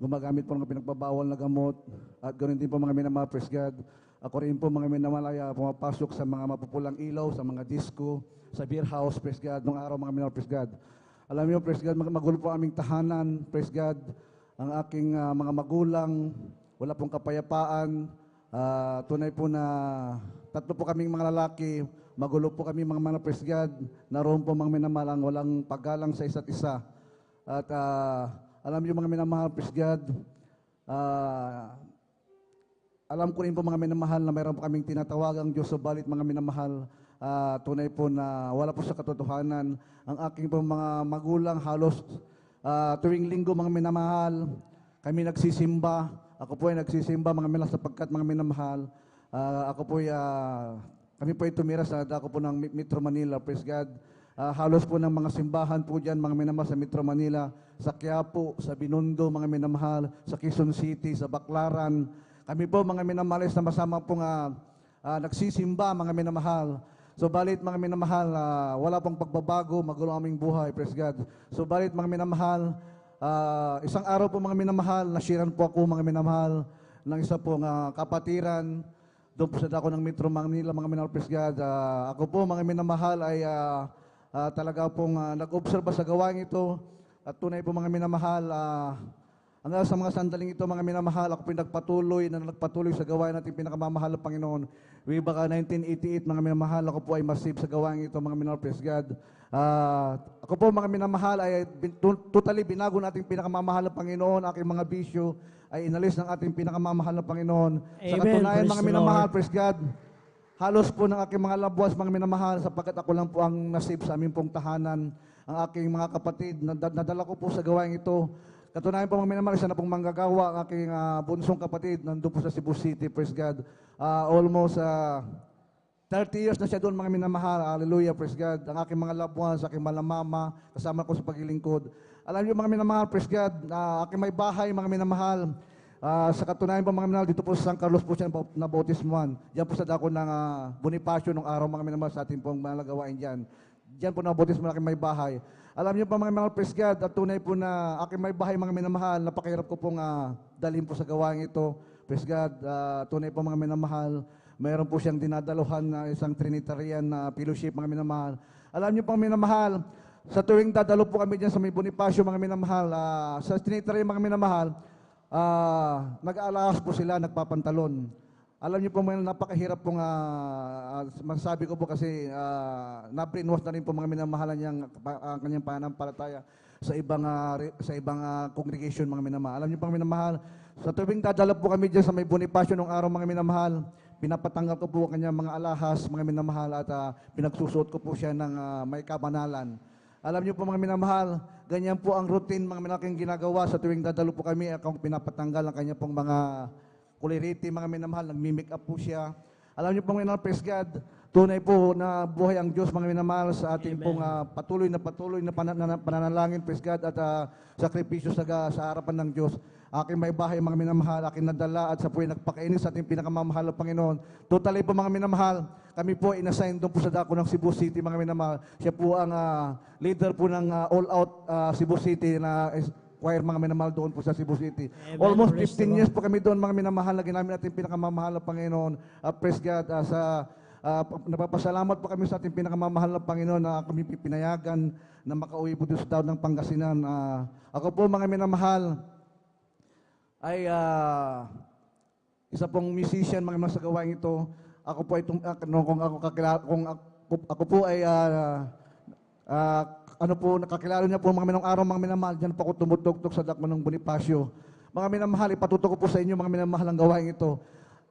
gumagamit po ng pinagbabawal na gamot, at ganoon din po mga minamahal, praise God. Ako rin po mga minamahal ay pumapasok sa mga mapupulang ilaw, sa mga disco, sa beer house, praise God, nung araw mga minamahal, praise God. Alam niyo, praise God, magulo po aming tahanan, praise God, ang aking mga magulang, wala pong kapayapaan, tunay po na tatlo po kaming mga lalaki, magulo po kami mga praise God, naroon po mga minamahal ang walang paggalang sa isa't isa. At alam niyo mga minamahal, praise God, alam ko rin po mga minamahal na mayroon po kaming tinatawagang Diyos, subalit mga minamahal, tunay po na wala po sa katotohanan. Ang aking po mga magulang halos tuwing linggo mga minamahal, kami nagsisimba. Ako po ay nagsisimba mga minamahal sapagkat mga minamahal, kami po ay tumira sa dako po ng Metro Manila, praise God. Halos po ng mga simbahan po dyan, mga minamahal sa Metro Manila, sa Quiapo, sa Binondo, mga minamahal, sa Quezon City, sa Baclaran. Kami po mga minamahal ay sama-sama pong nagsisimba, mga minamahal. So balit mga minamahal, wala pong pagbabago, magulo aming buhay, praise God. So balit mga minamahal, isang araw po mga minamahal, nasiran po ako mga minamahal ng isa pong kapatiran, doon po sa dako ng Metro Manila, mga minamahal, praise God. Ako po mga minamahal ay talaga pong nag-obserba sa gawain ito, at tunay po mga minamahal, hanggang sa mga sandaling ito, mga minamahal, ako pinagpatuloy sa gawain natin pinakamamahal na Panginoon. Way back 1988, mga minamahal, ako po ay masib sa gawain ito, mga minamahal, praise God. Ako po, mga minamahal, ay totally binago natin pinakamamahal na Panginoon. Aking mga bisyo ay inalis ng ating pinakamamahal na Panginoon. Sa Amen. katunayan, Praise mga the minamahal, Lord. praise God, halos po ng aking mga labuas, mga minamahal, sapagkat ako lang po ang nasib sa aming pong tahanan. Ang aking mga kapatid, nadala ko po sa gawain ito. Katunayan po mga minamahal, isa na pong manggagawa ang aking bunsong kapatid, nandun po sa Cebu City, praise God. Almost 30 years na siya doon, mga minamahal, hallelujah, praise God. Ang aking mga loved ones, aking malamama, kasama ko sa paglilingkod. Alam niyo mga minamahal, praise God, aking may bahay, mga minamahal. Sa katunayan po mga minamahal, dito po sa San Carlos po siya nabautismuhan. Diyan po sa dako ng Bonifacio nung araw, mga minamahal, sa ating pong mga gawain dyan. Diyan po nabautismuhan aking may bahay. Alam niyo pa mga minamahal, praise God, at tunay po na aking may bahay, mga minamahal, napakahirap ko pong dalhin po sa gawain ito. Praise God, tunay po mga minamahal, mayroon po siyang dinadaluhan na isang Trinitarian na fellowship, mga minamahal. Alam niyo pang minamahal, sa tuwing dadalo po kami dyan sa may Bonifacio, mga minamahal, sa Trinitarian, mga minamahal, nag-aalas po sila, nagpapantalon. Alam niyo po, napakahirap pong masasabi ko po kasi na-brainwash na rin po mga minamahalan niyang kanyang pananampalataya sa ibang congregation, mga minamahal. Alam niyo po mga minamahal, sa tuwing dadala po kami dyan sa may Bonifacio nung araw, mga minamahal, pinapatanggal ko po kanyang mga alahas, mga minamahal, at pinagsusuot ko po siya ng may kabanalan. Alam niyo po mga minamahal, ganyan po ang routine mga minaking ginagawa sa tuwing dadalo po kami, akong pinapatanggal ang kanya pong mga kuliriti, mga minamahal, nagmi-make up po siya. Alam niyo pong minamahal, praise God, tunay po na buhay ang Diyos, mga minamahal, sa ating pong patuloy na pananalangin, praise God, at sakripisyo sa harapan ng Diyos. Aking may bahay, mga minamahal, aking nadala, at sa po ay nagpakainin sa ating pinakamamahal na Panginoon. Totally po mga minamahal, kami po ay inassign doon po sa dako ng Cebu City, mga minamahal. Siya po ang leader po ng All Out Cebu City na choir, mga minamahal, doon po sa Cebu City. Amen. Almost Praise 15 the years po kami doon, mga minamahal, na ginamit natin pinakamamahal na Panginoon. Praise God, napapasalamat po kami sa ating pinakamamahal na Panginoon na kami pinayagan na makauwi po doon sa daw ng Pangasinan. Ako po, mga minamahal, ay isa pong musician, mga minamahal, sa gawain ito. Ako po ay nakakilala niya po mga minamahal araw, mga minamahal, dyan po ako tumutugtog sa dako ng Bonifacio. Mga minamahal, ipatuto ko po sa inyo, mga minamahal, ang gawain ito.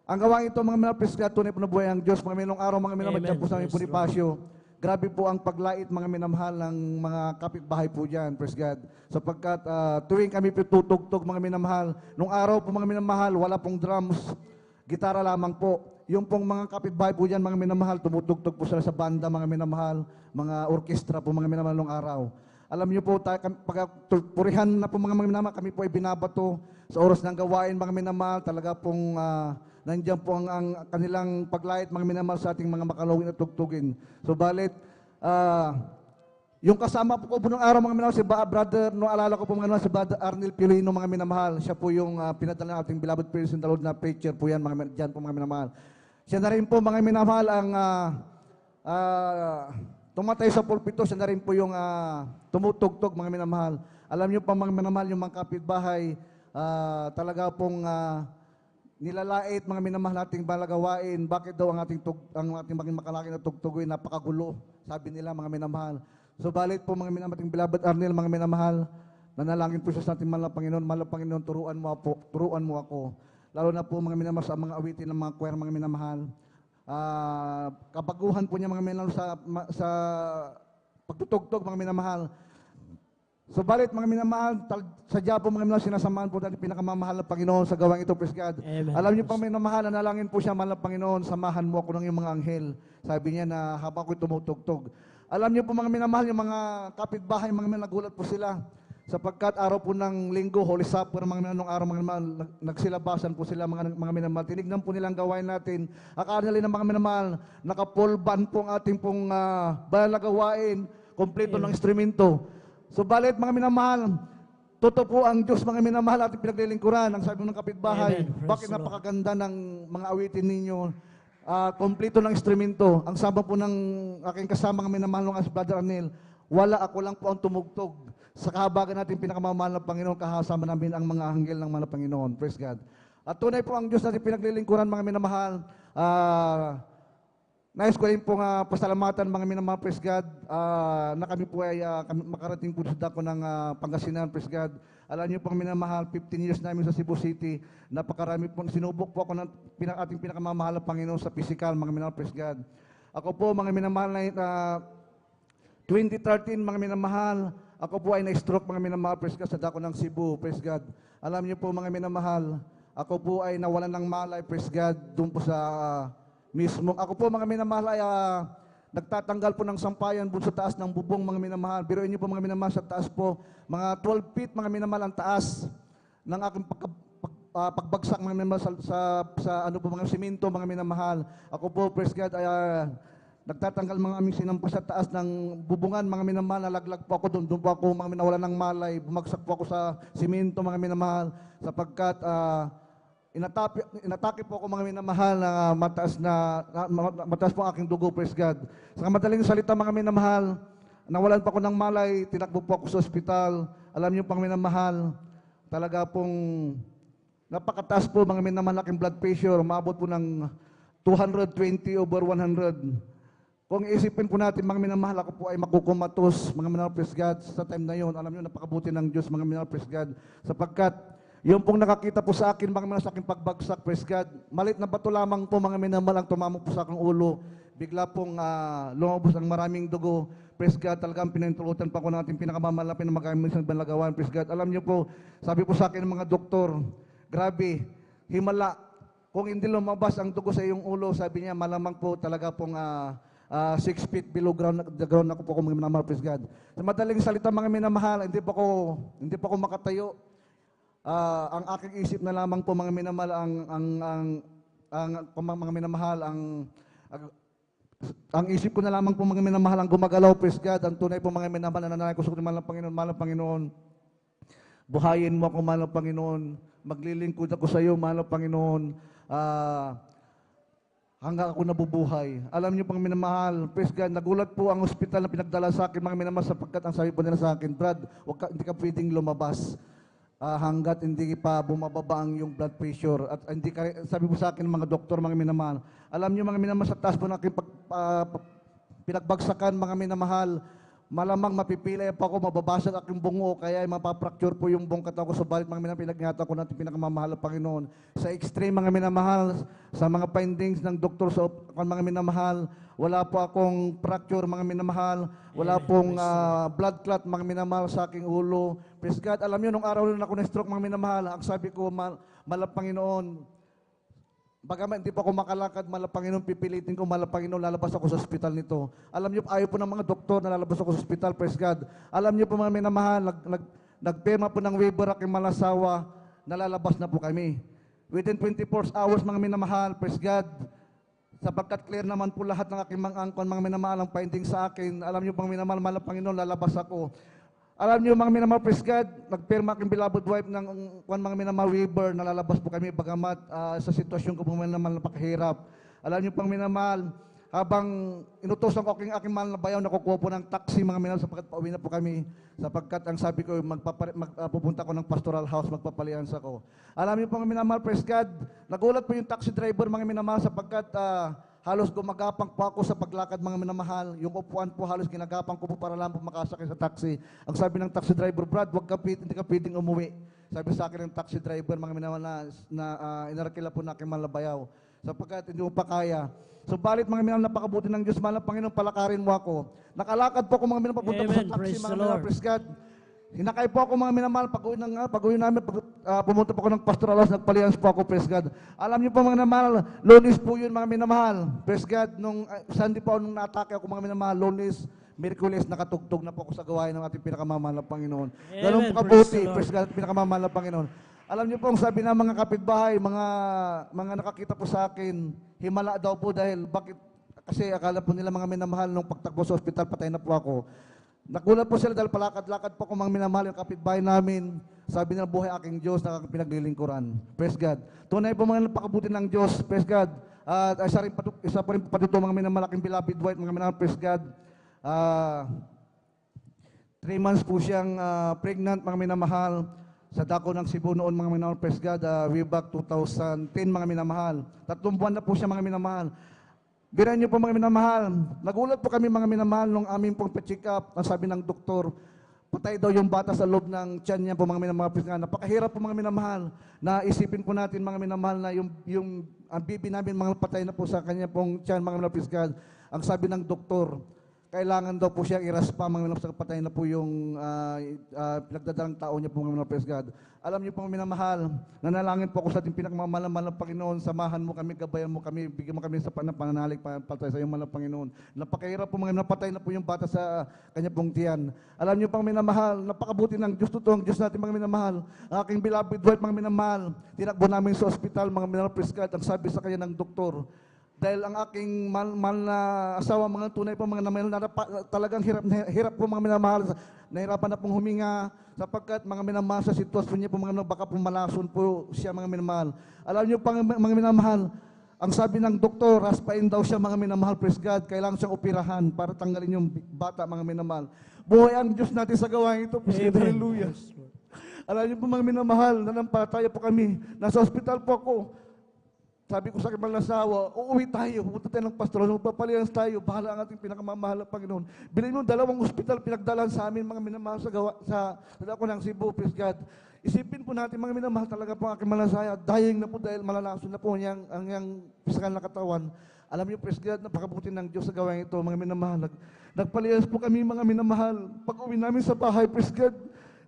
Ang gawain ito, mga minamahal, praise God, tunay po na buhay ang Diyos. Mga minamahal araw, mga minamahal, dyan po sa aming Bonifacio. Grabe po ang paglait, mga minamahal, ng mga kapitbahay po dyan, praise God. Sapagkat tuwing kami tutugtog, mga minamahal, nung araw po, mga minamahal, wala pong drums, gitara lamang po. Yung pong mga kapitbahay po dyan, mga minamahal, tumutugtog po sila sa banda, mga minamahal, mga orkestra po, mga minamahal, nung araw. Alam niyo po, pag purihan na po mga minamahal, kami po ay binabato sa oras ng gawain, mga minamahal, talaga pong nandiyan po ang kanilang paglait, mga minamahal, sa ating mga makalawin at tugtugin. So balit, Yung kasama po ko po nung araw mga minamahal, si brother, no, alala ko po mga minamahal, si brother Arnel Pilino mga minamahal. Siya po yung pinadala ng ating beloved person, the Lord na preacher po yan, dyan po mga minamahal. Siya na rin po mga minamahal ang tumatay sa pulpito, siya na rin po yung tumutugtog mga minamahal. Alam niyo pa mga minamahal, yung mga kapitbahay, talaga pong nilalait mga minamahal nating balagawain. Bakit daw ang ating maging makalaki na tugtugoy napakagulo, sabi nila mga minamahal. So balit po mga minamahal, ating beloved Arnel, mga minamahal, nanalangin po siya sa ating mahal na Panginoon. Mahal na Panginoon, turuan mo ako. Lalo na po mga minamahal sa mga awitin ng mga choir, mga minamahal. Kabaguhan po niya mga minamahal sa pagtutugtog, mga minamahal. So balit mga minamahal, sadya po mga minamahal, sinasamahan po natin pinakamamahal na Panginoon sa gawang ito, praise God. Amen. Alam niyo pa minamahal, nanalangin po siya, mahal na Panginoon, samahan mo ako ng iyong mga anghel. Sabi niya na habang ako'y tumutugtog. Alam niyo po mga minamahal, yung mga kapitbahay, mga minamahal, nagulat po sila. Sapagkat araw po ng linggo, Holy Supper, mga minamahal, nung araw mga minamahal, nagsilabasan po sila mga minamahal. Tinignan po nilang gawain natin. Akala nila ng mga minamahal, nakapulban po ang ating pong banal na gawain, kompleto ng instrumento. So balit mga minamahal, totoo po ang Diyos mga minamahal ating pinaglilingkuran. Ang sabi ng kapitbahay, Amen. Praise bakit the Lord. napakaganda ng mga awitin ninyo? Kompleto ng instrumento. Ang sabi po ng aking kasama ng minamahal ng Brother Arnel, wala, ako lang po ang tumugtog. Sa kahabagan natin pinakamamahal ng Panginoon, kahasama namin ang mga anghel ng mga Panginoon. Praise God. At tunay po ang Diyos natin pinaglilingkuran mga minamahal. Nais ko rin pong pasalamatan mga minamahal, praise God, na kami po ay makarating po sa dako ng Pangasinan, praise God. Alam niyo pong minamahal, 15 years namin sa Cebu City, napakarami po, sinubok po ako ng ating pinakamamahal na Panginoon sa physical, mga minamahal, praise God. Ako po, mga minamahal, na 2013, mga minamahal, ako po ay na-stroke, mga minamahal, praise God, sa dako ng Cebu, praise God. Alam niyo po, mga minamahal, ako po ay nawalan ng malay, praise God, doon po sa mismo. Ako po mga minamahal ay nagtatanggal po ng sampayan doon sa taas ng bubong mga minamahal. Biruin niyo po mga minamahal sa taas po, mga 12 feet mga minamahal ang taas ng aking pagbagsak mga minamahal sa ano po mga simento mga minamahal. Ako po, praise God, ay nagtatanggal mga aming sinampas sa taas ng bubungan mga minamahal. Nalaglag po ako doon. Doon po ako mga minawala ng malay. Bumagsak po ako sa simento mga minamahal sapagkat inatake po ako mga minamahal na mataas po ang aking dugo, praise God. Sa madaling salita mga minamahal, nawalan pa ako ng malay, tinakbo po ako sa ospital. Alam niyo pang minamahal, talaga pong napakataas po mga minamahal aking blood pressure, umabot po ng 220/100. Kung isipin po natin mga minamahal, ako po ay makukumatos mga minamahal, praise God. Sa time na yon, alam niyo napakabuti ng Diyos mga minamahal, praise God. Sapagkat yung pong nakakita po sa akin, mga minamahal, sa aking pagbagsak, praise God, malit na bato lamang po, mga minamahal, ang tumamong po sa aking ulo. Bigla pong lumabos ang maraming dugo. Praise God, talagang pinintulutan pa ko ng ating pinakamamalapin na magamit sa banlagawan. Praise God. Alam niyo po, sabi po sa akin ng mga doktor, grabe, himala. Kung hindi lumabas ang dugo sa iyong ulo, sabi niya, malamang po talaga pong 6 feet below the ground ako po mga minamahal, praise God. Sa madaling salita mga minamahal, hindi pa ko makatayo. Ang aking isip na lamang po mga minamahal mga minamahal ang isip ko na lamang po mga minamahal ang gumagalaw, praise God. Ang tunay po mga minamahal na nananay ko sa mahal ng Panginoon, buhayin mo ako, mahal ng Panginoon, maglilingkod ako sa iyo, mahal ng Panginoon, hanggang ako nabubuhay. Alam niyo pang minamahal, praise God, nagulat po ang ospital na pinagdala sa akin mga minamahal sapagkat ang sabi po nila sa akin, Brad, hindi ka pwedeng lumabas hanggat hindi pa bumababa ang yung blood pressure. At hindi ka, sabi po sa akin mga doktor, mga minamahal, alam niyo mga minamahal, sa taas po na aking pinagbagsakan mga minamahal, malamang mapipilay pa ako, mababasag aking bungo, kaya mapapracture po yung buong katawan ko. Subalit mga minamahal, pinag-ingatan ko natin pinakamamahal na Panginoon. Sa extreme mga minamahal, sa mga findings ng doktor sa mga minamahal, wala po akong fracture mga minamahal, wala pong blood clot mga minamahal sa aking ulo. Praise God, alam niyo, nung araw na ako na-stroke mga minamahal, ang sabi ko, mahal Panginoon, bagaman hindi pa ako makalakad, mahal Panginoon, pipilitin ko, mahal Panginoon, lalabas ako sa ospital nito. Alam niyo, ayaw po ng mga doktor na lalabas ako sa ospital, praise God. Alam niyo po mga minamahal, nagpirma po ng waiver aking malasawa, nalalabas na po kami. Within 24 hours mga minamahal, praise God, sapagkat clear naman po lahat ng aking mga angkon, mga minamahal ang finding sa akin. Alam niyo pang minamahal, mahal na Panginoon, lalabas ako. Alam niyo mga minamahal, praise God, nagpirma aking beloved wife ng mga minamahal waiver, nalalabas po kami bagamat sa sitwasyon ko po minamahal napakahirap. Alam niyo pang minamahal, habang inutosan ko aking mahal na bayaw, nakukuha po ng taxi mga minamahal sapagkat pauwi na po kami. Sapagkat ang sabi ko, pupunta ko ng pastoral house, magpapaliansa ko. Alam niyo pang minamahal, praise God, nagulat po yung taxi driver mga minamahal sapagkat halos gumagapang po ako sa paglakad mga minamahal. Yung upuan po halos ginagapang ko po para lang po makasakay sa taxi. Ang sabi ng taxi driver, Brad, hindi ka pwedeng umuwi. Sabi sa akin ng taxi driver mga minamahal na inarakila po na aking mahal na bayaw. Sapagkat hindi mo pa kaya. Subalit mga minamahal, napakabuti ng Diyos, mahal na Panginoon, palakarin mo ako. Nakalakad po ako mga minamahal, papunta po sa Amen. taxi Praise mga the minamahal, Lord. praise God. Hinakay po ako mga minamahal, pag-uwi namin, pumunta po ako ng pastoral house, nagpalians po ako, praise God. Alam niyo po mga minamahal, Lunes po yun mga minamahal, praise God. Nung Sunday po, nung na-atake ako mga minamahal, Lunes, Miyerkules, nakatugtog na po ako sa gawain ng ating pinakamamahal na Panginoon. Ganun po Praise kabuti, the Lord. praise God, pinakamamahal na Panginoon. Alam niyo po, ang sabi ng mga kapitbahay, mga nakakita po sa akin, himala daw po dahil bakit, kasi akala po nila mga minamahal, nung pagtakbo sa ospital, patay na po ako. Nagulat po sila dahil palakad-lakad po ako mga minamahal, yung kapitbahay namin. Sabi nila, buhay aking Diyos na pinaglilingkuran. Praise God. Tunay po mga napakabuti ng Diyos. Praise God. At isa pa rin po patuto mga minamahal, aking beloved wife, mga minamahal, praise God. 3 months po siyang pregnant, mga minamahal. Sa dako ng Cebu noon, mga minamahal, praise God, way back 2010, mga minamahal. 3 buwan na po siya, mga minamahal. Biran niyo po mga minamahal, nagulat po kami mga minamahal nung aming pong pa-check up. Ang sabi ng doktor, patay daw yung bata sa loob ng tiyan niya po mga minamahal. Napakahirap po mga minamahal na isipin po natin mga minamahal na yung ang bibi namin mga patay na po sa kanya pong tiyan mga minamahal. Ang sabi ng doktor, kailangan daw po siya iraspa mga minamahal sa patay na po yung pinagdadalang tao niya po mga minamahal. Alam niyo po mga minamahal, nanalangin po ako sa ating pinakamamahal ng Panginoon, samahan mo kami, gabayan mo kami, bigyan mo kami sa pananalig, patay sa iyong mahal na Panginoon. Napakahirap po mga napatay na po yung bata sa kanya pong tiyan. Alam niyo pang minamahal, napakabuti ng Diyos, totoong Diyos natin mga minamahal. Ang aking beloved wife mga minamahal, tinakbo namin sa ospital mga minamahal, praise God, ang sabi sa kanya ng doktor, dahil ang aking mahal na asawa, mga tunay po mga minamahal, talagang hirap po mga minamahal, nahirapan na pong huminga, sapagkat mga minamahal sa sitwasyon niya po mga baka pumalason po siya mga minamahal. Alam niyo pang mga minamahal, ang sabi ng doktor, raspain daw siya mga minamahal, praise God, kailangan siyang operahan para tanggalin yung bata mga minamahal. Buhay ang Diyos natin sa gawain ito, praise God, hallelujah. Alam niyo po mga minamahal, nanampalataya po kami, nasa ospital po ako. Sabi ko sa aking mahal na asawa, uuwi tayo, pupunta tayo ng pastoral, magpapalians tayo, bahala ang ating pinakamamahal na Panginoon. Bilhin mo, 2 ospital pinagdalan sa amin, mga minamahal sa dako ng Cebu, praise God. Isipin po natin, mga minamahal, talaga po ang aking mahal na asawa, dying na po dahil malalason na po ang pisikal na katawan. Alam niyo, praise God, napakabuti ng Diyos sa gawain ito, mga minamahal. Nagpalians po kami, mga minamahal. Pag uwi namin sa bahay, praise God,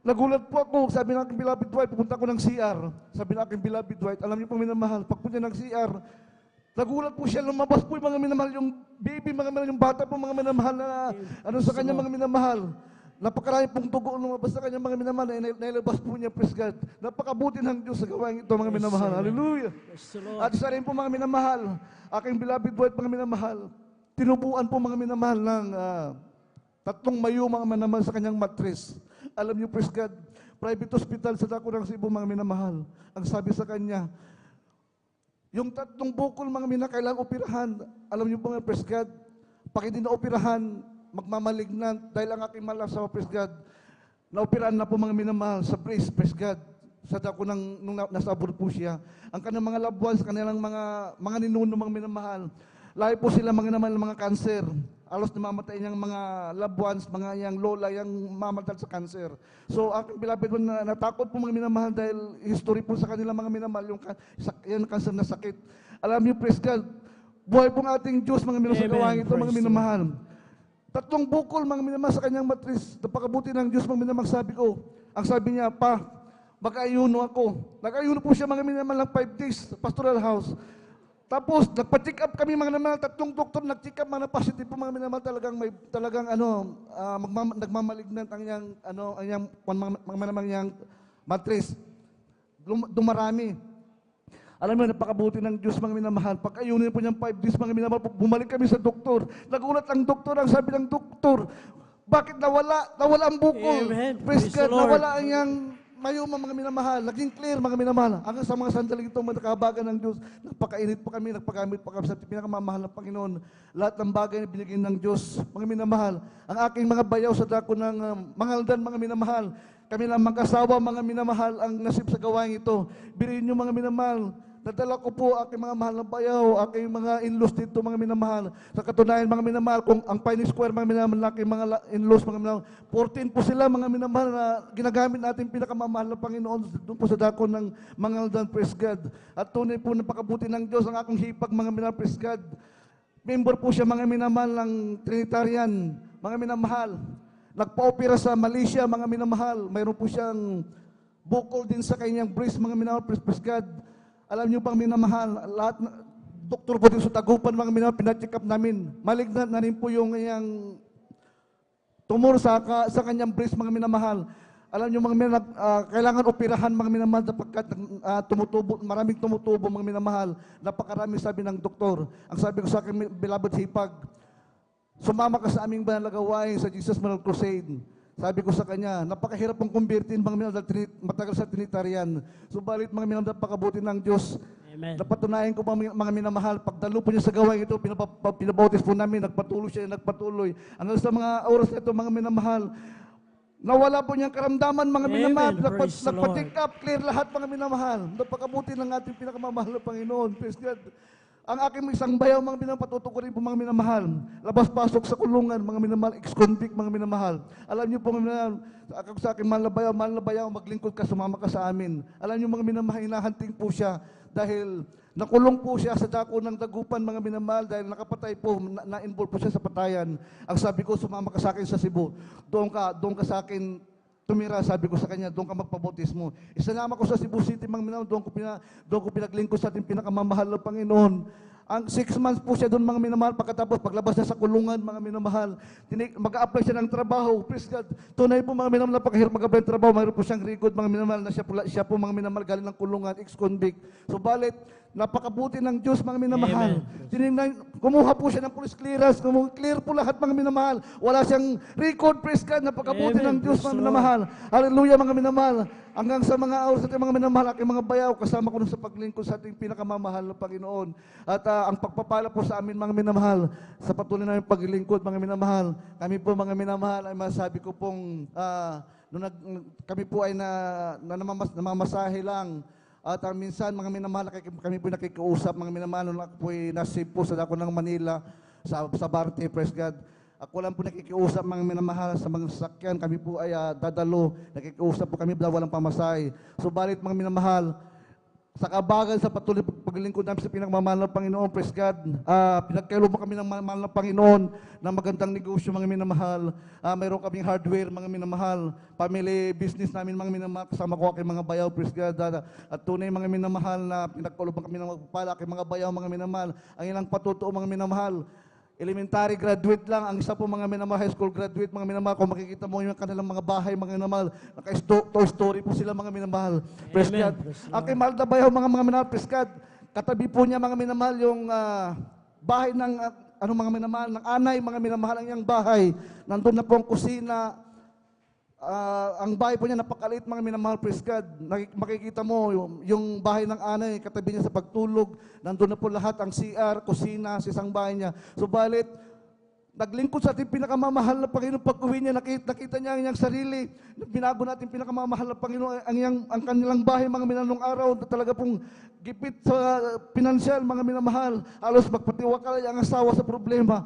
nagulat po ako, sabi ng aking beloved wife, pupunta ko ng CR. Sabi ng aking beloved wife, alam niyo po minamahal, pagpunta ng CR, nagulat po siya, lumabas po yung mga minamahal, yung baby, mga minamahal, yung bata po, mga minamahal na, sa kanya mga minamahal. Napakarami pong tugo lumabas sa kanya mga minamahal, nailabas po niya, praise God. Napakabuti ng Diyos sa gawain ito, mga minamahal. Hallelujah. At isa rin po mga minamahal, aking beloved wife, mga minamahal, tinubuan po mga minamahal ng 3 mayo mga minamahal sa kanyang matris. Alam niyo, praise God, private hospital sa dako ng Cebu, mga minamahal. Ang sabi sa kanya, yung 3 bukol, mga minamahal, kailangang operahan. Alam niyo po nga, praise God, pag hindi na operahan, magmamalignan. Dahil ang aking mahal sa praise God, naoperahan na po mga minamahal sa praise God. Sa dako nung nasa abroad po siya. Ang kanilang mga loved ones, kanilang mga ninuno, mga minamahal, lahi po sila mga minamahal, mga cancer. Alos namamatay niyang mga loved ones, mga yang lola, yang mamatal sa cancer. So, aking beloved one, natakot po mga minamahal dahil history po sa kanila mga minamahal, yung cancer na sakit. Alam niyo, praise God, buhay pong ating Diyos, mga minamahal, sa gawain ito, mga minamahal. 3 bukol, mga minamahal, sa kanyang matris. Napakabuti ng Diyos, mga minamahal, sabi ko. Ang sabi niya, pa, mag-ayuno ako. Nag-ayuno po siya, mga minamahal, ng 5 days sa pastoral house. Tapos, nagpa-check up kami mga minamahal, 3 doktor nag-check up, mga positive po mga minamahal, talagang nagmamalignant ang mga minamahal niyang matris. Dumarami. Alam mo, napakabuti ng Diyos, mga minamahal. Pag-ayunin po niyang 5 days, mga minamahal, bumalik kami sa doktor. Nagulat ang doktor, ang sabi ng doktor, bakit nawala? Nawala ang bukol. Amen. Praise Praise the God, Lord. nawala ang yang mayuma, mga minamahal. Naging clear, mga minamahal. Hanggang sa mga sandaling ito, matakabagan ng Diyos. Nagpakainit po kami, nagpagamit po kami sa pinakamamahal ng Panginoon. Lahat ng bagay na binigay ng Diyos, mga minamahal. Ang aking mga bayaw sa dako ng Mangaldan, mga minamahal. Kami lang mag-asawa, mga minamahal, ang nasib sa gawain ito. Biriin niyo, mga minamahal. Nadala ko po aking mga mahal na bayaw, aking mga in-laws dito, mga minamahal. Sa katunayan, mga minamahal, kung ang Pine Square, mga minamahal, na aking mga in-laws, mga minamahal, 14 po sila, mga minamahal, na ginagamit natin pinakamamahal na Panginoon doon po sa dako ng Mangaldan, praise God. At tunay po napakabuti ng Diyos ang aking hipag, mga minamahal, praise God. Member po siya, mga minamahal, ng Trinitarian, mga minamahal. Nagpa-opera sa Malaysia, mga minamahal. Mayroon po siyang bukol din sa kanyang breast, mga minamahal, praise God. Alam niyo pang minamahal, lahat doktor po din sa Tagupan, mga minamahal, pina-check up namin. Malignant na rin po yung iyang tumor sa kanyang breast, mga minamahal. Alam niyo, mga minamahal, kailangan operahan, mga minamahal, sapagkat tumutubo, maraming tumutubo, mga minamahal. Napakarami, sabi ng doktor. Ang sabi ko sa akin, beloved hipag, sumama ka sa aming banal na gawain sa Jesus Manal Crusade. Sabi ko sa kanya, napakahirap ang kumbertin, mga minamahal, matagal sa Trinitarian. Subalit, mga minamahal, napakabuti ng Diyos. Amen. Napatunayan ko, mga minamahal, pagdalo po niya sa gawain ito, pinabautis po namin, nagpatuloy siya, nagpatuloy. Hanggang sa mga oras na ito, mga minamahal, nawala po niyang karamdaman, mga Amen. minamahal. Praise the Nagpa-check up, clear lahat, mga minamahal. Napakabuti ng ating pinakamamahal na Panginoon. Praise God. Ang aking isang bayaw, mga minamahal, patutukurin po, mga minamahal. Labas-pasok sa kulungan, mga minamahal, ex-convict, mga minamahal. Alam niyo po, mga minamahal, sa aking mahal na bayaw, maglingkod ka, sumama ka sa amin. Alam niyo, mga minamahal, hinahanting po siya dahil nakulong po siya sa dako ng Dagupan, mga minamahal, dahil nakapatay po, na-involve po siya sa patayan. Ang sabi ko, sumama ka sa akin sa Cebu. Doon ka sa akin tumira, sabi ko sa kanya, doon ka magpabautismo. Isanama ko sa Cebu City, mga minamahal, doon ko pinaglingkod sa ating pinakamamahal na Panginoon. Ang 6 months po siya doon, mga minamahal, pagkatapos paglabas niya sa kulungan, mga minamahal, mag-a-apply siya ng trabaho. Praise God. Tunay po, mga minamahal, napakahirap mag-apply ng trabaho. Mayroon po siyang record, mga minamahal, na siya po, mga minamahal, galing ng kulungan, ex-convict. Subalit, napakabuti ng Diyos, mga minamahal. Kumuha po siya ng police clearance, clear po lahat, mga minamahal. Wala siyang record, praise God, napakabuti Amen. ng Diyos, Praise mga the minamahal. Hallelujah, mga minamahal. Hanggang sa mga oras natin, mga minamahal, aking mga bayaw, kasama ko sa paglingkod sa ating pinakamamahal na Panginoon. At ang pagpapala po sa amin, mga minamahal, sa patuloy namin paglingkod, mga minamahal. Kami po, mga minamahal, ay masabi ko pong, kami po ay namamasahe lang. At minsan, mga minamahal, kami po nakikiusap, mga minamahal, nung ako po ay nasave po sa dako ng Manila, sa Barte, praise God. Ako lang po nakikiusap, mga minamahal, sa mga sasakyan, kami po ay dadalo, nakikiusap po kami, walang pamasahe. Subalit, mga minamahal, sa kabagan, sa patuloy paglingkod namin sa pinakamamahal ng Panginoon, praise God, pinagkailo mo kami ng mahal ng Panginoon, ng magandang negosyo, mga minamahal. Mayroon kaming hardware, mga minamahal. Family business namin, mga minamahal, kasama ko aking mga bayaw, praise God. At tunay, mga minamahal, na pinagkailo mo kami ng magpapala, aking mga bayaw, mga minamahal. Ang ilang patutuo, mga minamahal, elementary graduate lang, ang isa po, mga minamahal, high school graduate, mga minamahal, kung makikita mo yung kanilang mga bahay, mga minamahal, naka-Toy Story po sila, mga minamahal. Praise Amen. God. Praise the Aking mahal na bayaw, mga minamahal, praise God. Katabi po niya, mga minamahal, yung bahay ng, mga minamahal, ng anay, mga minamahal, ang iyang bahay. Nandun na po ang kusina. Ang bahay po niya napakaliit, mga minamahal, praise God. Makikita mo yung bahay ng anay, katabi niya sa pagtulog. Nandun na po lahat, ang CR, kusina, sa isang bahay niya. Subalit, naglingkod sa ating pinakamamahal na Panginoon. Pag-uwi niya, nakita niya ang iyang sarili. Binago natin pinakamamahal na Panginoon, ang kanilang bahay, mga minanong araw, na talaga pong gipit sa pinansyal, mga minamahal. Halos magpatiwakal ang asawa sa problema.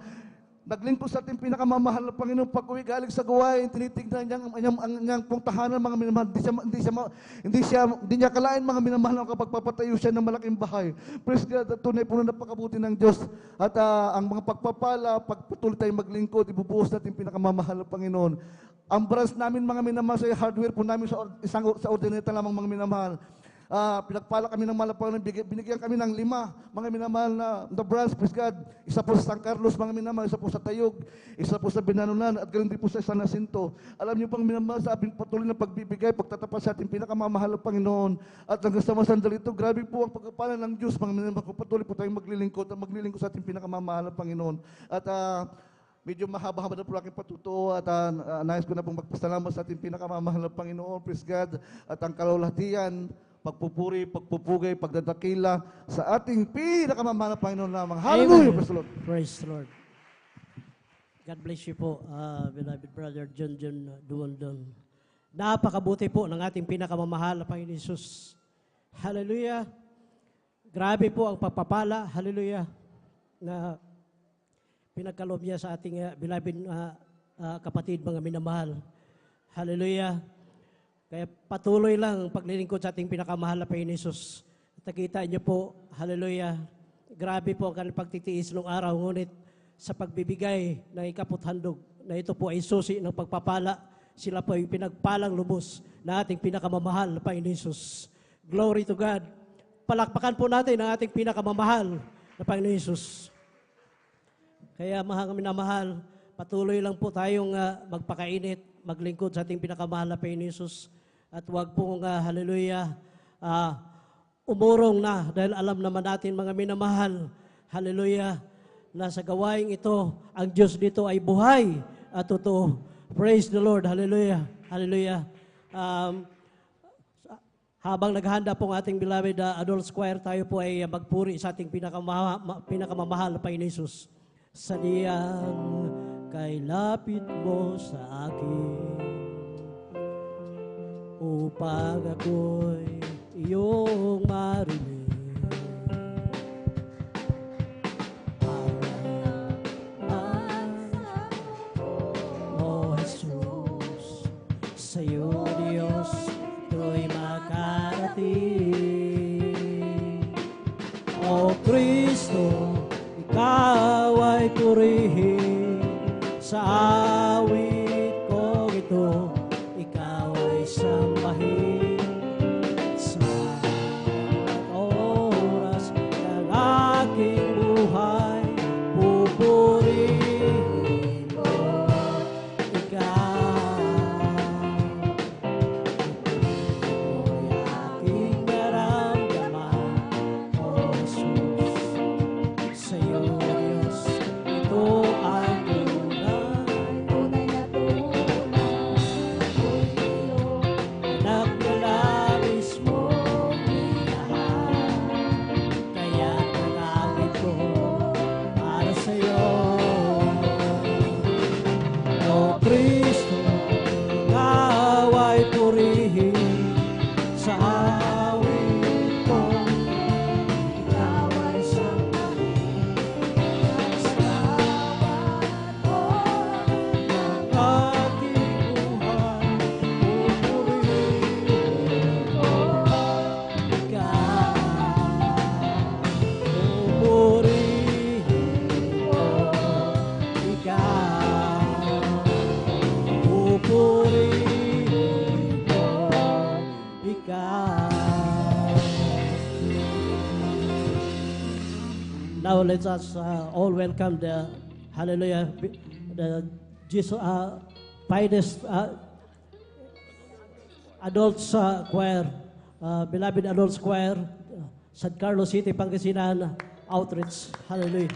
Naglingkod sa ating pinakamamahal na Panginoon. Pag-uwi galing sa gawain, tinitignan niya ang niyang pong tahanan, mga minamahal. Hindi niya kalain, mga minamahal, na kapag papatayo siya ng malaking bahay. Praise God, at tunay po na napakabuti ng Diyos. At ang mga pagpapala, pagpatuloy tayong maglingkod, ibubuhos natin pinakamamahal na Panginoon. Ang branch namin, mga minamahal, sa hardware po namin sa ordinata lamang, mga minamahal. Pinagpala kami ng malapang, binigyan kami ng 5, mga minamahal na branch, praise God. Isa po sa San Carlos, mga minamahal, isa po sa Tayug, isa po sa Binanunan, at ganoon din po sa San Jacinto. Alam niyo pang minamahal sa aming patuloy na pagbibigay, pagtatapat sa ating pinakamamahal na Panginoon. At hanggang sa masandali ito, grabe po ang pagkapala ng Diyos, mga minamahal, patuloy po tayong maglilingkod at maglilingkod sa ating pinakamamahal na Panginoon. At medyo mahaba-haba na po aking patuto at nais ko na pong magpasalamat sa ating pinakamamahal na Panginoon, praise God, at ang kalawalhatian, pagpupuri, pagpupugay, pagdadakila sa ating pinakamamahal na Panginoon lamang. Hallelujah! Praise the Lord. Praise the Lord. God bless you po, beloved brother John Duwandon. Napakabuti po ng ating pinakamamahal na Panginoon Jesus. Hallelujah. Grabe po ang pagpapala, hallelujah, na pinagkaloob niya sa ating beloved kapatid, mga minamahal. Hallelujah. Kaya patuloy lang ang paglilingkod sa ating pinakamahal na Panginoon Jesus. Nakita niyo po, hallelujah, grabe po ang kanilang pagtitiis noong araw, ngunit sa pagbibigay ng ikaputhandog na ito po ay susi ng pagpapala, sila po ay pinagpalang lubos na ating pinakamamahal na Panginoon Jesus. Glory to God. Palakpakan po natin ang ating pinakamamahal na Panginoon Jesus. Kaya mga minamahal, patuloy lang po tayong magpakainit, maglingkod sa ating pinakamahal na Panginoon Jesus. At huwag pong, hallelujah, umurong na dahil alam naman natin mga minamahal, hallelujah, na sa gawaing ito, ang Diyos dito ay buhay at totoo. Praise the Lord, hallelujah, hallelujah. Habang naghahanda po ang ating beloved adult choir, tayo po ay magpuri sa ating pinakamamahal na Panginoon Jesus. Sa diyang kay lapit mo sa akin, upang ako'y iyong marinig. O Jesus, sa iyo Diyos, ito'y makarating. O Kristo, ikaw ay purihin sa awit kong ito, ikaw ay sambahin sa oras ng aking buhay, pupurihin ko ikaw. Ito'y aking naramdaman, O Jesus. Sa iyo, Diyos, ito ay tunay na tunay. Anak na labis mong minahal, kaya nagamit ko para sa iyo. O Kristo, ikaw ay purihin sa awit ko, ikaw ay sambahin sa bawat oras ng aking buhay, pupurihin ko ikaw, pupurihin ko ikaw, pupurihin ko ikaw. Now let us all welcome the hallelujah, the Jesus finest adults choir, beloved adults choir, San Carlos City, Pangasinan Outreach. Hallelujah.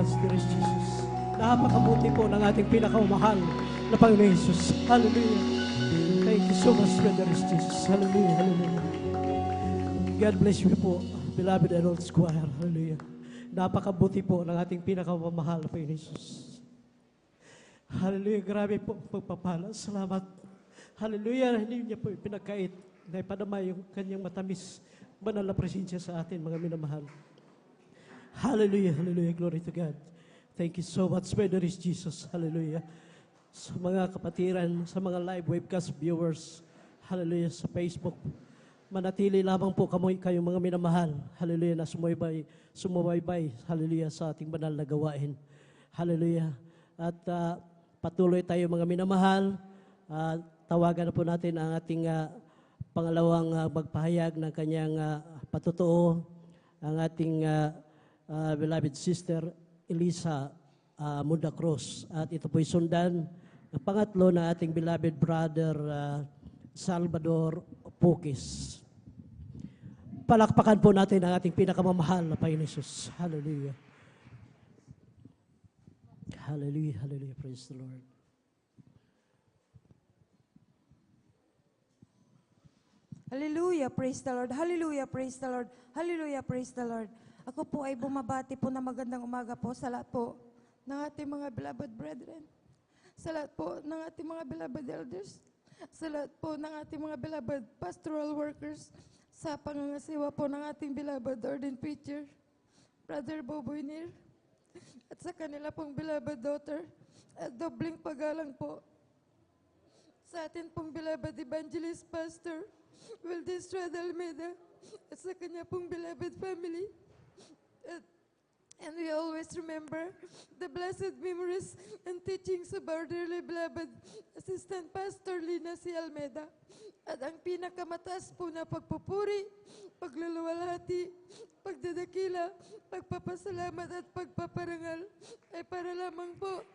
much, dearest Jesus. Napakabuti po ng ating pinakamahal na Panginoon Jesus. Hallelujah. Thank you so much, dearest Jesus. Hallelujah, hallelujah. God bless you po, beloved and old squire. Hallelujah. Napakabuti po ng ating pinakamamahal na Panginoon Jesus. Hallelujah. Grabe po pagpapala. Salamat. Hallelujah. Hindi niya po pinagkait na ipadama yung kanyang matamis banal na presensya sa atin, mga minamahal. Hallelujah. Hallelujah. Glory to God. Thank you so much, Brother Jesus. Hallelujah. Sa mga kapatiran, sa mga live webcast viewers, hallelujah, sa Facebook, manatili lamang po kayong mga minamahal. Hallelujah, na sumubaybay, hallelujah, sa ating banal na gawain. Hallelujah. At patuloy tayo mga minamahal. Tawagan na po natin ang ating pangalawang magpahayag ng kanyang patutuo, ang ating beloved sister Elisa Munda Cruz. At ito po'y sundan ng pangatlo na ating beloved brother Salvador Pukis. Palakpakan po natin ang ating pinakamamahal na Panginoon Jesus. Hallelujah. Hallelujah, hallelujah. Praise the Lord. Hallelujah, praise the Lord. Hallelujah, praise the Lord. Hallelujah, praise the Lord. Ako po ay bumabati po na magandang umaga po sa lahat po ng ating mga beloved brethren, sa lahat po ng ating mga beloved elders, sa lahat po ng ating mga beloved pastoral workers, sa pangangasiwa po ng ating beloved ordained preacher, Brother Boboy Nir, at sa kanila pong beloved daughter, at dobling pagalang po sa atin pong beloved evangelist pastor, Wildes Estrada Almeida, at sa kanya pong beloved family. And we always remember the blessed memories and teachings of our dearly beloved Assistant Pastor Lina C. Almeida. At ang pinakamataas po na pagpupuri, pagluluwalhati, pagdadakila, pagpapasalamat at pagpaparangal ay para lamang po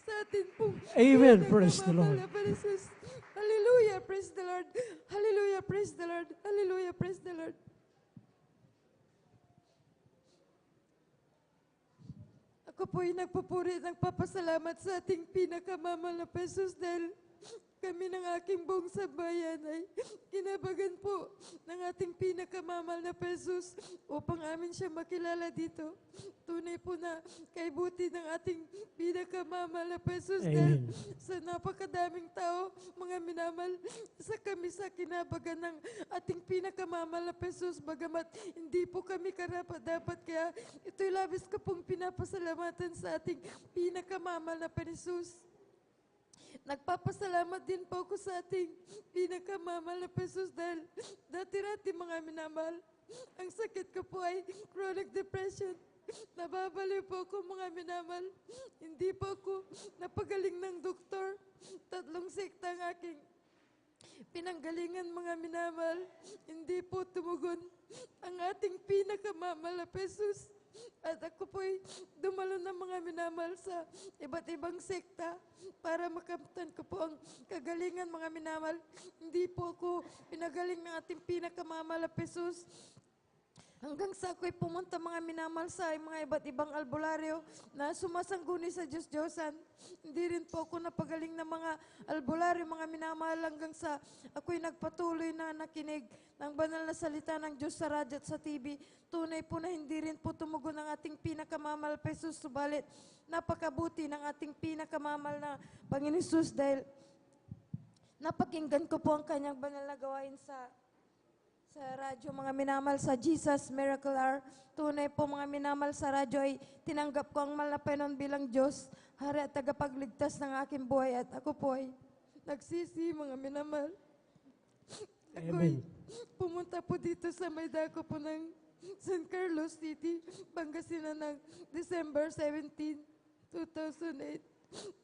sa atin pong Amen. Praise the Lord. Hallelujah, praise the Lord. Hallelujah, praise the Lord. Hallelujah, praise the Lord. Ako po'y nagpupuri at nagpapasalamat sa ating pinakamamahal na Jesus dahil kami ng aking buong sabayan ay kinabagan po ng ating pinakamamahal na Jesus upang amin siya makilala dito. Tunay po na kay buti ng ating pinakamamahal na Jesus dahil sa napakadaming tao, mga minamahal, sa kami sa kinabagan ng ating pinakamamahal na Jesus, bagamat hindi po kami karapat-dapat, kaya ito'y labis ko pong pinapasalamatan sa ating pinakamamahal na Jesus. Nagpapasalamat din po ako sa ating pinakamamahal na Jesus dahil dati-rati mga minamahal, ang sakit ko po ay chronic depression. Nababaliw po ako mga minamahal. Hindi po ako napagaling ng doktor. 3 sekta ang aking pinanggalingan mga minamahal. Hindi po tumugon ang ating pinakamamahal na Jesus. At ako po'y dumalo ng mga minamahal sa iba't ibang sekta para makamtan ko po ang kagalingan mga minamahal. Hindi po ako pinagaling ng ating pinakamamahal na Jesus. Hanggang sa ako'y pumunta mga minamahal sa mga iba't ibang albularyo na sumasangguni sa Diyos-Diyosan. Hindi rin po ako napagaling ng mga albularyo mga minamahal hanggang sa ako'y nagpatuloy na nakinig ng banal na salita ng Diyos sa radyo at sa TV. Tunay po na hindi rin po tumugon ang ating pinakamamahal na Jesus. Subalit napakabuti ng ating pinakamamahal na Panginoon Jesus dahil napakinggan ko po ang kanyang banal na gawain sa radyo mga minamahal sa Jesus Miracle Hour. Tunay po mga minamahal sa radyo ay tinanggap ko ang mahal na Panginoon bilang Diyos, Hari at tagapagligtas ng aking buhay at ako po ay nagsisi mga minamahal. Ako'y pumunta po dito sa may dako po ng San Carlos City, Pangasinan ng December 17, 2008.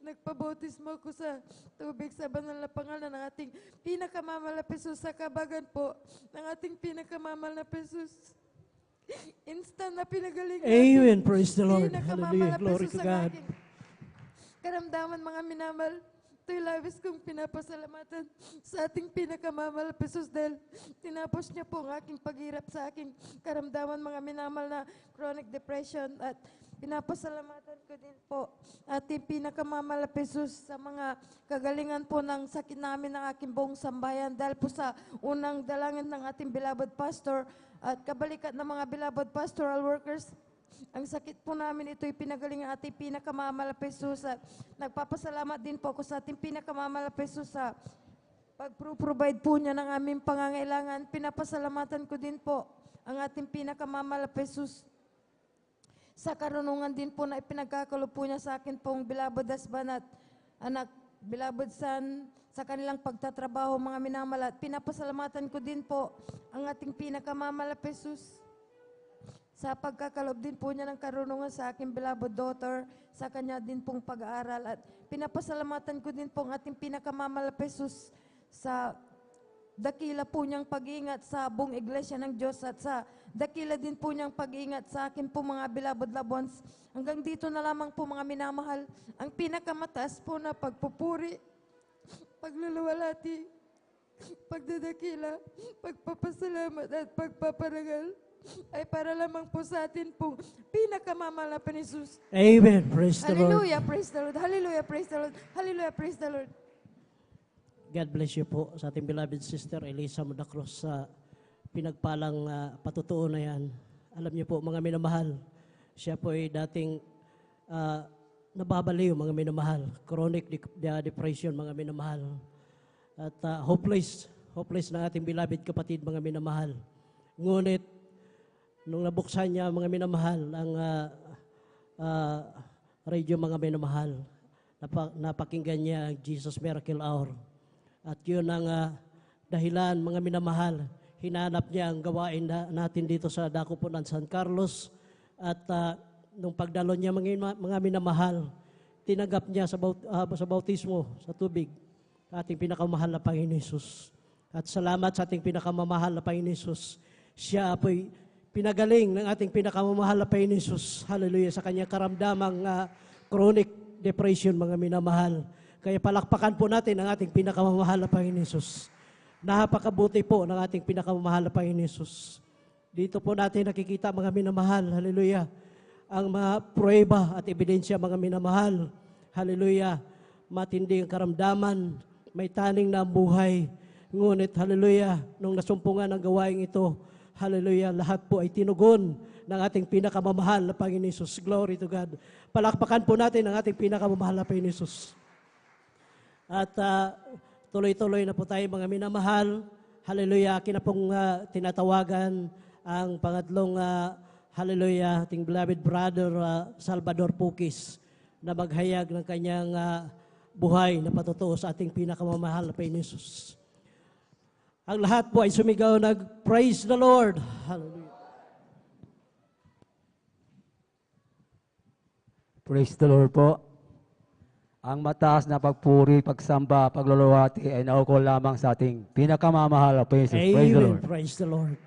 Nagpabautismo ako sa tubig sa banal na pangalan ng ating pinakamamahal na Jesus sa kabagan po ng ating pinakamamahal na Jesus. Instant na pinagaling Amen. Praise the Lord. Hallelujah. Glory to God. Karamdaman mga minamahal, ito'y labis kong pinapasalamatan sa ating pinakamamahal na Jesus dahil tinapos niya po ang aking paghirap sa aking karamdaman mga minamahal na chronic depression at Pinapasalamatan ko din po ating pinakamamalapit Jesus sa mga kagalingan po ng sakit namin ng aking buong sambayan dahil po sa unang dalangin ng ating beloved pastor at kabalikat ng mga beloved pastoral workers. Ang sakit po namin ito'y pinagaling ang ating pinakamamalapit Jesus at nagpapasalamat din po ako sa ating pinakamamalapit Jesus sa pag-provide po niya ng aming pangangailangan. Pinapasalamatan ko din po ang ating pinakamamalapit Jesus sa karunungan din po na ipinagkakalo po niya sa akin pong beloved husband at anak, beloved son, sa kanilang pagtatrabaho, mga minamahal. At pinapasalamatan ko din po ang ating pinakamamalapit Jesus sa pagkakalob din po niya ng karunungan sa aking beloved daughter, sa kanya din pong pag-aaral. At pinapasalamatan ko din po ang ating pinakamamalapit Jesus sa dakila po niyang pag-iingat sa buong iglesia ng Diyos at sa dakila din po niyang pag-iingat sa akin po mga beloved loved ones. Hanggang dito na lamang po mga minamahal, ang pinakamataas po na pagpupuri, pagluluwalhati, pagdadakila, pagpapasalamat at pagpaparangal ay para lamang po sa atin pong pinakamamahal na Jesus. Amen. Praise the Lord. Hallelujah, praise the Lord. Hallelujah, praise the Lord. Hallelujah, praise the Lord. God bless you po sa ating beloved sister Elisa Mudacros sa pinagpalang patutuo na yan. Alam niyo po mga minamahal, siya po ay dating nababaliw mga minamahal. Chronic depression mga minamahal. At hopeless na ating beloved kapatid mga minamahal. Ngunit, nung nabuksan niya mga minamahal ang radio mga minamahal, napakinggan niya ang Jesus Miracle Hour. At yun ang dahilan, mga minamahal, hinanap niya ang gawain natin dito sa Dakupunan, San Carlos. At nung pagdalo niya, mga minamahal, tinanggap niya sa bautismo, sa tubig, ating pinakamahal na Panginoon Jesus. At salamat sa ating pinakamamahal na Panginoon Jesus. Siya po'y pinagaling ng ating pinakamamahal na Panginoon Jesus. Hallelujah, sa kanyang karamdamang chronic depression, mga minamahal. Kaya palakpakan po natin ang ating pinakamamahal na Panginoon Jesus. Napakabuti po ng ating pinakamamahal na Panginoon Jesus. Dito po natin nakikita mga minamahal, hallelujah, ang mga pruweba at ebidensya mga minamahal. Hallelujah, matindi ang karamdaman, may taning na ang buhay. Ngunit, hallelujah, nung nasumpungan ang gawain ito, hallelujah, lahat po ay tinugon ng ating pinakamamahal na Panginoon Jesus. Glory to God. Palakpakan po natin ang ating pinakamamahal na Panginoon Jesus. At tuloy-tuloy na po tayo mga minamahal. Hallelujah, akin na pong tinatawagan ang pangatlong hallelujah, ating beloved brother Salvador Pukis na maghayag ng kanyang buhay na patutuo sa ating pinakamamahal na Panginoon Jesus. Ang lahat po ay sumigaw praise the Lord. Hallelujah. Praise the Lord po. Ang mataas na pagpuri, pagsamba, pagluluwati ay naukol lamang sa ating pinakamamahal na Panginoon. Praise the Lord. Praise the Lord.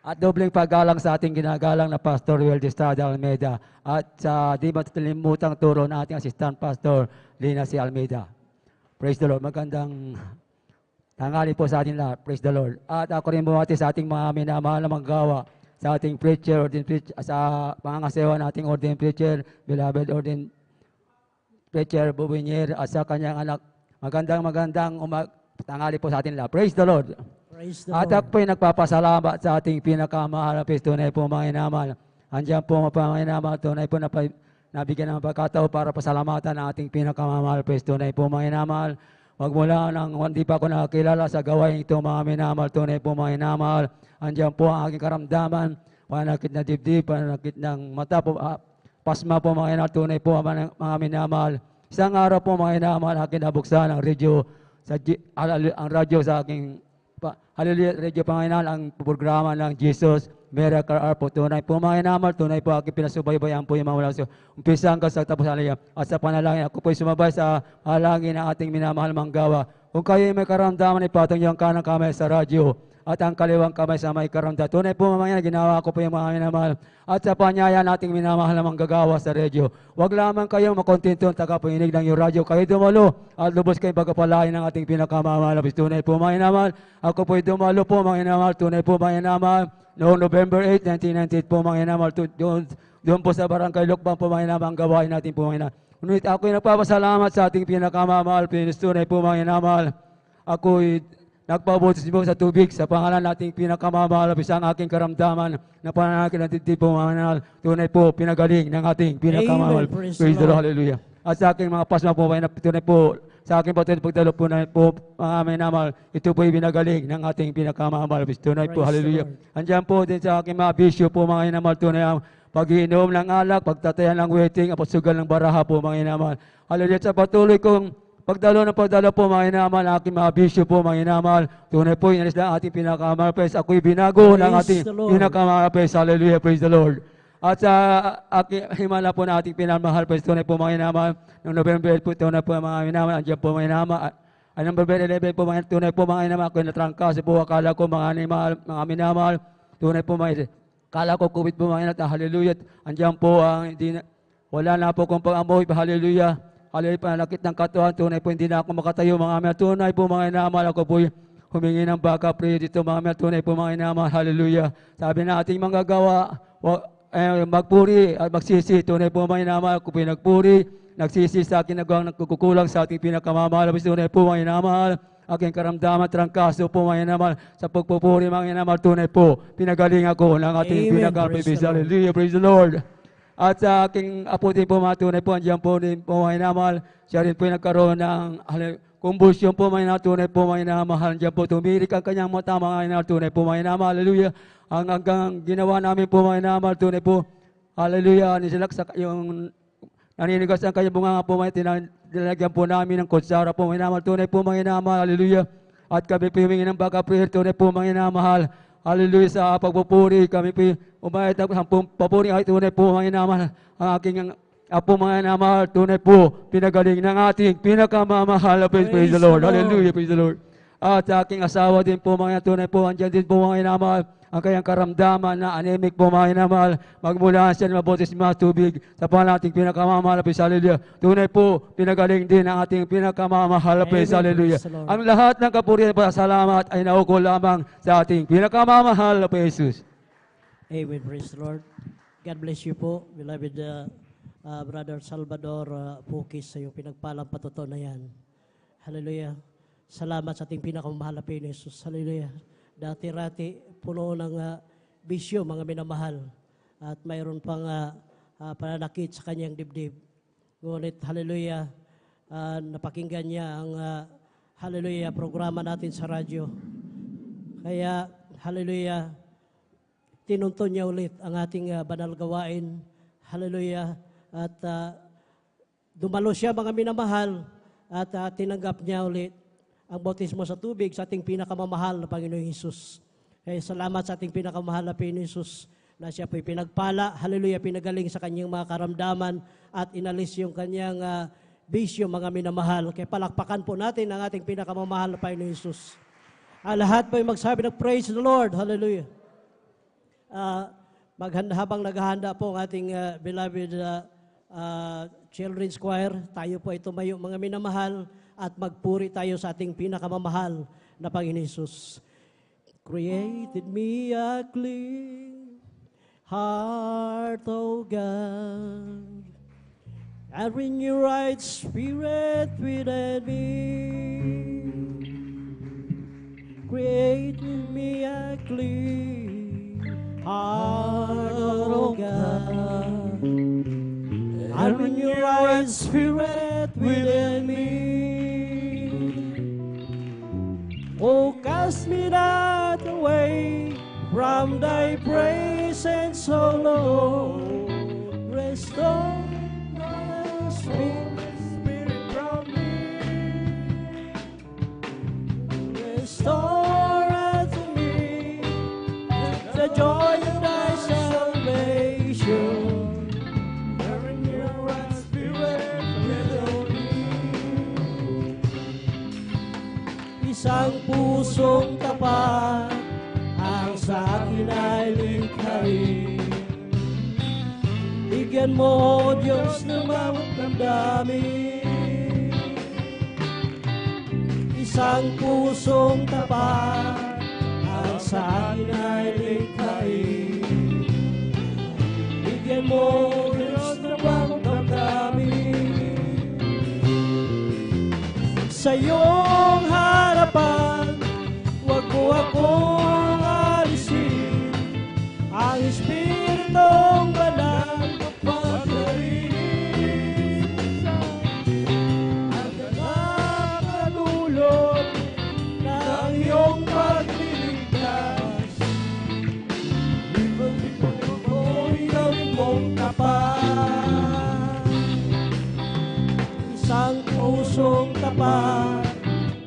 At dobling paggalang sa ating ginagalang na Pastor Ruel de Estrada Almeida at sa di matalimutang turo na ating Assistant Pastor Lina C. Almeida. Praise the Lord. Magandang tanghali po sa ating lahat. Praise the Lord. At ako rin bumati sa ating mga minamahal na manggawa, sa ating preacher, ordained preacher, sa pangangasewa nating ordained preacher, beloved ordained preacher Bubinier, at sa kanyang anak. Magandang tanghali po sa ating lahat. Praise the Lord. Praise the At Lord. ako po'y nagpapasalamat sa ating pinakamahal na Kristo, tunay po mga inamal. Andiyan po mga inamal, tunay po nabigyan ng pagkatao para pasalamatan ang ating pinakamahal na Kristo, tunay po mga inamal. Magmula nang hindi pa ako nakakilala sa gawain ito mga minamal, tunay po mga inamal. Andiyan po ang aking karamdaman, pananakit na dibdib, pananakit ng mata po, pasma po mga inamal, tunay po mga minamal. Isang araw po mga inamal, akin nabuksan ang radyo, ang radyo sa aking hallelujah, radyo Panginoon, ang programa ng Jesus Miracle Hour po. Tunay po mga inamal, tunay po aking pinasubaybayan po yung mga wala sa umpisa hanggang sa tapos hallelujah. At sa panalangin, ako po sumabay sa halangin ng ating minamahal manggawa. Kung kayo may karamdaman, ipatong yung kanang kamay sa radyo at ang kaliwang kamay sa may karamdaman. Tunay po mamaya, ginawa ko po yung mga minamahal. At sa panyaya nating minamahal na manggagawa sa radyo. Huwag lamang kayong makontento ang tagapahinig ng yung radyo. Kayo dumalo at lubos kayong pagkapalain ng ating pinakamamahal. Tunay po mga inamal. Ako po'y dumalo po mga inamal. Tunay po mga inamal. Noong November 8, 1998 po mga inamal. Doon po sa Barangay Lukbang po, mga inamang gawain natin po, mga inamang. Ngunit ako'y nagpapasalamat sa ating pinakamamahal, pinustunay po, mga inamang. Ako'y nagpabutis po sa tubig sa pangalan nating pinakamamahal, isang aking karamdaman na pananakit ng dibdib po, mga inamang. Tunay po, pinagaling ng ating pinakamamahal. Amen. Praise Praise the the Lord. Lord, hallelujah. At sa aking mga pasma po, tunay po, sa aking patuloy pagdalo po na po, mga aming namal, ito po binagaling ng ating pinakamamahal. Tunay po, Praise the hallelujah. Lord. Andiyan po din sa aking mga bisyo po, mga inamal, tunay ang pag-iinom ng alak, pagtatayan ng waiting, at pagsugal ng baraha po, mga inamal. Hallelujah. Sa patuloy kong pagdalo po, mga inamal, aking mga bisyo po, mga inamal, tunay po, inalis na ating pinakamamahal. Ako'y binago ng Praise ating the Lord. pinakamamahal. Hallelujah, praise the Lord. At sa himala po na ating pinamahal, tunay po, mga inamal, noong November 8 po, tunay po, mga inamal, andiyan po, mga inamal, ay November 11 po, mga tunay po, mga inamal, ako'y natrangkas po, akala ko, mga animal, mga minamal, tunay po, mga akala ko, COVID po, mga inamal, hallelujah, andiyan po, wala na po kong pag-amoy, hallelujah, hallelujah, panalakit ng katuhan, tunay po, hindi na ako makatayo, mga inamal, tunay po, mga inamal, ako po, humingi ng backup prayer dito, mga inamal, tunay po, mga inamal, hallelujah, sabi na ating manggagawa, magpuri at magsisi. Tunay po, mga inamahal, kung pinagpuri, nagsisi sa akin nagawang nagkukulang sa ating pinakamamahal. Tunay po, mga inamahal, aking karamdaman, trangkaso po, mga inamahal, sa pagpupuri, mga inamahal, tunay po, pinagaling ako ng ating Amen. pinakamamahal. Praise the Lord. Hallelujah, praise the Lord. At sa aking apo din po, mga tunay po, andiyan po din po, mga inamahal, siya rin po yung nagkaroon ng kumbulsyon po, mga inamahal, tunay po, mga inamahal, andiyan po, tumirik ang kanyang mata, mga inamahal, tunay po, mga inamahal, hallelujah. Hanggang ginawa namin po, mga inamal, tunay po, hallelujah, nisilaksak yung naninigas ang kanyang bunga po, mga tinalagyan po namin ng kutsara po, mga inamal, tunay po, mga inamal, hallelujah. At kami po humingi ng baka prayer, tunay po, mga inamahal, hallelujah, sa pagpupuri, kami po umayat ng papuri, ay tunay po, mga inamal, ang aking apo, mga inamal, tunay po, pinagaling ng ating pinakamamahal, praise the Lord, hallelujah, praise the Lord. At sa aking asawa din po, mga tunay po, andyan din po, mga inamal, ang kanyang karamdaman na anemic po, mga inamal, magmula siya na mabutis mga tubig sa pangalan nating pinakamamahal, praise hallelujah. Tunay po, pinagaling din ang ating pinakamamahal, praise Amen, hallelujah. praise the Lord. Ang lahat ng kapurihan at salamat ay naukol lamang sa ating pinakamamahal, praise Jesus. Amen. Praise the Lord. God bless you po, beloved Brother Salvador Pukis, sa iyong pinagpalang patuto na yan. Hallelujah. Salamat sa ating pinakamamahal na Panginoon Jesus. Hallelujah. Dati-rati, puno ng bisyo, mga minamahal. At mayroon pang pananakit sa kanyang dibdib. Ngunit, hallelujah, napakinggan niya ang hallelujah, programa natin sa radyo. Kaya, hallelujah, tinunton niya ulit ang ating banal gawain. Hallelujah. At dumalo siya, mga minamahal, at tinanggap niya ulit ang bautismo sa tubig sa ating pinakamamahal na Panginoong Hesus. Kaya salamat sa ating pinakamamahal na Panginoong Hesus na siya po'y pinagpala, hallelujah, pinagaling sa kanyang mga karamdaman at inalis yung kanyang bisyo, mga minamahal. Kaya palakpakan po natin ang ating pinakamamahal na Panginoong Hesus. Lahat po'y magsabi ng praise the Lord, hallelujah. Habang naghahanda po ang ating beloved children's choir, tayo po ay tumayo, mga minamahal, at magpuri tayo sa ating pinakamamahal na Panginoon Hesus. Created me a clean heart, O God, and renew right spirit within me. Create me a clean heart, O God, and renew right spirit within me. Oh, cast me not away from thy presence, O Lord. Restore my spirit from me. Restore unto me the joy of thy salvation. Renew right spirit within me. Isang pusong tapat ang sa akin ay likhain. Bigyan mo, Diyos, ng mga damdamin. Isang pusong tapat ang sa akin ay likhain. Bigyan Bigyan mo, Diyos, ng bagong damdamin. Sa iyong harapan, huwag mo akong alisin. Ang Espiritong Banal magpaparinig. Ang ganap na dulot ng iyong pagliligtas. Ibalik mo'y gawin mong tapat. Isang pusong tapat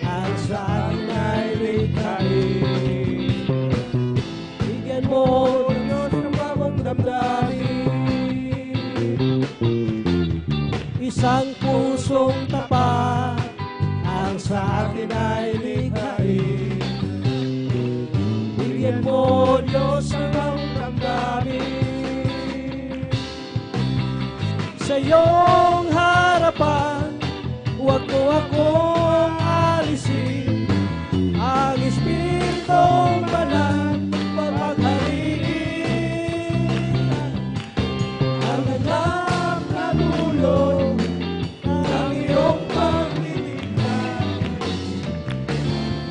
ang sa akin ay likhain. Bigyan mo, Diyos, ng bagong damdamin. Isang pusong tapat ang sa akin ay likhain. Bigyan mo, Diyos, ng bagong damdamin. Sa iyong harapan, huwag mo akong alisin. Ang Espiritong Banal mapaghariin. Ang ganap na dulot ng iyong pagliligtas.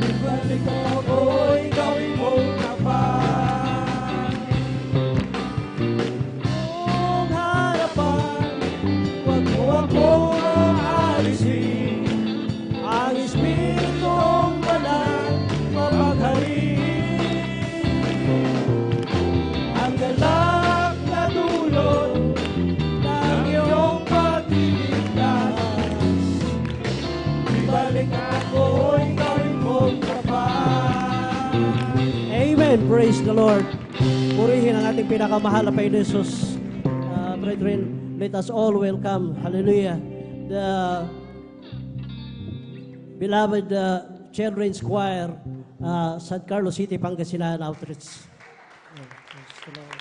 Ibalik ako'y gawin mong tapat. Iyong harapan, huwag mo akong alisin. Ang Espiritong Banal mapaghariin. Ang galak na dulot ng iyong pagliligtas. Ibalik ako'y gawin mong tapat. Amen. Praise the Lord. Purihin ang ating pinakamahal na Panginoon Jesus. Brethren, let us all welcome, hallelujah, the beloved Children's Choir, San Carlos City, Pangasinan Outreach. Praise the Lord.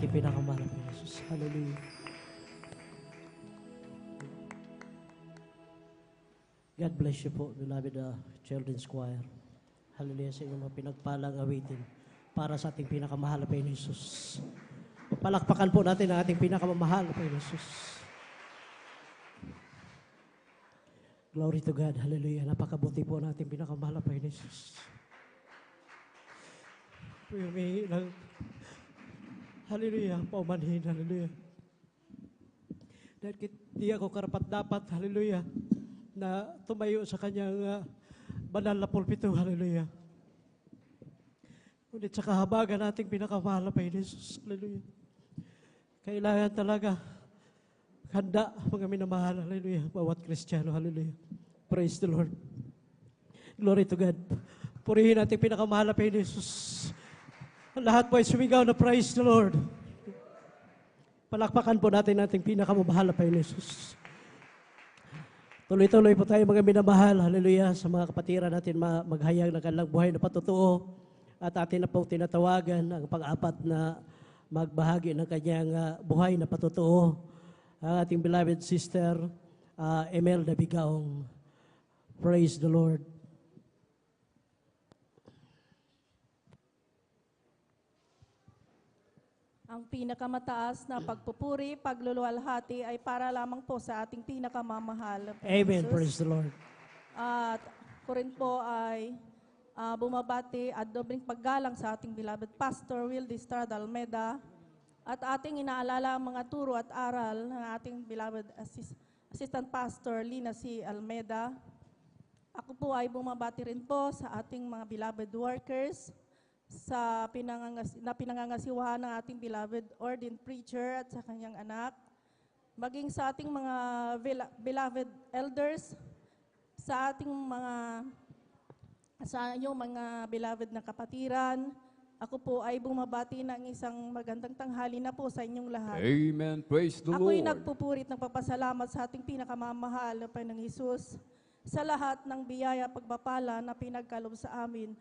ating pinakamahal na Jesus. Hallelujah. God bless you po, beloved children's choir. Hallelujah sa inyong mga pinagpalang awitin para sa ating pinakamahal na Panginoon Jesus. Palakpakan po natin ang ating pinakamamahal na Panginoon Jesus. Glory to God. Hallelujah. Napakabuti po natin pinakamahal na Panginoon Jesus. Humingi ng hallelujah, paumanhin, hallelujah. Dahil di ako karapat-dapat, hallelujah, na tumayo sa kanyang banal na pulpito, hallelujah. Ngunit sa kahabagan nating pinakamahal na Panginoon Jesus, hallelujah. Kailangan talaga handa, mga minamahal, hallelujah, bawat Kristiyano, hallelujah. Praise the Lord. Glory to God. Purihin natin pinakamahal na Panginoon Jesus. Lahat po ay sumigaw na praise the Lord. Palakpakan po natin ating pinakamamahal na Panginoon Jesus. Tuloy-tuloy po tayo mga minamahal, hallelujah, sa mga kapatiran natin maghayag ng kanilang buhay na patutuo at atin na po tinatawagan ang pang-apat na magbahagi ng kanyang buhay na patutuo, ang ating beloved sister, Emelda Bigaong. Praise the Lord. Ang pinakamataas na pagpupuri, pagluluwalhati ay para lamang po sa ating pinakamamahal. Amen. Jesus. Praise the Lord. At ko rin po ay bumabati at dobling paggalang sa ating beloved Pastor Wildy Estrada Almeda at ating inaalala ang mga turo at aral ng ating beloved Assistant Pastor Lina C. Almeda. Ako po ay bumabati rin po sa ating mga beloved workers, sa pinangangasiwahan ng ating beloved ordained preacher at sa kanyang anak, maging sa ating mga beloved elders, sa ating sa inyong mga beloved na kapatiran. Ako po ay bumabati ng isang magandang tanghali na po sa inyong lahat. Amen. Praise the Ako'y Lord. nagpupurit ng papasalamat sa ating pinakamamahal na Panginoong Hesus sa lahat ng biyaya pagpapala na pinagkaloob sa amin.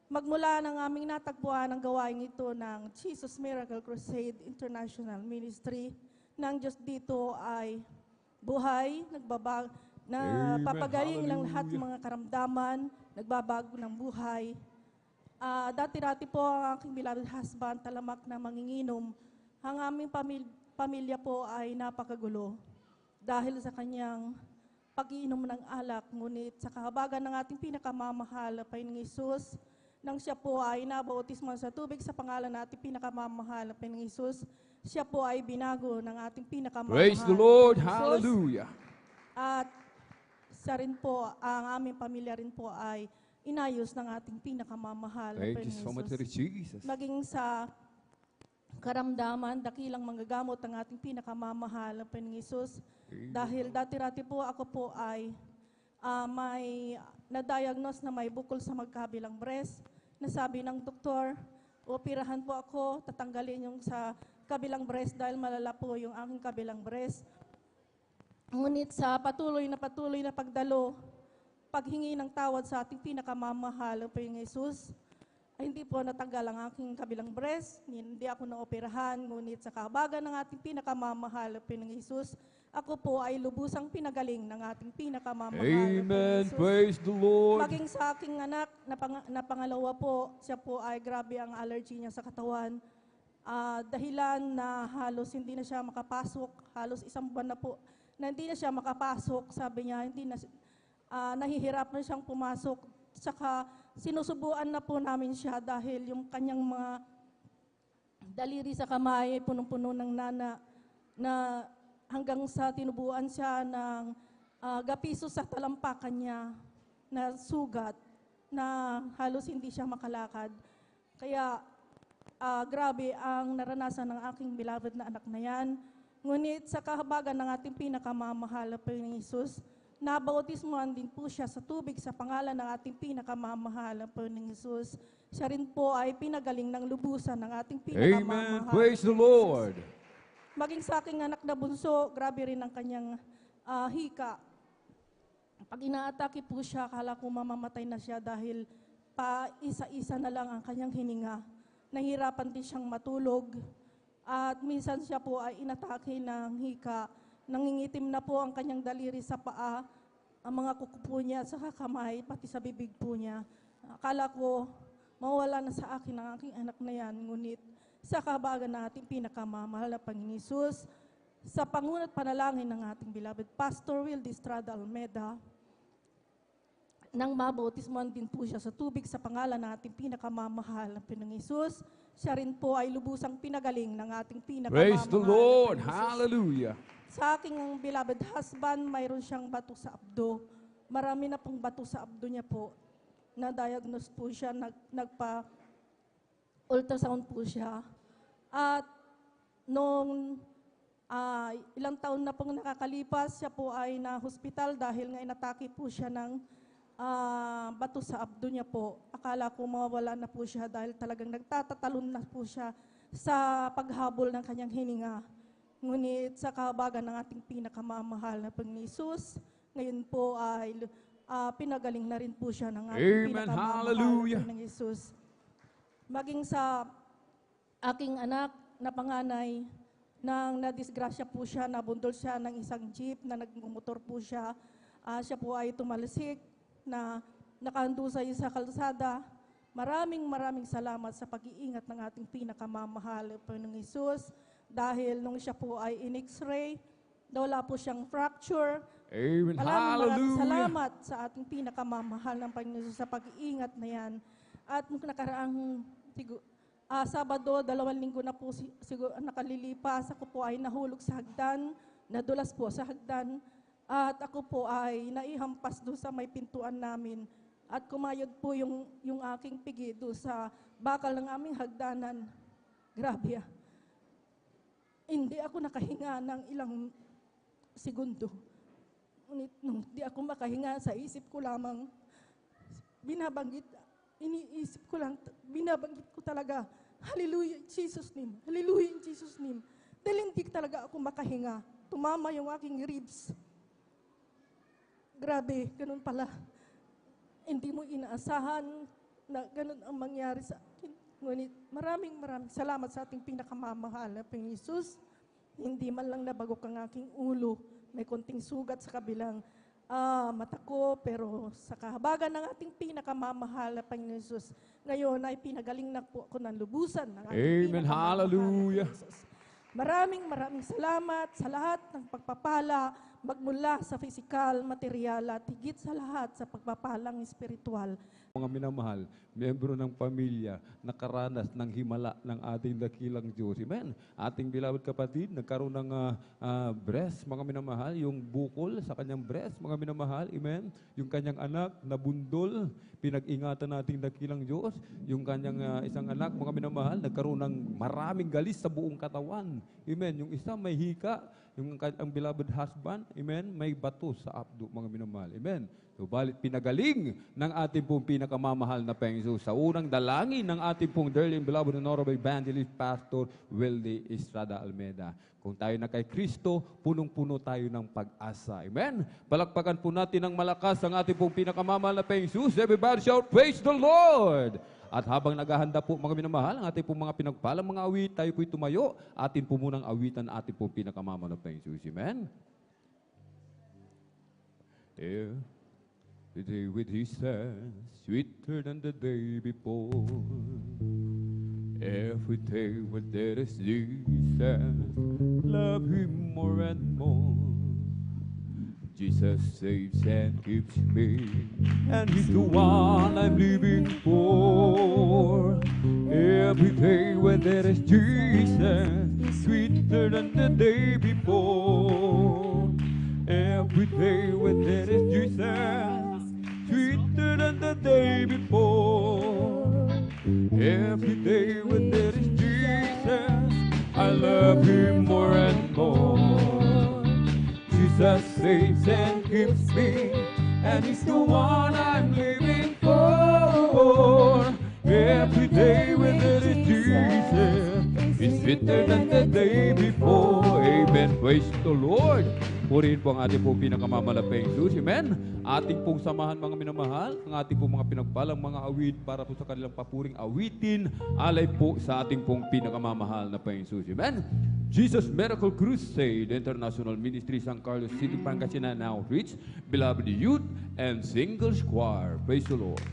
Magmula ng aming natagpuan ang gawain ito ng Jesus Miracle Crusade International Ministry, ng Diyos dito ay buhay, papagaling ng lahat ng mga karamdaman, nagbabago ng buhay. Dati-rati po ang aking beloved husband, talamak na manginginom. Ang aming pamilya po ay napakagulo dahil sa kanyang pag-iinom ng alak. Ngunit sa kahabagan ng ating pinakamamahal, Panginoong Hesus, nang siya po ay nabautismo sa tubig sa pangalan ng ating pinakamamahal na Panginoong Hesus, siya po ay binago ng ating pinakamamahal. Praise the Lord. Hallelujah. At siya rin po, ang aming pamilya rin po ay inayos ng ating pinakamamahal na Thank you so much, Panginoong Hesus. Jesus. Maging sa karamdaman, dakilang manggagamot ang ating pinakamamahal na Panginoong Hesus. Dahil dati-rati po ako po ay may na-diagnose na may bukol sa magkabilang breast. Nasabi ng doktor, operahan po ako, tatanggalin yung sa kabilang breast dahil malala po yung aking kabilang breast. Ngunit sa patuloy na pagdalo, paghingi ng tawad sa ating pinakamamahal, Panginoong Hesus, ay hindi po natanggal ang aking kabilang breast, hindi ako naoperahan, ngunit sa kahabagan ng ating pinakamamahal, Panginoong Hesus, ako po ay lubusang pinagaling ng ating pinakamamahal. Amen. Praise the Lord. Maging sa aking anak na pangalawa po, siya po ay grabe ang allergy niya sa katawan. Dahilan na halos hindi na siya makapasok, halos isang buwan na po, na hindi na siya makapasok. Sabi niya, nahihirap na siyang pumasok. Saka sinusubuan na po namin siya dahil yung kanyang mga daliri sa kamay, punong-puno ng nana, na hanggang sa tinubuan siya ng gapiso sa talampakan niya na sugat na halos hindi siya makalakad. Kaya grabe ang naranasan ng aking beloved na anak na yan. Ngunit sa kahabagan ng ating pinakamamahal na Panginoong Hesus, nabautismoan din po siya sa tubig sa pangalan ng ating pinakamamahal na Panginoong Hesus. Siya rin po ay pinagaling ng lubusan ng ating pinakamamahal. Amen. Praise the Lord. Maging sa aking anak na bunso, grabe rin ang kanyang hika. Pag inaatake po siya, akala ko mamamatay na siya dahil pa isa-isa na lang ang kanyang hininga. Nahirapan din siyang matulog. At minsan siya po ay inatake ng hika. Nangingitim na po ang kanyang daliri sa paa, ang mga kuko po niya sa kamay, pati sa bibig po niya. Akala ko, mawala na sa akin ang aking anak na yan. Ngunit sa kahabagan ng ating pinakamamahal na Panginoon Hesus, sa pangunat panalangin ng ating beloved Pastor Will Estrada Almeda, nang mabautismuhan din po siya sa tubig sa pangalan ng ating pinakamamahal na Panginoong Hesus, siya rin po ay lubusang pinagaling ng ating pinakamamahal. Praise the Lord. Hallelujah. Sa aking beloved husband, mayroon siyang bato sa abdo. Marami na pong bato sa abdo niya po. Na-diagnose po siya, nagpa-ultrasound po siya. At noong ilang taon na pong nakakalipas, siya po ay na-hospital dahil nga inatake po siya ng bato sa abdo niya po. Akala ko mawawala na po siya dahil talagang nagtatatalon na po siya sa paghabol ng kanyang hininga. Ngunit sa kahabagan ng ating pinakamamahal na Panginoon Hesus, ngayon po ay pinagaling na rin po siya ng ating pinakamamahal na Panginoon Hesus. Maging sa aking anak na panganay, nang nadisgrasya po siya, nabundol siya ng isang jeep na nagmumotor po siya. Siya po ay tumalsik na nakahandusay sa kalsada. Maraming salamat sa pag-iingat ng ating pinakamamahal na Panginoong Hesus. Dahil nung siya po ay in-x-ray, wala po siyang fracture. Amen. Maraming Hallelujah. salamat sa ating pinakamamahal ng Panginoon Hesus sa pag-iingat na yan. At nung nakaraang Sabado, 2 linggo na po siguro nakalilipas, ako po ay nahulog sa hagdan, nadulas po sa hagdan, at ako po ay naihampas doon sa may pintuan namin. At kumayod po yung aking pigi doon sa bakal ng aming hagdanan. Grabe. Hindi ako nakahinga ng ilang segundo. Ngunit nung di ako makahinga, sa isip ko lamang, iniisip ko lang, binabanggit ko talaga, Hallelujah in Jesus' name, Hallelujah in Jesus' name. Dahil hindi talaga ako makahinga. Tumama yung aking ribs. Grabe, ganun pala. Hindi mo inaasahan na ganun ang mangyari sa akin. Ngunit maraming salamat sa ating pinakamamahal na Panginoon Hesus. Hindi man lang nabagok ang aking ulo. May konting sugat sa kabilang mata ko, pero sa kahabagan ng ating pinakamamahal na Panginoon Hesus, ngayon ay pinagaling na po ako ng lubusan ng ating Amen. pinakamamahal Hallelujah. na Hesus. Maraming salamat sa lahat ng pagpapala, magmula sa physical, material, at higit sa lahat sa pagpapalang espiritual. Mga minamahal, miyembro ng pamilya, nakaranas ng himala ng ating dakilang Diyos. Amen. Ating beloved kapatid, nagkaroon ng breast, mga minamahal, yung bukol sa kanyang breast, mga minamahal. Amen. Yung kanyang anak, nabundol, pinag-ingatan nating dakilang Diyos. Yung kanyang isang anak, mga minamahal, nagkaroon ng maraming galis sa buong katawan. Amen. Yung isa may hika, yung ang beloved husband, amen, may bato sa abdo, mga minamahal. Amen. So, balit pinagaling ng ating pong pinakamamahal na Panginoon sa unang dalangin ng ating pong dearly and beloved honorable evangelist Pastor Wilde Estrada Almeda. Kung tayo na kay Kristo, punong-puno tayo ng pag-asa. Amen. Palakpakan po natin ng malakas ang ating pong pinakamamahal na Panginoon. Everybody shout, praise the Lord! At habang naghahanda po mga minamahal, ang ating pong mga pinagpalang mga awit, tayo po'y tumayo, atin po munang awitan ang ating pong pinakamamahal na Panginoon. Amen. The day with Jesus, sweeter than the day before. Every day with there is Jesus, love Him more and more. Jesus saves and keeps me, and He's the one I'm living for. Every day when there is Jesus, sweeter than the day before. Every day when there is Jesus, sweeter than the day before. Every day when there is Jesus, I love Him more and more. Jesus saves and keeps me, and He's the one I'm living for. Every day when there is Jesus, it's sweeter than the day before. Amen. Praise the Lord. Purihin po ang ating po pinakamalaping Jesus. Amen. ating pong samahan mga minamahal, ang ating pong mga pinagpalang mga awit para po sa kanilang papuring awitin, alay po sa ating pong pinakamamahal na Panginoon Jesus. Amen. Jesus Miracle Crusade International Ministry San Carlos City, Pangasinan now reach beloved youth and singles choir. Praise the Lord.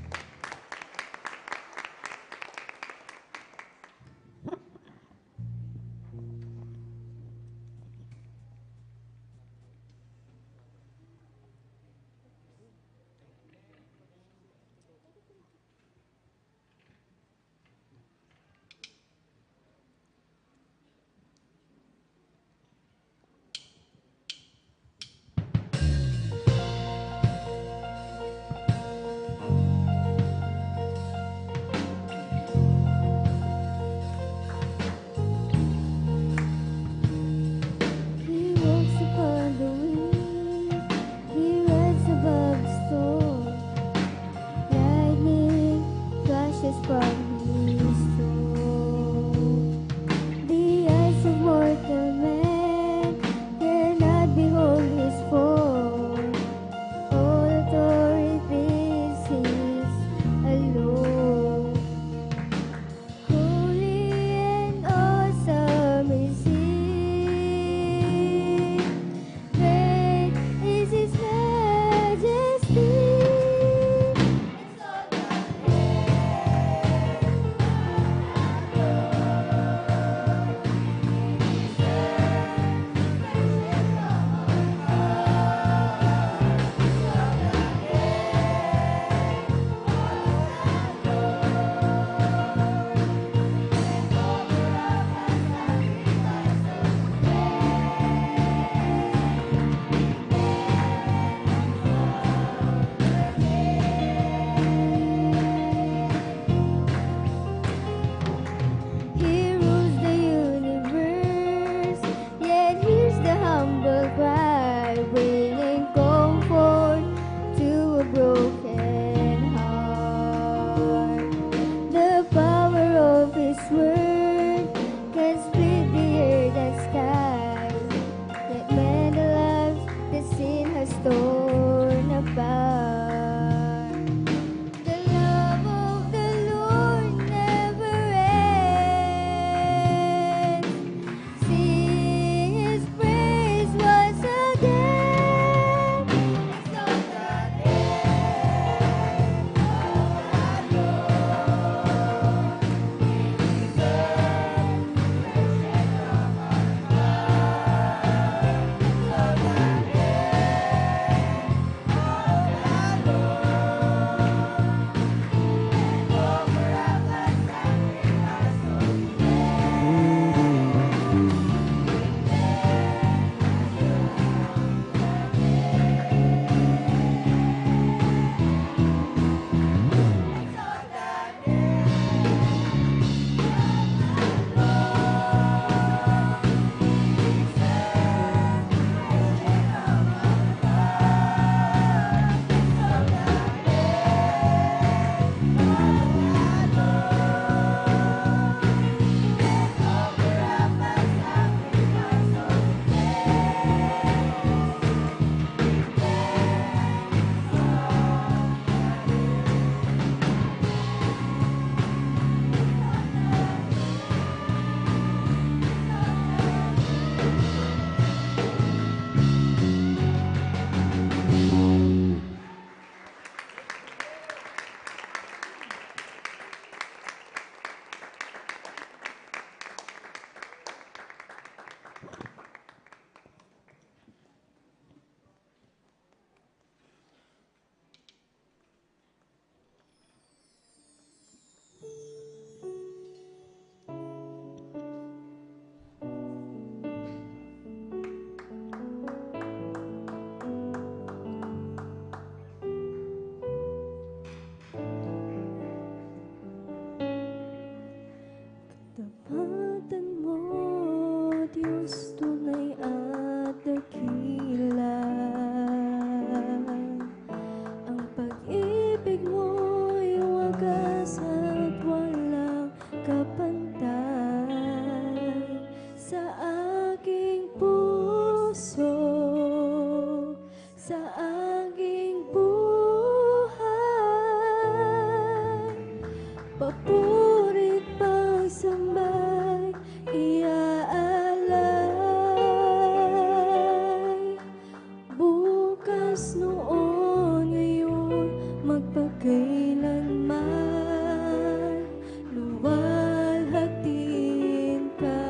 magpakailanman luwalhatiin ka.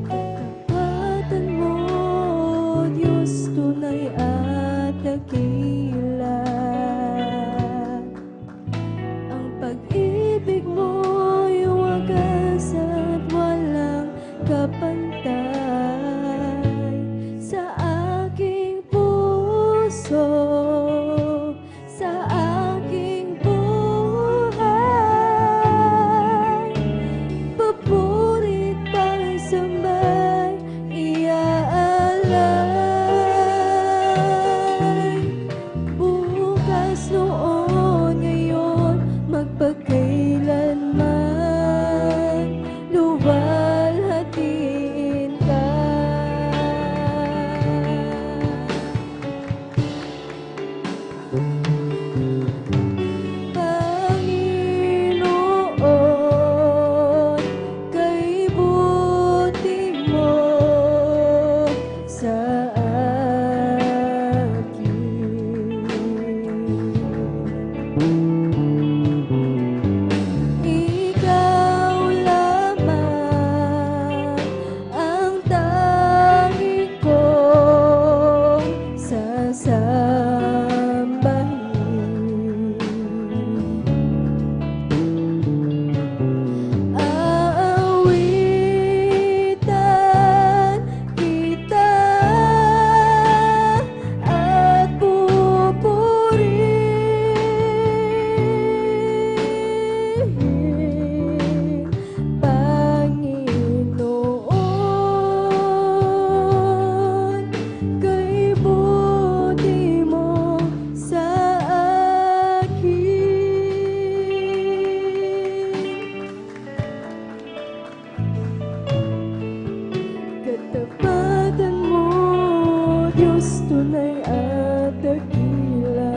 Katapatan mo, Diyos, tunay at dakila. Ang pag-ibig mo'y wagas at walang kapantay sa aking puso, sa aking buhay. Papurit pang sambay, iaalay. Bukas, noon, ngayon, magpakailanman luwalhatiin ka. Panginoon, kay buti mo sa akin. Ikaw lamang ang tanging kong sasambahin. Aawitan kita at pupurihin, Panginoon, kay buti mo sa akin. Katapatan mo, Diyos, tunay at dakila.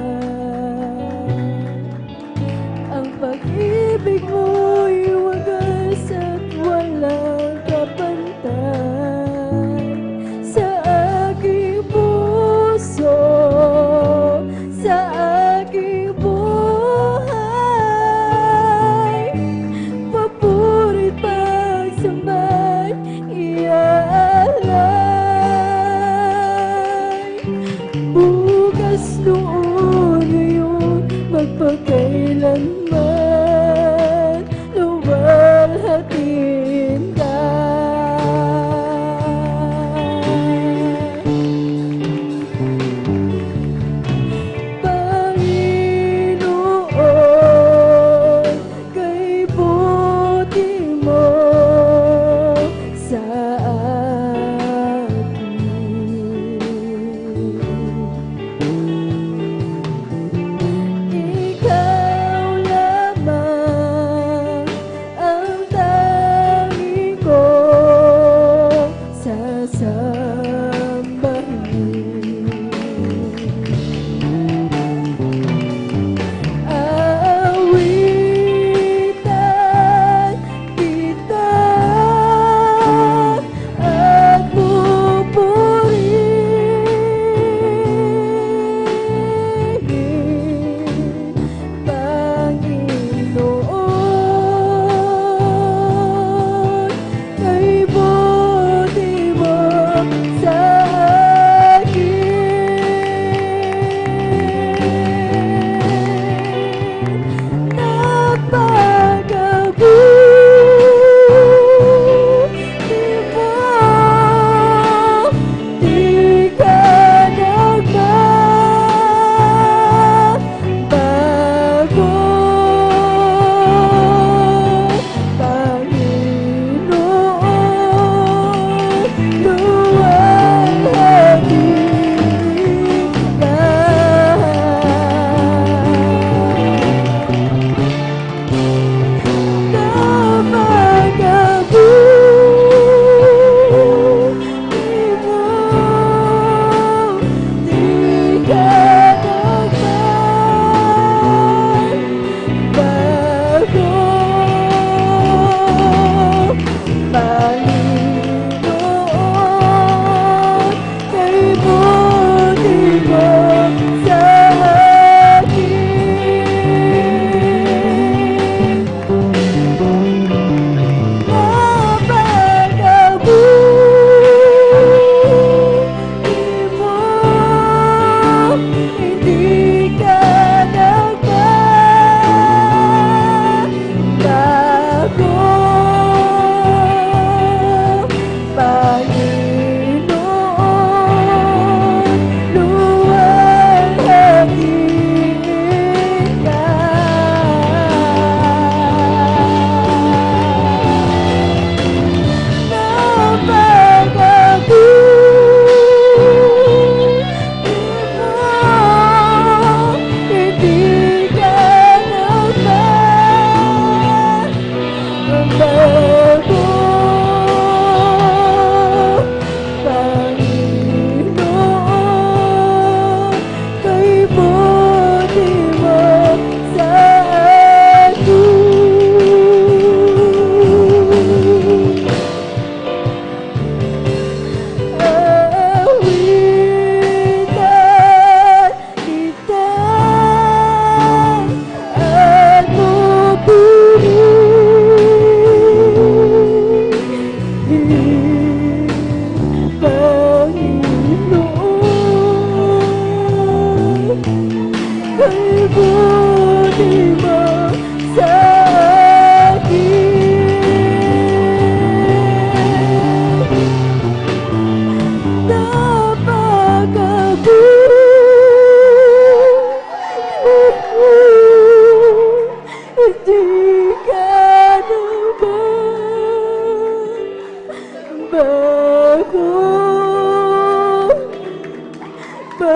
Ang pag-ibig mo'y wagas at walang kapantay sa aking puso, sa aking buhay. Papurit pagsambay, iaalay. Bukas, noon, ngayon, magpakailanman luwalhatiin ka. Panginoon, kay buti mo sa akin. Ikaw lamang ang tanging kong sasambahin. Aawitan kita at pupurihin, Panginoon, kay buti mo sa akin. Napakabuti mo, di ka nagbabago, Panginoon, luwalhatiin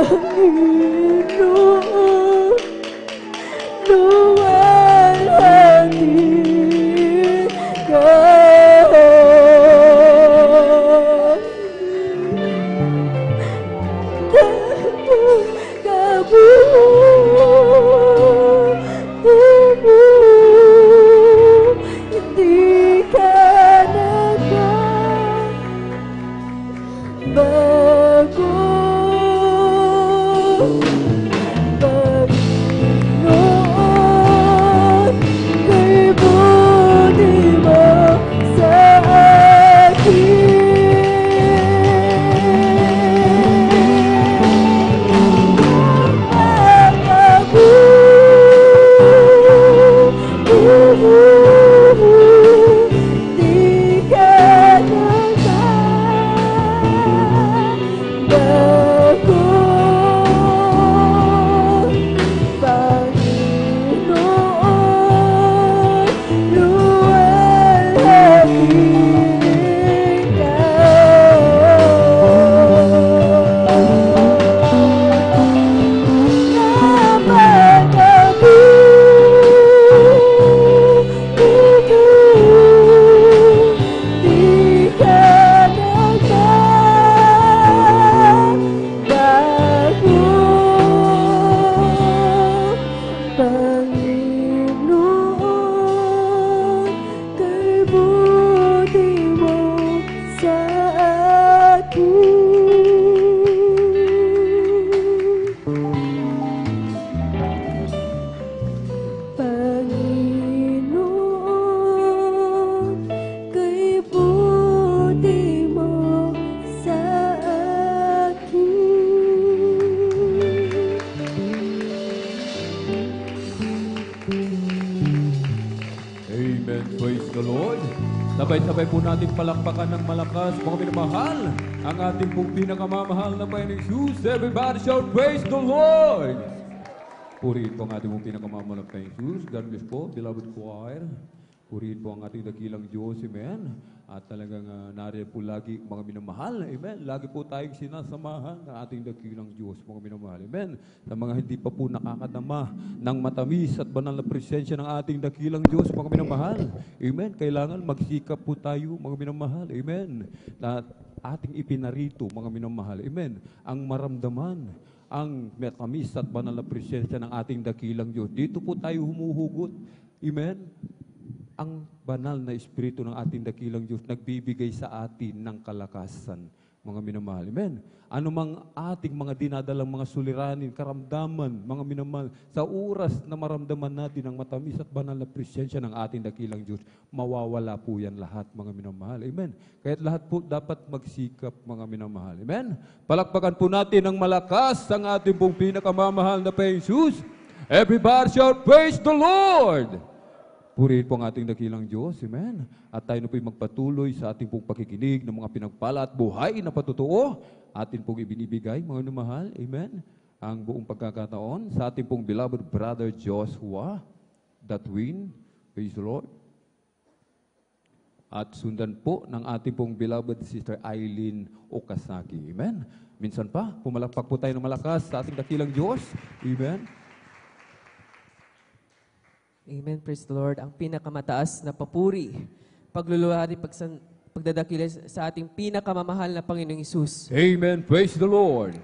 Panginoon, luwalhati ka. Hindi ka nagbabago, Panginoon, kay buti mo sa di ka nagbabago, Panginoon, luwalhati Panginoon, kay buti mo sa Panginoon, kay buti mo sa Amen. Praise the Lord. Sabay-sabay po natin palakpakan ng malakas, mga minamahal, ang ating pong pinakamamahal na Panginoong Jesus. Everybody shout, praise the Lord! Purihin po ang ating pong pinakamamahal na Panginoong Jesus. God bless po, beloved choir. Purihin po ang ating dakilang Diyos, amen. At talagang nariyan po lagi mga minamahal, amen. Lagi po tayong sinasamahan ng ating dakilang Diyos, mga minamahal, amen. Sa mga hindi pa po nakakadama ng matamis at banal na presensya ng ating dakilang Diyos, mga minamahal, amen. Kailangan magsikap po tayo, mga minamahal, amen. Na ating ipinarito, mga minamahal, amen. Ang maramdaman, ang matamis at banal na presensya ng ating dakilang Diyos. Dito po tayo humuhugot, amen. Ang banal na Espiritu ng ating dakilang Diyos nagbibigay sa atin ng kalakasan, mga minamahal. Amen. Ano mang ating mga dinadalang mga suliranin, karamdaman, mga minamahal, sa oras na maramdaman natin ang matamis at banal na presensya ng ating dakilang Diyos, mawawala po yan lahat, mga minamahal. Amen. Kaya't lahat po dapat magsikap, mga minamahal. Amen. Palakpakan po natin ng malakas ang ating pong pinakamamahal na Panginoong Jesus. Everybody shout, praise the Lord! Purihin po ang ating dakilang Diyos, amen. At tayo na po'y magpatuloy sa ating pong pakikinig ng mga pinagpala at buhay na patotoo. Atin pong ibinibigay, mga minamahal, amen. Ang buong pagkakataon sa ating pong beloved brother Joshua Datwin, praise the Lord. At sundan po ng ating pong beloved sister Eileen Okasaki, amen. Minsan pa, pumalakpak po tayo ng malakas sa ating dakilang Diyos, amen. Amen, praise the Lord. Ang pinakamataas na papuri, pagluluhari, pagdadakila sa ating pinakamamahal na Panginoong Hesus. Amen, praise the Lord.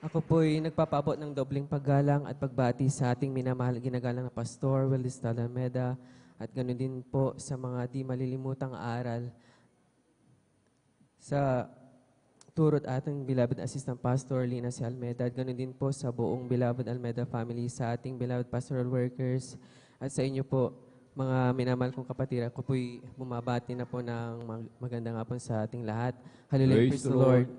Ako po'y nagpapaabot ng dobleng paggalang at pagbati sa ating minamahal ginagalang na Pastor Willis Talameda at ganoon din po sa mga di malilimutang aral sa turot ating beloved assistant pastor Lina C. Almeda at ganoon din po sa buong beloved Almeda family, sa ating beloved pastoral workers. At sa inyo po, mga minamahal kong kapatid, ako po'y bumabati na po ng magandang hapon sa ating lahat. Hallelujah, praise the Lord.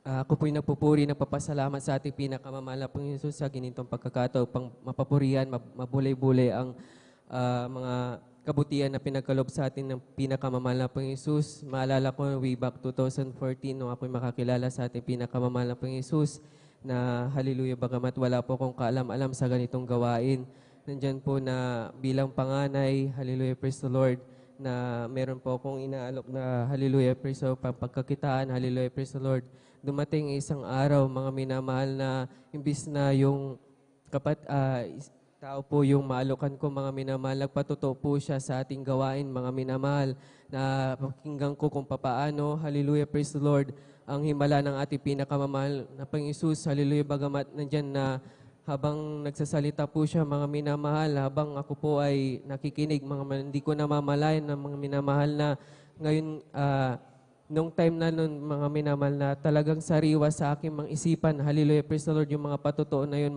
Ako po'y nagpupuri, nagpapasalamat sa ating pinakamamahal na Panginoon Jesus sa ginitong pagkakataon, pang mapapurihan, mabulay-bulay ang mga kabutihan na pinagkalob sa atin ng pinakamamahal na Panginoon Jesus. Maalala ko way back 2014 nung ako'y makakilala sa ating pinakamamahal na Panginoon Jesus na hallelujah, bagamat wala po akong kaalam-alam sa ganitong gawain. Nandyan po na bilang panganay, hallelujah, praise the Lord, na meron po akong inaalok na hallelujah, praise the Lord, pagkakitaan, hallelujah, praise the Lord. Dumating isang araw, mga minamahal, na imbis na yung tao po yung maalokan ko, mga minamahal, nagpatotoo po siya sa ating gawain, mga minamahal, na pakinggan ko kung papaano, hallelujah, praise the Lord, ang himala ng ating pinakamamahal na Panginoon Hesus, hallelujah, bagamat nandyan na habang nagsasalita po siya, mga minamahal, habang ako po ay nakikinig, hindi ko namamalayan ng mga minamahal na ngayon, nung time na nun, mga minamahal, na talagang sariwa sa aking mga isipan, hallelujah, praise the Lord, yung mga patotoo na yun,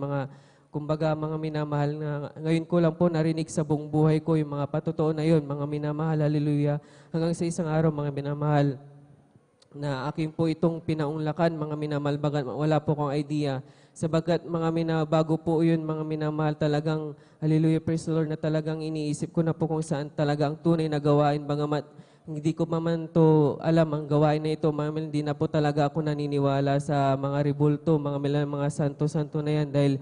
kumbaga, mga minamahal, na ngayon ko lang po narinig sa buong buhay ko yung mga patotoo na yun, mga minamahal, hallelujah. Hanggang sa isang araw, mga minamahal, na aking po itong pinaunlakan, mga minamahal, wala po akong idea. Sabagat bago po yun, mga minamahal, talagang, hallelujah, praise the Lord, na talagang iniisip ko na po kung saan talaga ang tunay na gawain, bagamat hindi ko man to alam ang gawain na ito, hindi na po talaga ako naniniwala sa mga ribulto, mga santo-santo na yan dahil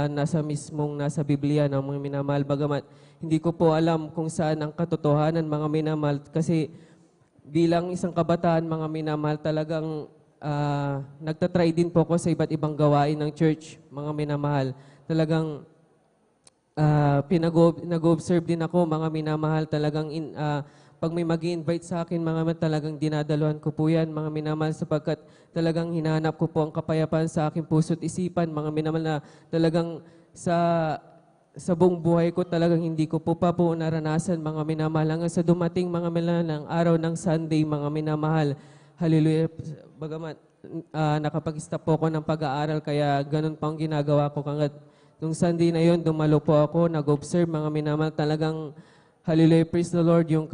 nasa Biblia ng mga minamahal. Bagamat hindi ko po alam kung saan ang katotohanan, mga minamahal, kasi bilang isang kabataan, mga minamahal, talagang nagtatry din po ako sa iba't ibang gawain ng church, mga minamahal. Talagang nag-observe din ako, mga minamahal, talagang pag may mag-invite sa akin, mga talagang dinadaluhan ko po yan, mga minamahal, sapagkat talagang hinahanap ko po ang kapayapaan sa aking puso't isipan, mga minamahal, na talagang sa buong buhay ko talagang hindi ko po naranasan, mga minamahal, hanggang sa dumating, mga minamahal, ng araw ng Sunday, mga minamahal, hallelujah, bagamat nakapag-stop po ako ng pag-aaral, kaya ganun pa ang ginagawa ko. Nung Sunday na yon, dumalo po ako, nag-observe, mga minamahal, talagang hallelujah, praise the Lord, yung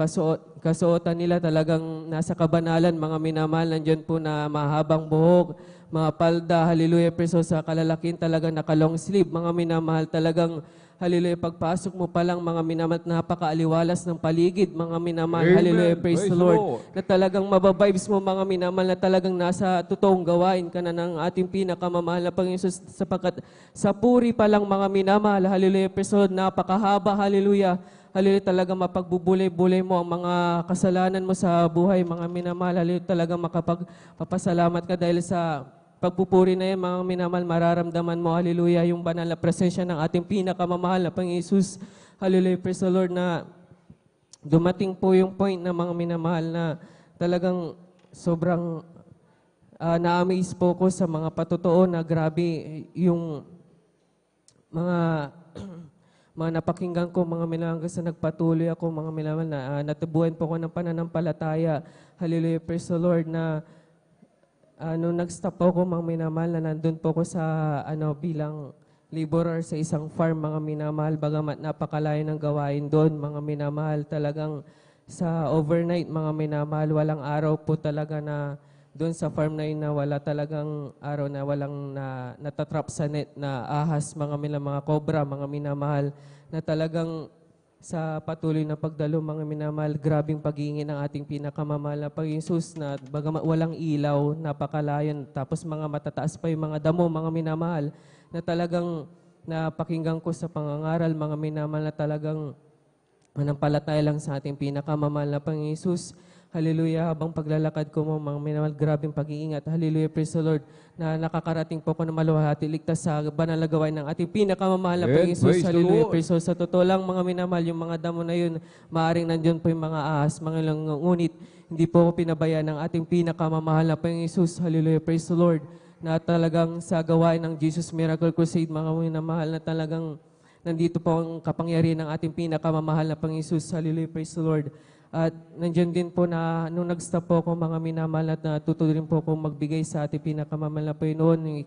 kasuotan nila talagang nasa kabanalan, mga minamahal, nandiyan po na mahabang buhok, mga palda, hallelujah, praise the Lord, sa kalalakin talagang naka-long sleeve, mga minamahal, talagang hallelujah, pagpasok mo pa lang, mga minamahal, napakaaliwalas ng paligid, mga minamahal, Amen. hallelujah, praise the Lord, Lord. na talagang mababibes mo, mga minamahal, na talagang nasa totoong gawain ka na ng ating pinakamamahal na Panginoon Jesus, sapagkat sa puri pa lang, mga minamahal, hallelujah, praise the Lord, napakahaba, hallelujah, hallelujah, talagang mapagbubulay-bulay mo ang mga kasalanan mo sa buhay, mga minamahal, hallelujah, talagang makapagpapasalamat ka dahil sa pagpupuri na yan, mga minamahal, mararamdaman mo, hallelujah, yung banal na presensya ng ating pinakamamahal na Panginoon Jesus, hallelujah, praise the Lord, na dumating po yung point na, mga minamahal, na talagang sobrang na-amaze po ko sa mga patotoo na grabe yung mga napakinggan ko, mga minamahal, sa nagpatuloy ako, mga minamahal, na natubuhan po ko ng pananampalataya. Hallelujah, praise the Lord, na nung nag-stop po ako, mga minamahal, na nandun po ko sa bilang laborer sa isang farm, mga minamahal, bagamat napakalayo ng gawain doon, mga minamahal, talagang sa overnight, mga minamahal, walang araw po talaga na doon sa farm na yun na wala talagang araw na walang natatrap sa net na ahas, mga cobra, mga minamahal, na talagang sa patuloy na pagdalo, mga minamahal, grabing pag-iingin ng ating pinakamamahal na Panginoon Jesus, na bagamat walang ilaw, napakalayon, tapos mga matataas pa yung mga damo, mga minamahal, na talagang napakinggan ko sa pangangaral, mga minamahal, na talagang manampalataya lang sa ating pinakamamahal na Panginoon Jesus. Hallelujah, habang paglalakad ko, mga minamahal, grabing pag-iingat. Hallelujah, praise the Lord, na nakakarating po ko na maluwalhati, ligtas sa banal na gawain ng ating pinakamamahal na Panginoon Jesus. Hallelujah, praise the Lord. Sa totoo lang, mga minamahal, yung mga damo na yun, maaaring nandiyon po yung mga ahas, mga ilang ngunit, hindi po ko pinabayaan ng ating pinakamamahal na Panginoon Jesus. Hallelujah, praise the Lord, na talagang sa gawain ng Jesus Miracle Crusade, mga minamahal, na talagang nandito po ang kapangyarihan ng ating pinakamamahal na Panginoon Jesus. Hallelujah, praise the Lord. At nandiyan din po na nung nag-stop po ako, mga minamahal, at natutuloy rin po ako magbigay sa ating pinakamamahal na Panginoon, yung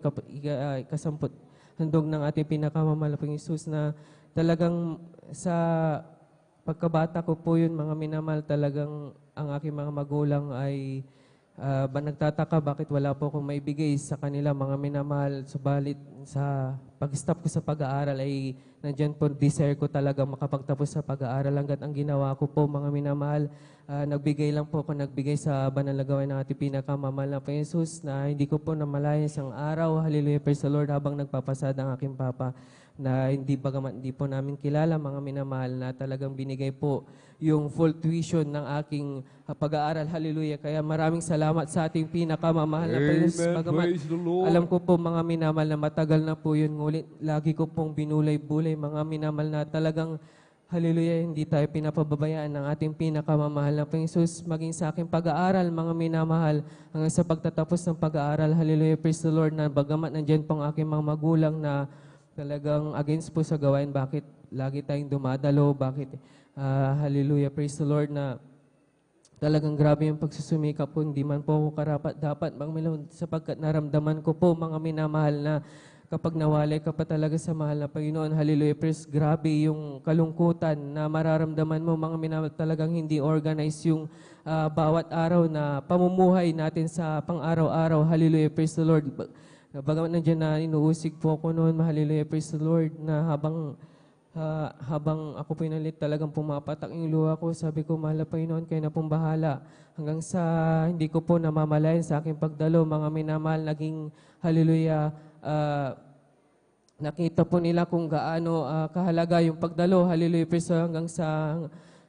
ikasamput handog ng ating pinakamamahal na Panginoon Jesus, na talagang sa pagkabata ko po yun, mga minamahal, talagang ang aking mga magulang ay nagtataka bakit wala po akong maibigay sa kanila, mga minamahal. Subalit sa pag-stop ko sa pag-aaral ay nandiyan po desire ko talaga makapagtapos sa pag-aaral. Hanggat ang ginawa ko po, mga minamahal, nagbigay sa banal na gawain ng ating pinakamamahal na Panginoon Jesus, na hindi ko po namalayan isang araw, hallelujah, praise the Lord, habang nagpapasada ang aking papa, na hindi po namin kilala, mga minamahal, na talagang binigay po yung full tuition ng aking pag-aaral. Hallelujah. Kaya maraming salamat sa ating pinakamamahal na Panginoon. Bagamat Praise the Lord. alam ko po mga minamahal na matagal na po yun, ngulit lagi ko pong binulay-bulay, mga minamahal, na talagang hallelujah, hindi tayo pinapababayaan ng ating pinakamamahal na Panginoon. Maging sa aking pag-aaral, mga minamahal, hanggang sa pagtatapos ng pag-aaral, hallelujah, praise the Lord, na bagamat nandiyan pong aking mga magulang na talagang against po sa gawain, bakit lagi tayong dumadalo, bakit, hallelujah, praise the Lord, na talagang grabe yung pagsusumikap ko, hindi man po ako karapat-dapat, mga minamahal, sapagkat naramdaman ko po, mga minamahal, na kapag nawalay ka pa talaga sa mahal na Panginoon, hallelujah, praise, grabe yung kalungkutan na mararamdaman mo, mga minamahal, talagang hindi organized yung bawat araw na pamumuhay natin sa pang-araw-araw, hallelujah, praise the Lord. Bagamat nandiyan na inuusig po ako noon, hallelujah, praise the Lord, na habang ako pinalit, talagang pumapatak yung luha ko, sabi ko, mahal na Panginoon, kayo na pong bahala. Hanggang sa hindi ko po namamalayan sa aking pagdalo, mga minamahal, naging, hallelujah, nakita po nila kung gaano kahalaga yung pagdalo, hallelujah, praise the Lord, hanggang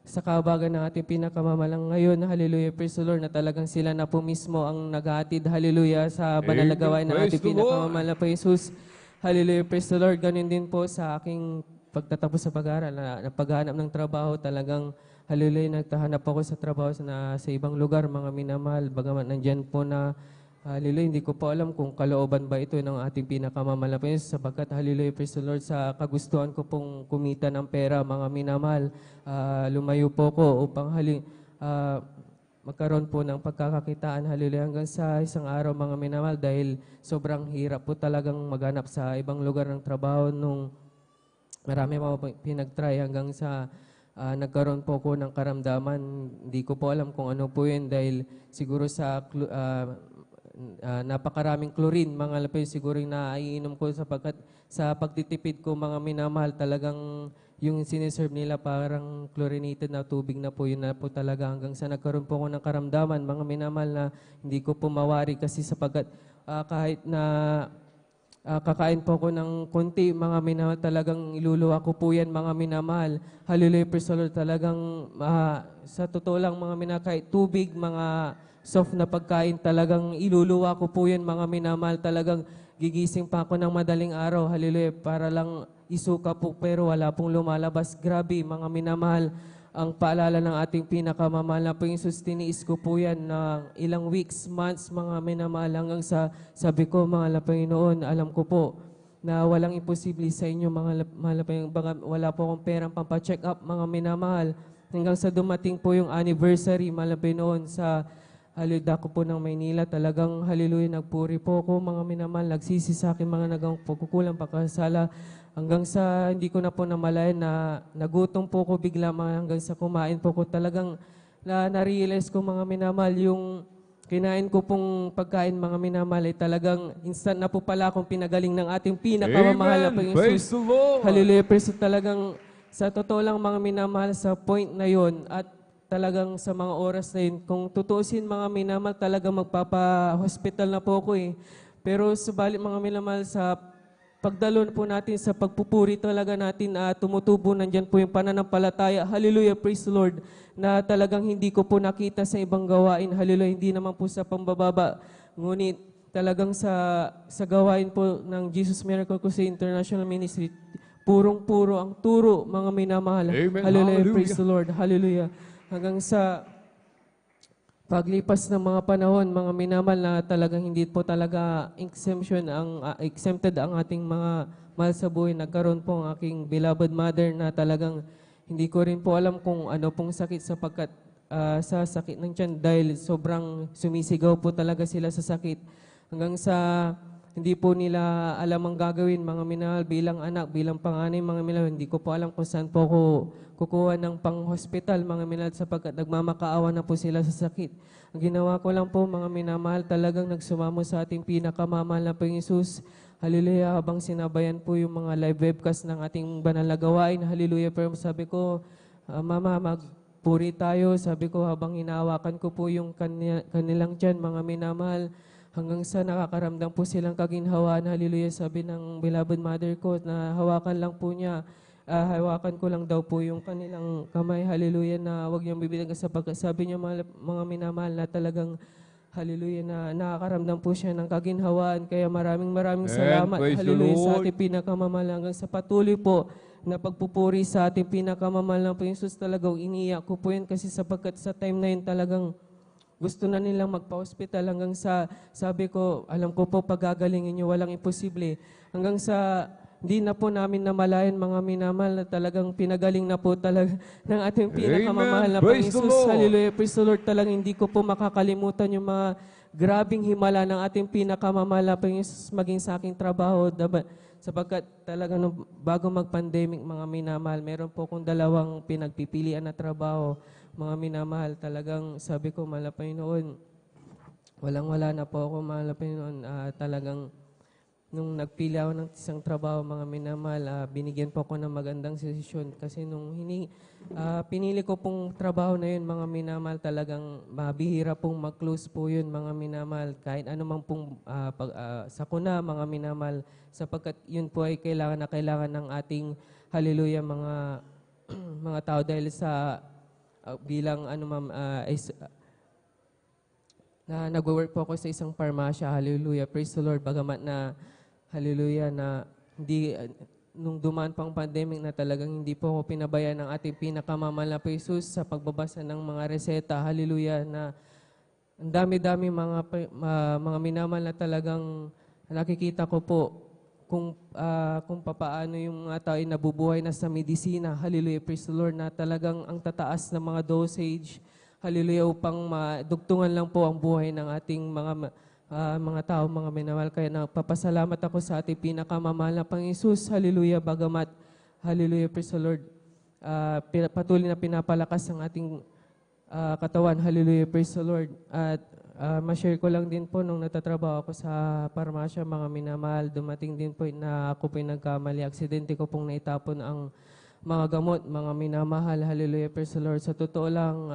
sa kabagan ng ating pinakamamalang ngayon, hallelujah, praise the Lord, na talagang sila na po mismo ang naghahatid, hallelujah, sa banal na gawain ng Praise ating the Lord. pinakamamahal na Jesus. Hallelujah, praise the Lord. Ganun din po sa aking pagtatapos sa pag-aaral, na paghahanap ng trabaho, talagang hallelujah, nagtahanap ako sa trabaho sa ibang lugar, mga minamahal, bagamat nandyan po na hallelujah, hindi ko po alam kung kalooban ba ito ng ating pinakamamahal na Panginoon, sapagkat hallelujah, praise the Lord, sa kagustuhan ko pong kumita ng pera, mga minamahal, lumayo po ko upang magkaroon po ng pagkakakitaan, hallelujah, hanggang sa isang araw, mga minamahal, dahil sobrang hirap po talagang maghanap sa ibang lugar ng trabaho nung marami pa pinag-try, hanggang sa nagkaroon po ko ng karamdaman. Hindi ko po alam kung ano po yun, dahil siguro sa napakaraming chlorine, mga lapay, siguro yung naiinom ko, sapagkat sa pagtitipid ko, mga minamahal, talagang yung siniserve nila parang chlorinated na tubig na po, yun na po talaga, hanggang sa nagkaroon po ko ng karamdaman, mga minamahal, na hindi ko po mawari, kasi sapagkat kahit na kakain po ko ng konti, mga minamahal, talagang iluluwa ko po yan, mga minamahal. Hallelujah, praise the Lord, talagang sa totoo lang, mga minamahal, kahit tubig, mga soft na pagkain, talagang iluluwa ko po yan, mga minamahal, talagang gigising pa ako ng madaling araw, hallelujah, para lang isuka po, pero wala pong lumalabas. Grabe, mga minamahal, ang paalala ng ating pinakamamahal na Panginoon, tiniis ko po yan ng ilang weeks, months, mga minamahal, hanggang sa sabi ko, mga Panginoon, alam ko po na walang imposible sa inyo, mga mahal na Panginoon, wala po akong perang pampacheck up, mga minamahal, hanggang sa dumating po yung anniversary, mga Panginoon, sa halida ko po ng Maynila, talagang hallelujah, nagpuri po ako, mga minamahal, nagsisi sa akin mga nagang pagkukulang, pagkasala, hanggang sa hindi ko na po namalayan na nagutom po ko bigla, hanggang sa kumain po ko, talagang na-realize ko, mga minamahal, yung kinain ko pong pagkain, mga minamahal, ay talagang instant na po pala akong pinagaling ng ating pinakamamahal na Panginoon. Praise the Lord. Hallelujah, praise, talagang sa totoo lang, mga minamahal, sa point na yon, at talagang sa mga oras na yun, kung tutuusin, mga minamahal, talagang magpapa-hospital na po ako eh. Pero subalit, mga minamahal, sa pagdalo po natin, sa pagpupuri talaga natin, tumutubo nandyan po yung pananampalataya. Hallelujah, praise the Lord, na talagang hindi ko po nakita sa ibang gawain. Hallelujah, hindi naman po sa pambababa. Ngunit talagang sa gawain po ng Jesus Miracle Crusade International Ministry, purong-puro ang turo, mga minamahal. Amen. Hallelujah, Hallelujah. praise the Lord. Hallelujah. Hanggang sa paglipas ng mga panahon, mga minamahal, na talagang hindi po talaga exempted ang ating mga mahal sa buhay. Nagkaroon po ang aking beloved mother na talagang hindi ko rin po alam kung ano pong sakit, sapagkat sa sakit ng tiyan, dahil sobrang sumisigaw po talaga sila sa sakit. Hanggang sa hindi po nila alam ang gagawin, mga minahal, bilang anak, bilang panganay, mga minahal, hindi ko po alam kung saan po ako kukuha ng pang-hospital, mga minahal, sapagkat nagmamakaawa na po sila sa sakit. Ang ginawa ko lang po, mga minamahal, talagang nagsumamo sa ating pinakamamahal na Panginoon Hesus. Hallelujah, habang sinabayan po yung mga live webcast ng ating banal na gawain. Hallelujah, pero sabi ko, Mama, magpuri tayo. Sabi ko, habang hinahawakan ko po yung kanilang tiyan, mga minamahal, hanggang sa nakakaramdam po silang kaginhawaan. Hallelujah. Sabi ng beloved mother ko na hawakan lang po niya, hawakan ko lang daw po yung kanilang kamay. Hallelujah, na huwag niyang bibitagan sapagkat sabi niya mga minamahal na talagang hallelujah na nakakaramdam po siya ng kaginhawaan. Kaya maraming salamat. praise the Hallelujah sa Lord. ating pinakamamahal hanggang sa patuloy po na pagpupuri sa ating pinakamamahal ng Panginoon Jesus. Talagang iniyak ko po yun kasi sapagkat sa time na yun talagang gusto na nilang magpa-hospital hanggang sa sabi ko, alam ko po pagagalingin niyo, walang imposible. Hanggang sa hindi na po namin namalayan mga minamahal na talagang pinagaling na po talaga ng ating pinakamamahal na Praise the Panginoon. Lord. Hallelujah, praise the Lord. Talagang hindi ko po makakalimutan yung mga grabing himala ng ating pinakamamahal na Panginoon maging sa aking trabaho. Sapagkat talaga bago mag-pandemic mga minamahal, meron po akong dalawang pinagpipilian na trabaho. Mga minamahal, talagang sabi ko, mahal na Panginoon, walang-wala na po ako, mahal na Panginoon. Talagang nung nagpili ako ng isang trabaho, mga minamahal, binigyan po ako ng magandang desisyon. Kasi nung pinili ko pong trabaho na yun, mga minamahal, talagang mabihira pong mag-close po yun, mga minamahal. Kahit ano mang pong sakuna, mga minamahal, sapagkat yun po ay kailangan ng ating, hallelujah, mga mga tao dahil sa bilang na nagwo-work po ako sa isang parmasya, hallelujah, praise the Lord, bagamat na hallelujah na hindi nung dumaan pang pandemic na talagang hindi po ako pinabayaan ng ating pinakamamahal na Jesus sa pagbabasa ng mga reseta, hallelujah, na ang dami-dami mga minamahal na talagang nakikita ko po kung papaano yung mga tao ay nabubuhay na sa medisina, hallelujah, praise the Lord, na talagang ang tataas ng mga dosage, hallelujah, upang madugtungan lang po ang buhay ng ating mga tao, mga minamahal. Kaya nagpapasalamat ako sa ating pinakamamahal na Panginoon, hallelujah, bagamat, hallelujah, praise the Lord, patuloy na pinapalakas ang ating katawan, hallelujah, praise the Lord. At ma-share ko lang din po nung natatrabaho ako sa parmasya, mga minamahal, dumating din po na ako po nagkamali, aksidente ko pong naitapon ang mga gamot, mga minamahal, hallelujah, praise the Lord. Sa totoo lang,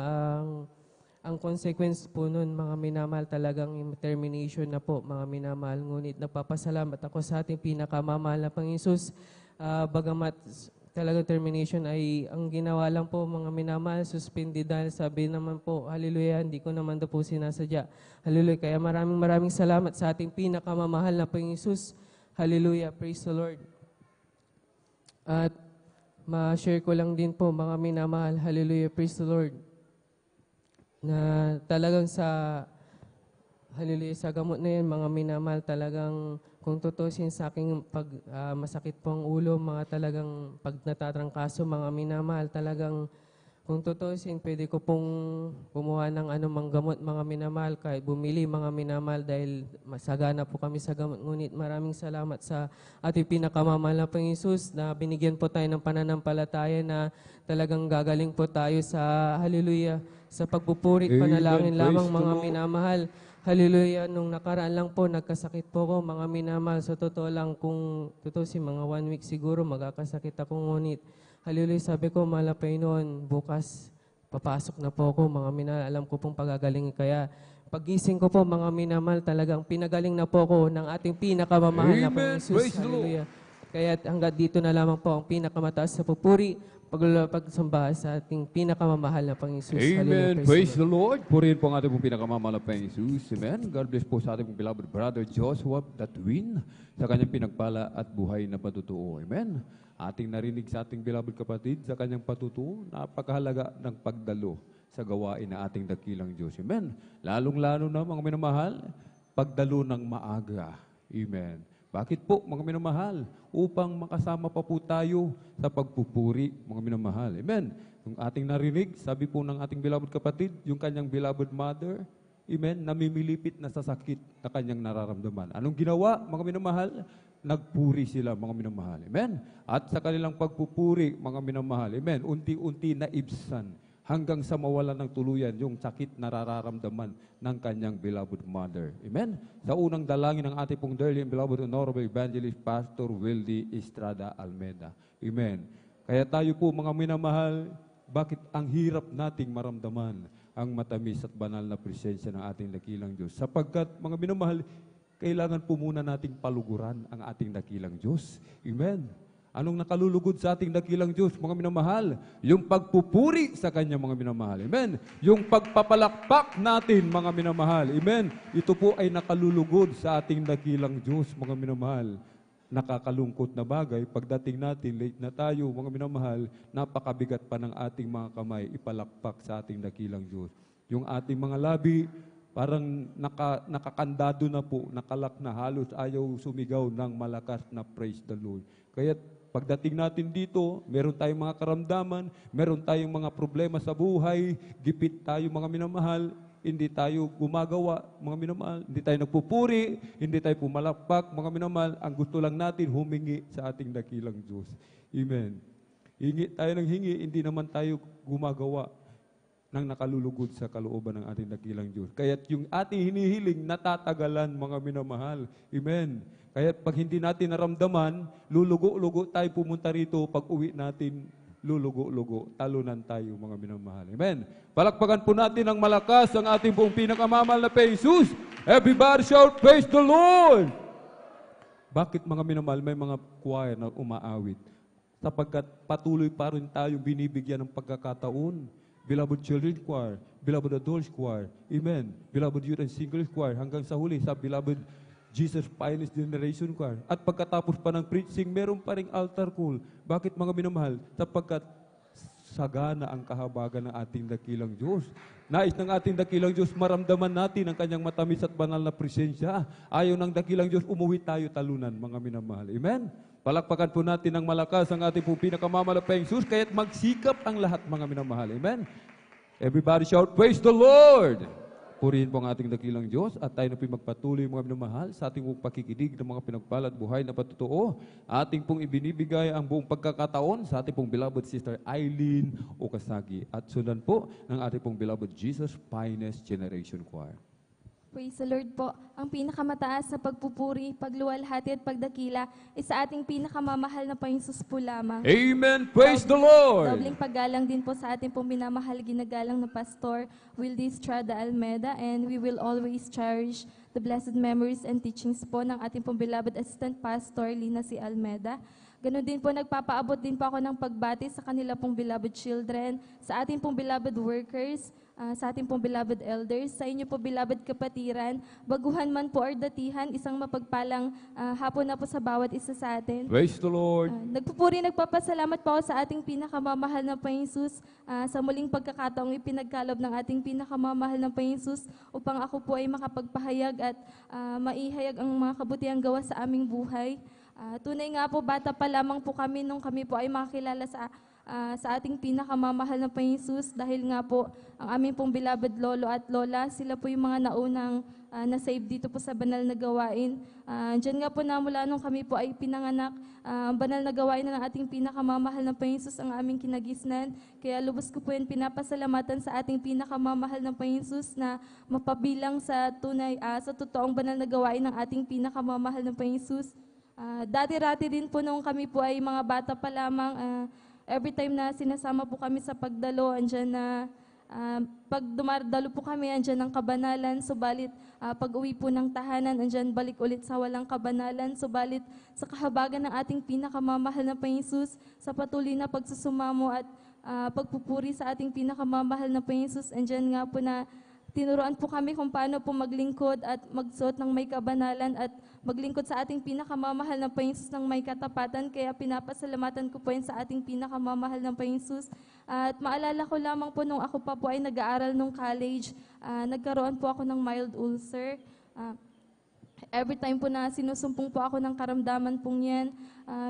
ang consequence po nun, mga minamahal, talagang yung termination na po, mga minamahal. Ngunit nagpapasalamat ako sa ating pinakamamahal na Panginoon. Bagamat talagang termination ay ang ginawa lang po, mga minamahal, suspended dahil sabi naman po, hallelujah, hindi ko naman daw po sinasadya. Hallelujah. Kaya maraming salamat sa ating pinakamamahal na Panginoon. Hallelujah. Praise the Lord. At ma-share ko lang din po, mga minamahal, hallelujah, praise the Lord, na talagang hallelujah, sa gamot na yun, mga minamahal, talagang kung tutusin sa aking masakit po ang ulo, mga talagang pag natatrangkaso, mga minamahal, talagang kung tutusin, pwede ko pong kumuha ng anumang gamot, mga minamahal, kahit bumili, mga minamahal, dahil masagana po kami sa gamot. Ngunit maraming salamat sa ating pinakamamahal na Panginoon na binigyan po tayo ng pananampalataya na talagang gagaling po tayo sa, hallelujah, sa pagpupurit, panalangin lamang, mga minamahal. Hallelujah, nung nakaraan lang po, nagkasakit po ko, mga minamahal. Sa totoo lang, kung tutusin, mga 1 week siguro, magkakasakit ako. Ngunit, hallelujah, sabi ko, mahal na Panginoon, bukas, papasok na po ako, mga minamahal. Alam ko pong pagagalingin. Kaya, pagising ko po, mga minamahal, talagang pinagaling na po ko ng ating pinakamamahal na Panginoon Jesus. Hallelujah. Kaya hanggang dito na lamang po ang pinakamataas sa pupuri, pagsamba sa ating pinakamamahal na Panginoon Jesus. Amen. Praise the Lord. Purihin po ang ating pong pinakamamahal na Panginoon Jesus. Amen. God bless po sa ating pong beloved brother Joshua Tatwin sa kanyang pinagpala at buhay na patutuo. Amen. Ating narinig sa ating beloved kapatid sa kanyang patutuo, napakahalaga ng pagdalo sa gawain na ating dakilang Diyos. Amen. Lalong-lalo na mga minamahal, pagdalo ng maaga. Amen. Bakit po, mga minamahal? Upang makasama pa po tayo sa pagpupuri, mga minamahal. Amen. Yung ating narinig, sabi po ng ating beloved kapatid, yung kanyang beloved mother, amen, namimilipit na sa sakit na kanyang nararamdaman. Anong ginawa, mga minamahal? Nagpuri sila, mga minamahal. Amen. At sa kanilang pagpupuri, mga minamahal, amen, unti-unti na ibsan hanggang sa mawalan ng tuluyan yung sakit na nararamdaman ng kanyang beloved mother. Amen? Sa unang dalangin ng ating pong dearly and beloved honorable evangelist Pastor Wildy Estrada Almeda. Amen. Kaya tayo po mga minamahal, bakit ang hirap nating maramdaman ang matamis at banal na presensya ng ating dakilang Diyos. Sapagkat, mga minamahal, kailangan po muna nating paluguran ang ating dakilang Diyos. Amen. Anong nakalulugod sa ating dakilang Diyos, mga minamahal? Yung pagpupuri sa Kanya, mga minamahal. Amen. Yung pagpapalakpak natin, mga minamahal. Amen. Ito po ay nakalulugod sa ating dakilang Diyos, mga minamahal. Nakakalungkot na bagay, pagdating natin, late na tayo, mga minamahal, napakabigat pa ng ating mga kamay, ipalakpak sa ating dakilang Diyos. Yung ating mga labi, parang nakakandado na po, nakalak na, halos ayaw sumigaw ng malakas na praise the Lord. Kaya pagdating natin dito, meron tayong mga karamdaman, meron tayong mga problema sa buhay, gipit tayo mga minamahal, hindi tayo gumagawa, mga minamahal, hindi tayo nagpupuri, hindi tayo pumalakpak, mga minamahal, ang gusto lang natin humingi sa ating dakilang Diyos. Amen. Hingi tayo ng hingi, hindi naman tayo gumagawa ng nakalulugod sa kalooban ng ating dakilang Diyos. Kaya't yung ating hinihiling, natatagalan, mga minamahal. Amen. Kaya pag hindi natin naramdaman, lulugo-lugo tayo pumunta rito, pag uwi natin, lulugo-lugo, talunan tayo mga minamahal. Amen. Palakpakan po natin ng malakas ang ating pong pinakamamahal na Jesus. Everybody shout, praise the Lord! Bakit mga minamahal, may mga choir na umaawit? Sapagkat patuloy pa rin tayo binibigyan ng pagkakataon. Beloved Children's Choir, Beloved Adults Choir, Amen. Beloved Youth and Singles Choir, hanggang sa huli sa Beloved Jesus Finest Generation Choir. At pagkatapos pa ng preaching, meron pa ring altar call. Bakit mga minamahal? Sapagkat sagana ang kahabagan ng ating dakilang Diyos. Nais ng ating dakilang Diyos, maramdaman natin ang kanyang matamis at banal na presensya. Ayaw ng dakilang Diyos, umuwi tayo talunan, mga minamahal. Amen? Palakpakan po natin ng malakas ang ating pong pinakamamalapayang Jesus, kaya't magsikap ang lahat, mga minamahal. Amen? Everybody shout, praise the Lord! Purihin po ang ating dakilang Diyos at tayo na po magpatuloy mga minamahal sa ating pong pakikinig ng mga pinagpalad buhay na patutuo. Ating pong ibinibigay ang buong pagkakataon sa ating pong beloved Sister Eileen Okasagi at sundan po ng ating pong beloved Jesus Finest Generation Choir. Praise the Lord po. Ang pinakamataas na pagpupuri, pagluwalhati at pagdakila ay sa ating pinakamamahal na Panginoon po lamang. Amen! Praise the Lord! Dobling paggalang din po sa ating pong minamahal ginagalang na Pastor Wildy Estrada Almeda, and we will always cherish the blessed memories and teachings po ng ating pong beloved Assistant Pastor Lina C. Almeda. Ganon din po, nagpapaabot din po ako ng pagbati sa kanila pong beloved children, sa ating pong beloved workers, sa ating pong beloved elders, sa inyo po beloved kapatiran, baguhan man po or datihan, isang mapagpalang hapon na po sa bawat isa sa atin. Praise the Lord! Nagpupuri, nagpapasalamat po ako sa ating pinakamamahal na Panginoon Jesus sa muling pagkakataong ipinagkalob ng ating pinakamamahal na Panginoon Jesus upang ako po ay makapagpahayag at maihayag ang mga kabutihang gawa sa aming buhay. Tunay nga po, bata pa lamang po kami nung kami po ay makakilala sa ating pinakamamahal na Panginoon Jesus, dahil nga po ang aming pong beloved lolo at lola, sila po yung mga naunang na-save dito po sa banal na gawain. Diyan nga po na mula nung kami po ay pinanganak, banal na gawain na ng ating pinakamamahal na Panginoon Jesus ang aming kinagisnan. Kaya lubos ko po yan pinapasalamatan sa ating pinakamamahal na Panginoon Jesus na mapabilang sa tunay, sa totoong banal na gawain ng ating pinakamamahal na Panginoon Jesus. Dati-rati din po nung kami po ay mga bata pa lamang, every time na sinasama po kami sa pagdalo, andyan na, pag dumardalo po kami, andyan ang kabanalan, subalit pag uwi po ng tahanan, andyan balik ulit sa walang kabanalan, subalit sa kahabagan ng ating pinakamamahal na Panginoon Jesus, sa patuloy na pagsusumamo at pagpupuri sa ating pinakamamahal na Panginoon Jesus, andyan nga po na tinuruan po kami kung paano po maglingkod at magsuot ng may kabanalan at maglingkod sa ating pinakamamahal na Panginoon Jesus ng may katapatan. Kaya pinapasalamatan ko po yan sa ating pinakamamahal na Panginoon Jesus. At maalala ko lamang po nung ako pa po ay nag-aaral nung college, nagkaroon po ako ng mild ulcer. Every time po na sinusumpong po ako ng karamdaman pong yan,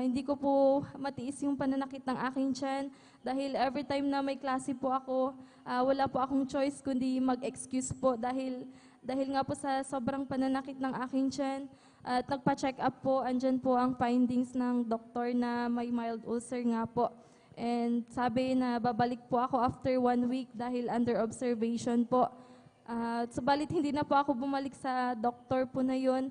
hindi ko po matiis yung pananakit ng aking tiyan. Dahil every time na may klase po ako, wala po akong choice kundi mag-excuse po dahil nga po sa sobrang pananakit ng aking tiyan. At nagpa-check up po, andyan po ang findings ng doktor na may mild ulcer nga po. And sabi na babalik po ako after 1 week dahil under observation po. Subalit hindi na po ako bumalik sa doktor po na yun.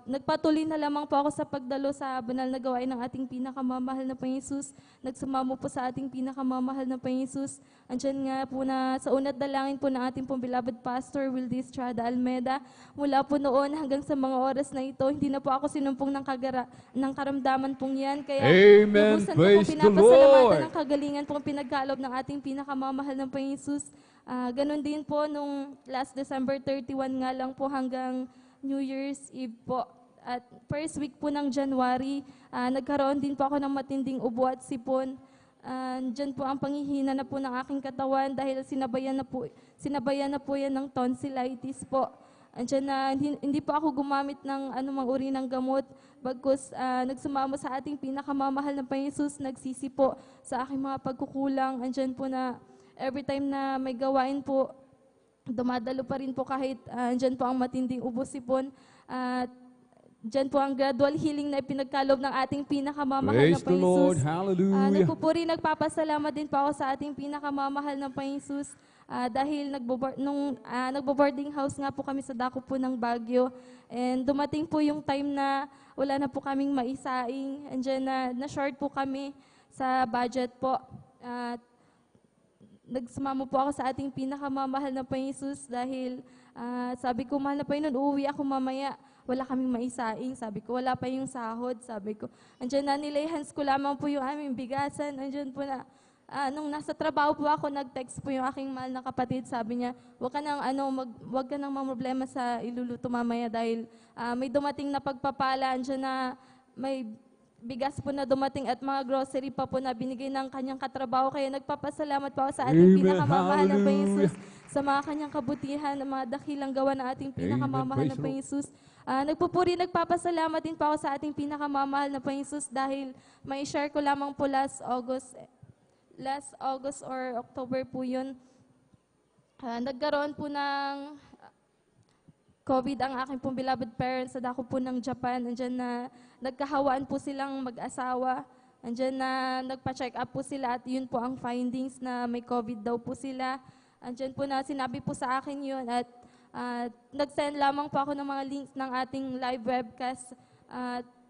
Nagpatuloy na lamang po ako sa pagdalo sa banal na gawain ng ating pinakamamahal na Panginoon Hesus. Nagsumamo po sa ating pinakamamahal na Panginoon Hesus. Andyan nga po na sa unat dalangin po ng ating pong beloved Pastor Wildy Estrada Almeda. Mula po noon hanggang sa mga oras na ito, hindi na po ako sinumpong ng karamdaman pong yan. Kaya Amen. lubusan ko Praise po the pinapasalamatan Lord. ng kagalingan pong pinagkaloob ng ating pinakamamahal ng Panginoon Hesus. Ganon din po nung last December 31 nga lang po hanggang New Year's Eve po. At first week po ng January, nagkaroon din po ako ng matinding ubo at sipon. Diyan po ang panghihina na po ng aking katawan dahil sinabayan na po yan ng tonsillitis po. Andiyan na hindi po ako gumamit ng anumang uri ng gamot. Bagkus nagsumamo sa ating pinakamamahal na Panginoon Hesus, nagsisi po sa aking mga pagkukulang. Andiyan po na every time na may gawain po, dumadalo pa rin po kahit dyan po ang matinding ubo sipon. Dyan po ang gradual healing na ipinagkaloob ng ating pinakamamahal na Praise the Panginoon Lord. Hesus. Hallelujah. Nagpupuri, nagpapasalamat din po ako sa ating pinakamamahal na Panginoon Hesus. Dahil nagbo-boarding house nga po kami sa dako po ng Baguio. And dumating po yung time na wala na po kaming maisaing. Andyan na-short po kami sa budget po. Nagsumamo po ako sa ating pinakamamahal na Panginoon Hesus dahil sabi ko, mahal na Panginoon, uuwi ako mamaya. Wala kaming maisaing. Sabi ko, wala pa yung sahod. Sabi ko, andyan na nilay-hands ko lamang po yung aming bigasan. Andyan po na, nung nasa trabaho po ako, nag-text po yung aking mahal na kapatid. Sabi niya, wag ka nang mamroblema sa iluluto mamaya dahil may dumating na pagpapala. Andyan na may bigas po na dumating at mga grocery pa po na binigay ng kanyang katrabaho. Kaya nagpapasalamat po ako sa ating Amen. pinakamamahal na Panginoon Hallelujah. Hesus, sa mga kanyang kabutihan, ng mga dakilang gawa ng ating pinakamamahal Praise na the Panginoon Hesus. Nagpupuri, nagpapasalamat din po ako sa ating pinakamamahal na Panginoon Hesus dahil may share ko lamang po last August or October po yun. Nagkaroon po ng COVID ang aking pong beloved parents sa dako po ng Japan. Andiyan na nagkahawaan po silang mag-asawa. Andiyan na nagpa-check up po sila at yun po ang findings na may COVID daw po sila. Andiyan po na sinabi po sa akin yun at nag-send lamang po ako ng mga links ng ating live webcast.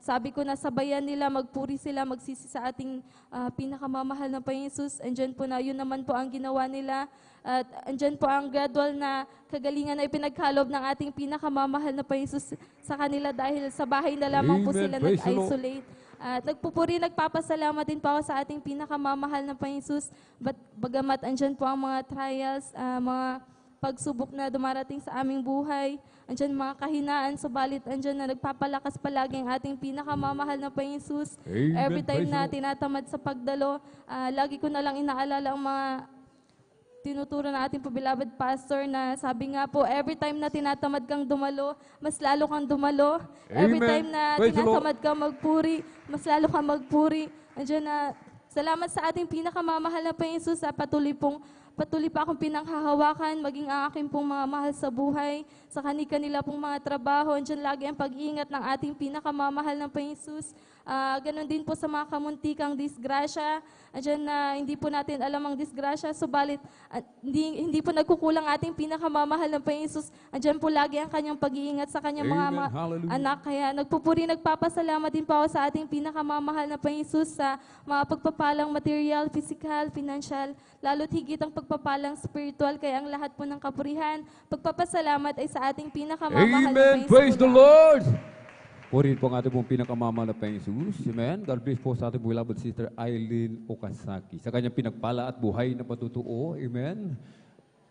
Sabi ko na sabayan nila, magpuri sila, magsisi sa ating pinakamamahal na Panginoon Hesus. Andyan po na yun naman po ang ginawa nila. At andyan po ang gradual na kagalingan na ipinagkaloob ng ating pinakamamahal na Panginoon Hesus sa kanila dahil sa bahay na lamang po Amen. sila Praise the Lord. nag-isolate. At nagpupuri, nagpapasalamat din po ako sa ating pinakamamahal na Panginoon Hesus. Bagamat andyan po ang mga trials, mga pagsubok na dumarating sa aming buhay, andyan mga kahinaan, subalit andyan na nagpapalakas palagi ang ating pinakamamahal na Panginoon Hesus. Amen. Every time Praise na the Lord. tinatamad sa pagdalo, lagi ko na lang inaalala ang mga tinuturo na ating beloved pastor na sabi nga po, every time na tinatamad kang dumalo, mas lalo kang dumalo. Every Amen. time na Praise the Lord. tinatamad kang magpuri, mas lalo kang magpuri. Andyan na, salamat sa ating pinakamamahal na Panginoon Hesus, patuloy pa akong pinanghahawakan, maging ang aking pong mga mahal sa buhay, sa kanila pong mga trabaho. Andyan lagi ang pag-iingat ng ating pinakamamahal ng Panginoon Hesus. Ganon din po sa mga kamuntikang disgrasya. Andyan na hindi po natin alam ang disgrasya, subalit hindi po nagkukulang ating pinakamamahal ng Panginoon Hesus. Andyan po lagi ang kanyang pag-iingat sa kanyang mga Amen. Hallelujah. anak. Kaya nagpupuri, nagpapasalamat din po ako sa ating pinakamamahal na Panginoon Hesus sa mga pagpapalang material, physical, financial, lalo't higit ang pagpapalang spiritual. Kaya ang lahat po ng kapurihan, pagpapasalamat ay sa ating pinakamamahal na Amen. Panginoon Praise the Hesus. Lord. Purihin po ang ating pong pinakamamahal na Panginoon Jesus. Amen. God bless po sa ating beloved sister Eileen Okasaki. Sa kanyang pinagpala at buhay na patutuo. Amen.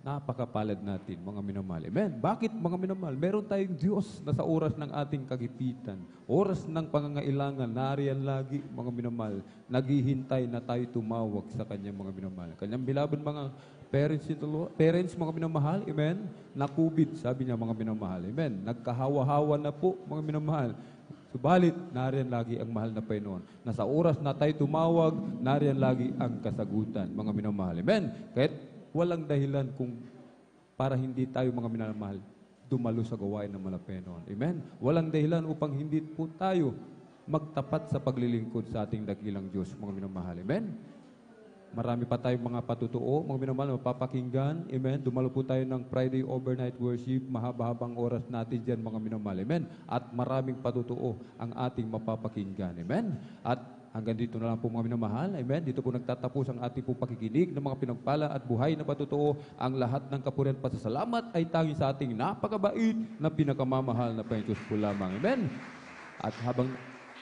Napakapalad natin, mga minamahal. Amen. Bakit, mga minamahal? Meron tayong Diyos na sa oras ng ating kagipitan, oras ng pangangailangan, nariyan lagi, mga minamahal. Naghihintay na tayo tumawag sa kanyang mga minamahal. Kanyang beloved mga parents, mga minamahal, amen, nakubid, sabi niya, mga minamahal, amen, nagkahawa-hawa na po, mga minamahal. Subalit, nariyan lagi ang mahal na Panginoon. Na sa oras na tayo tumawag, nariyan lagi ang kasagutan, mga minamahal, amen. Kahit walang dahilan kung para hindi tayo, mga minamahal, dumalo sa gawain ng mahal na Panginoon, amen. Walang dahilan upang hindi po tayo magtapat sa paglilingkod sa ating dakilang Diyos, mga minamahal, amen. marami pa tayong mga patutuo, mga minamahal, mapapakinggan. Amen. Dumalo po tayo ng Friday overnight worship. Mahaba-habang oras natin dyan, mga minamahal. Amen. At maraming patutuo ang ating mapapakinggan. Amen. At hanggang dito na lang po, mga minamahal. Amen. Dito po nagtatapos ang ating po pakikinig ng mga pinagpala at buhay na patutuo. Ang lahat ng kapurihan at pasasalamat ay tanging sa ating napakabait na pinakamamahal na Panginoon po lamang. Amen. At habang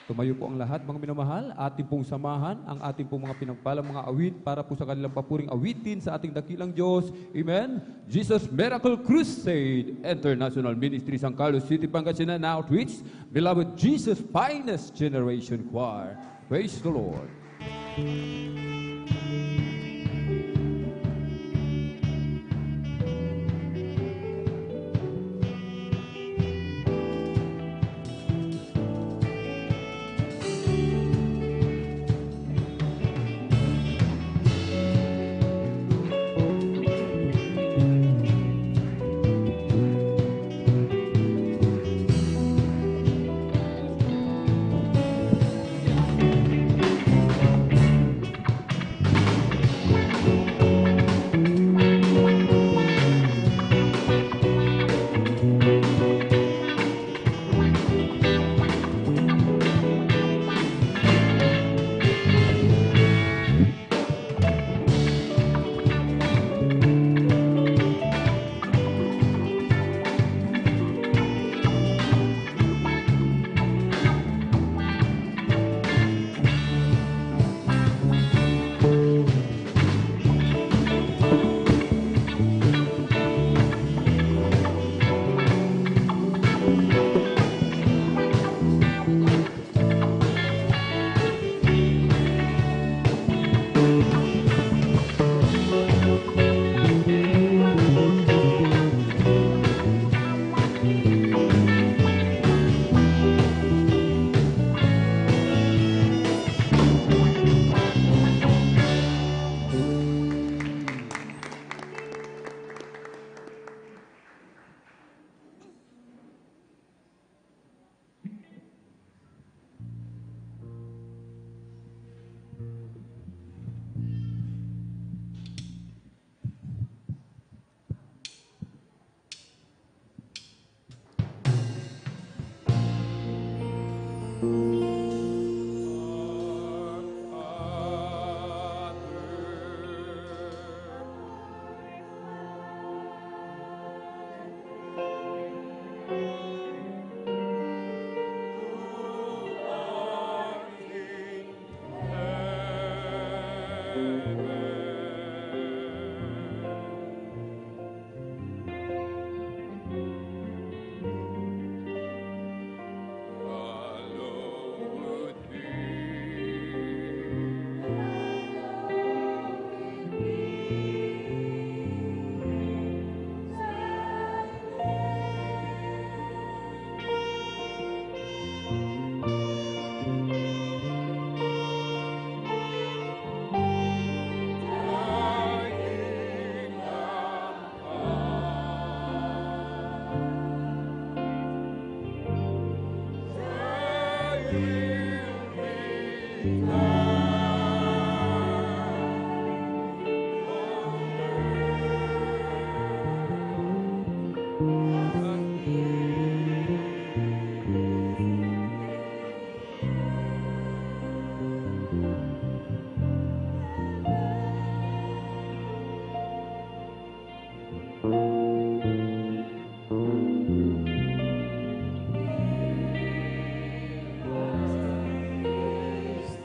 tumayo po ang lahat, mga minamahal, ating pong samahan ang ating pong mga pinagpalang mga awit para po sa kanilang papuring awitin sa ating dakilang Diyos. Amen. Jesus Miracle Crusade International Ministry, San Carlos City, Pangasinan Outreach, Beloved Jesus Finest Generation Choir. Praise the Lord.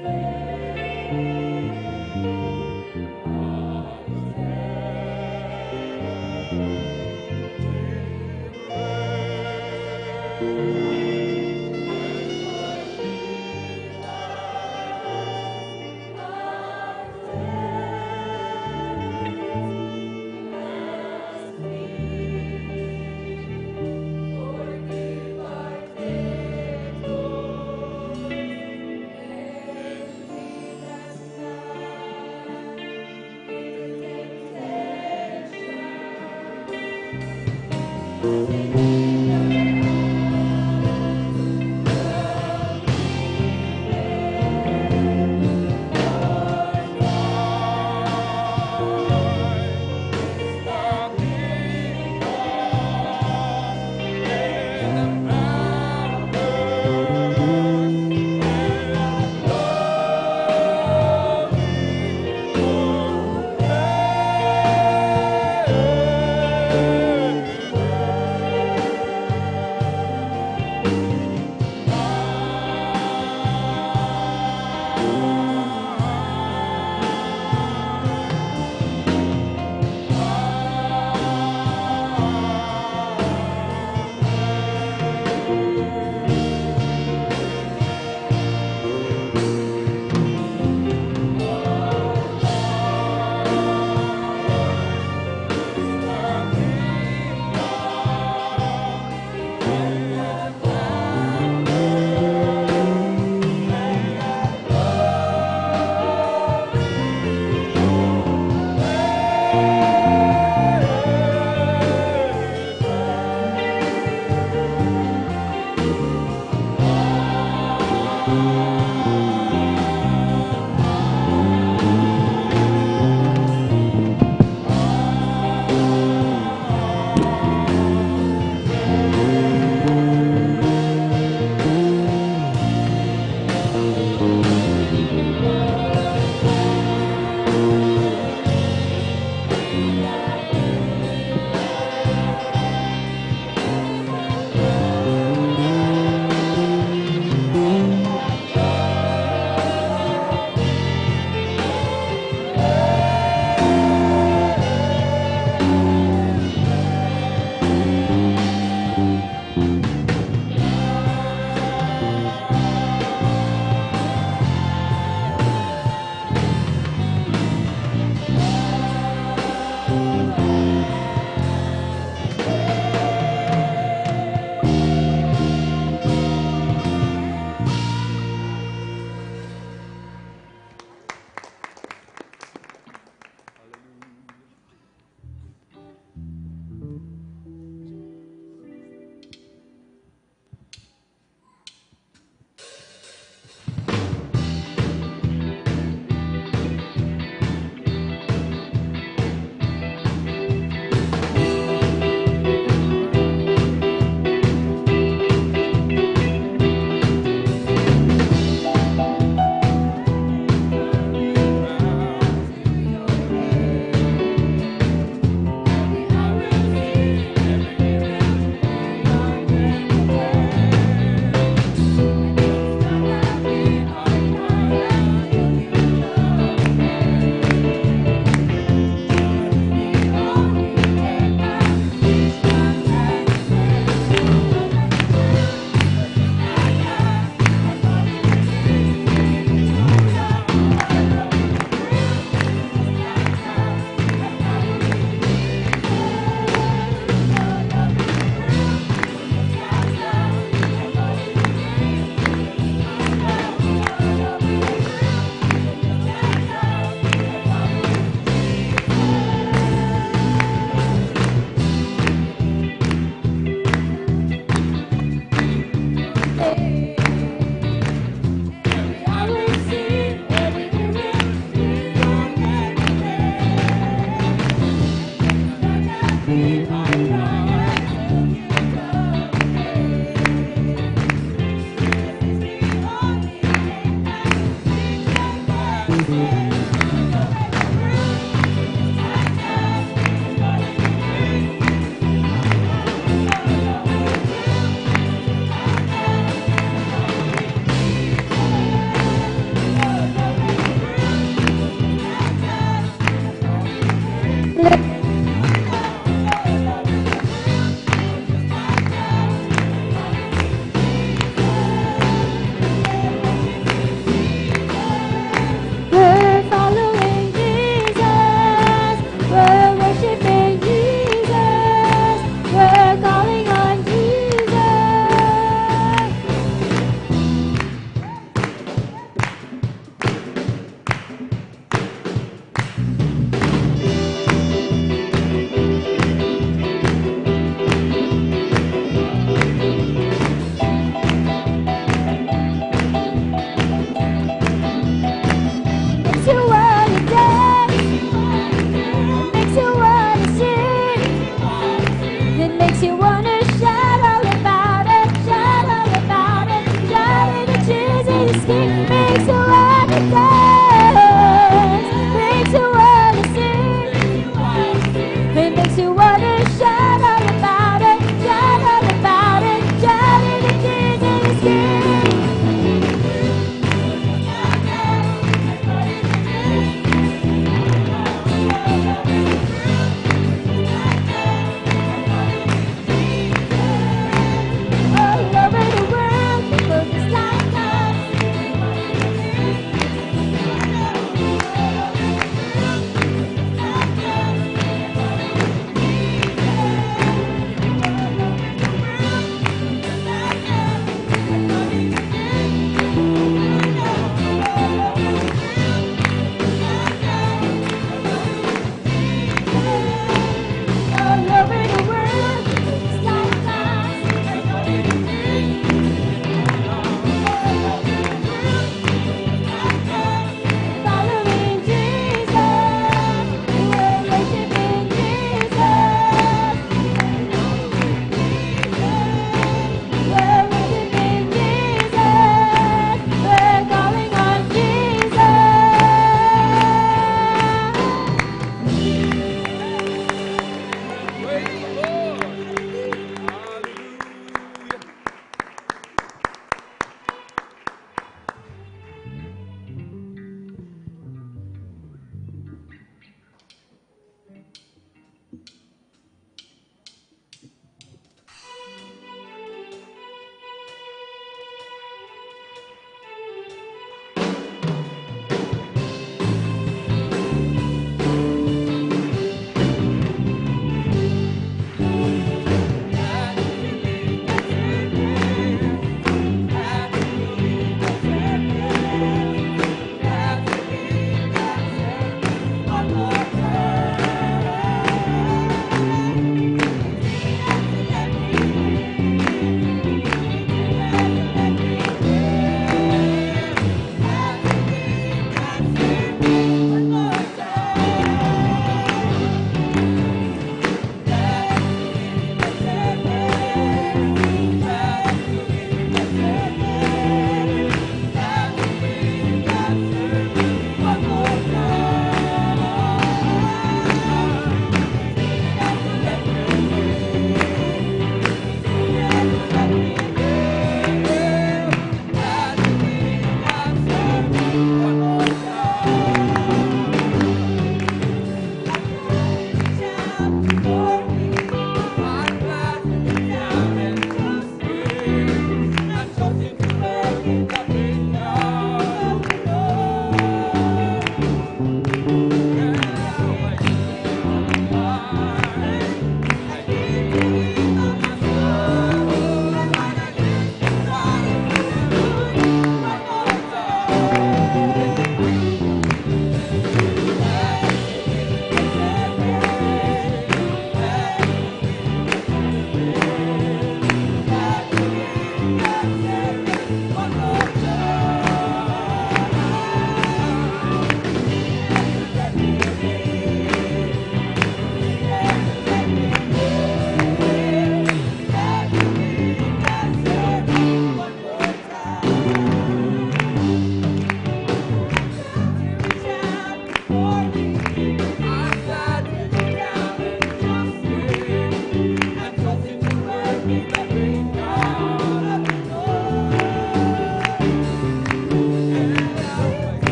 Stay.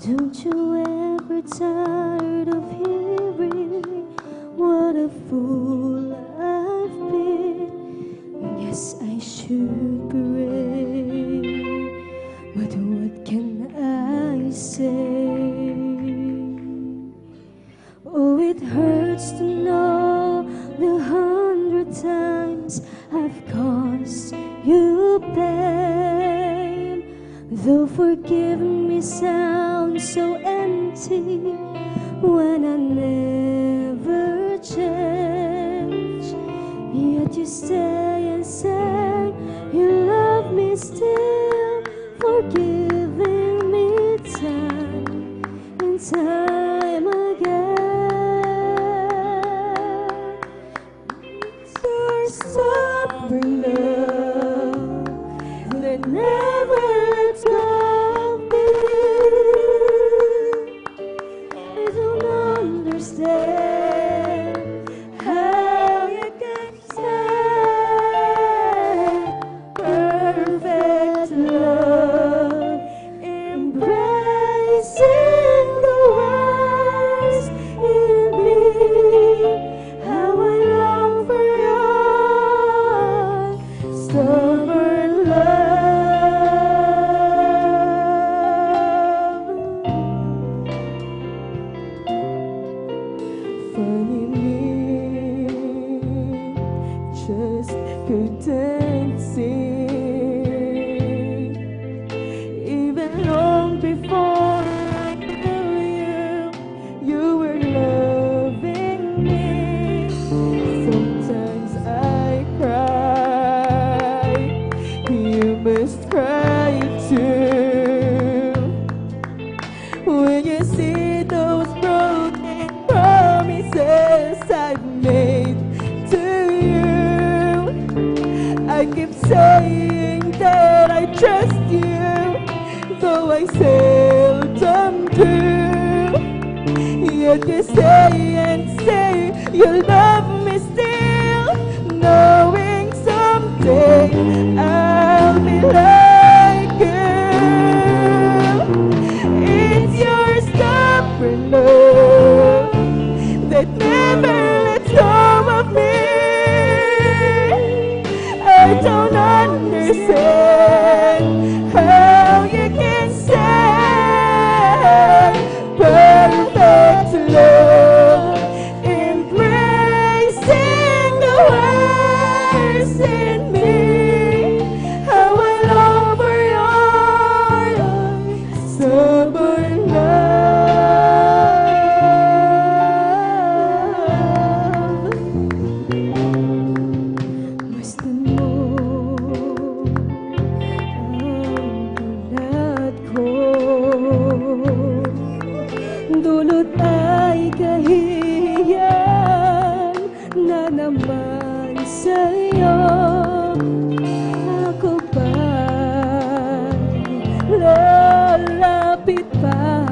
Don't you ever tired of hearing what a fool I've been? Yes, I should pray, but what can I say? Oh, it hurts to know the 100 times I've caused you pain. Though forgiving me sounds so empty when I never change, yet you stay and say you love me still, forgiving me time and time again. Your stubborn love that never lets go of me. I don't understand how you can say perfect love, embracing the worst in me. How I long for your stubborn love. Funny me, just couldn't see, even long before I knew you were loving me. Sometimes I cry, you must cry too, when you see those broken promises I've made to you. I keep saying that I trust you, though I seldom do. Yet you say and say you love me still, knowing someday I'll be like you. It's your stubborn love that never lets go of me. I don't understand how you can say perfect love, embracing the worst in me. How I long for your stubborn love. Basta mo ang ulat ko, dulot ay kahihiyan na naman sa'yo. Ako ba'y lalapit pa?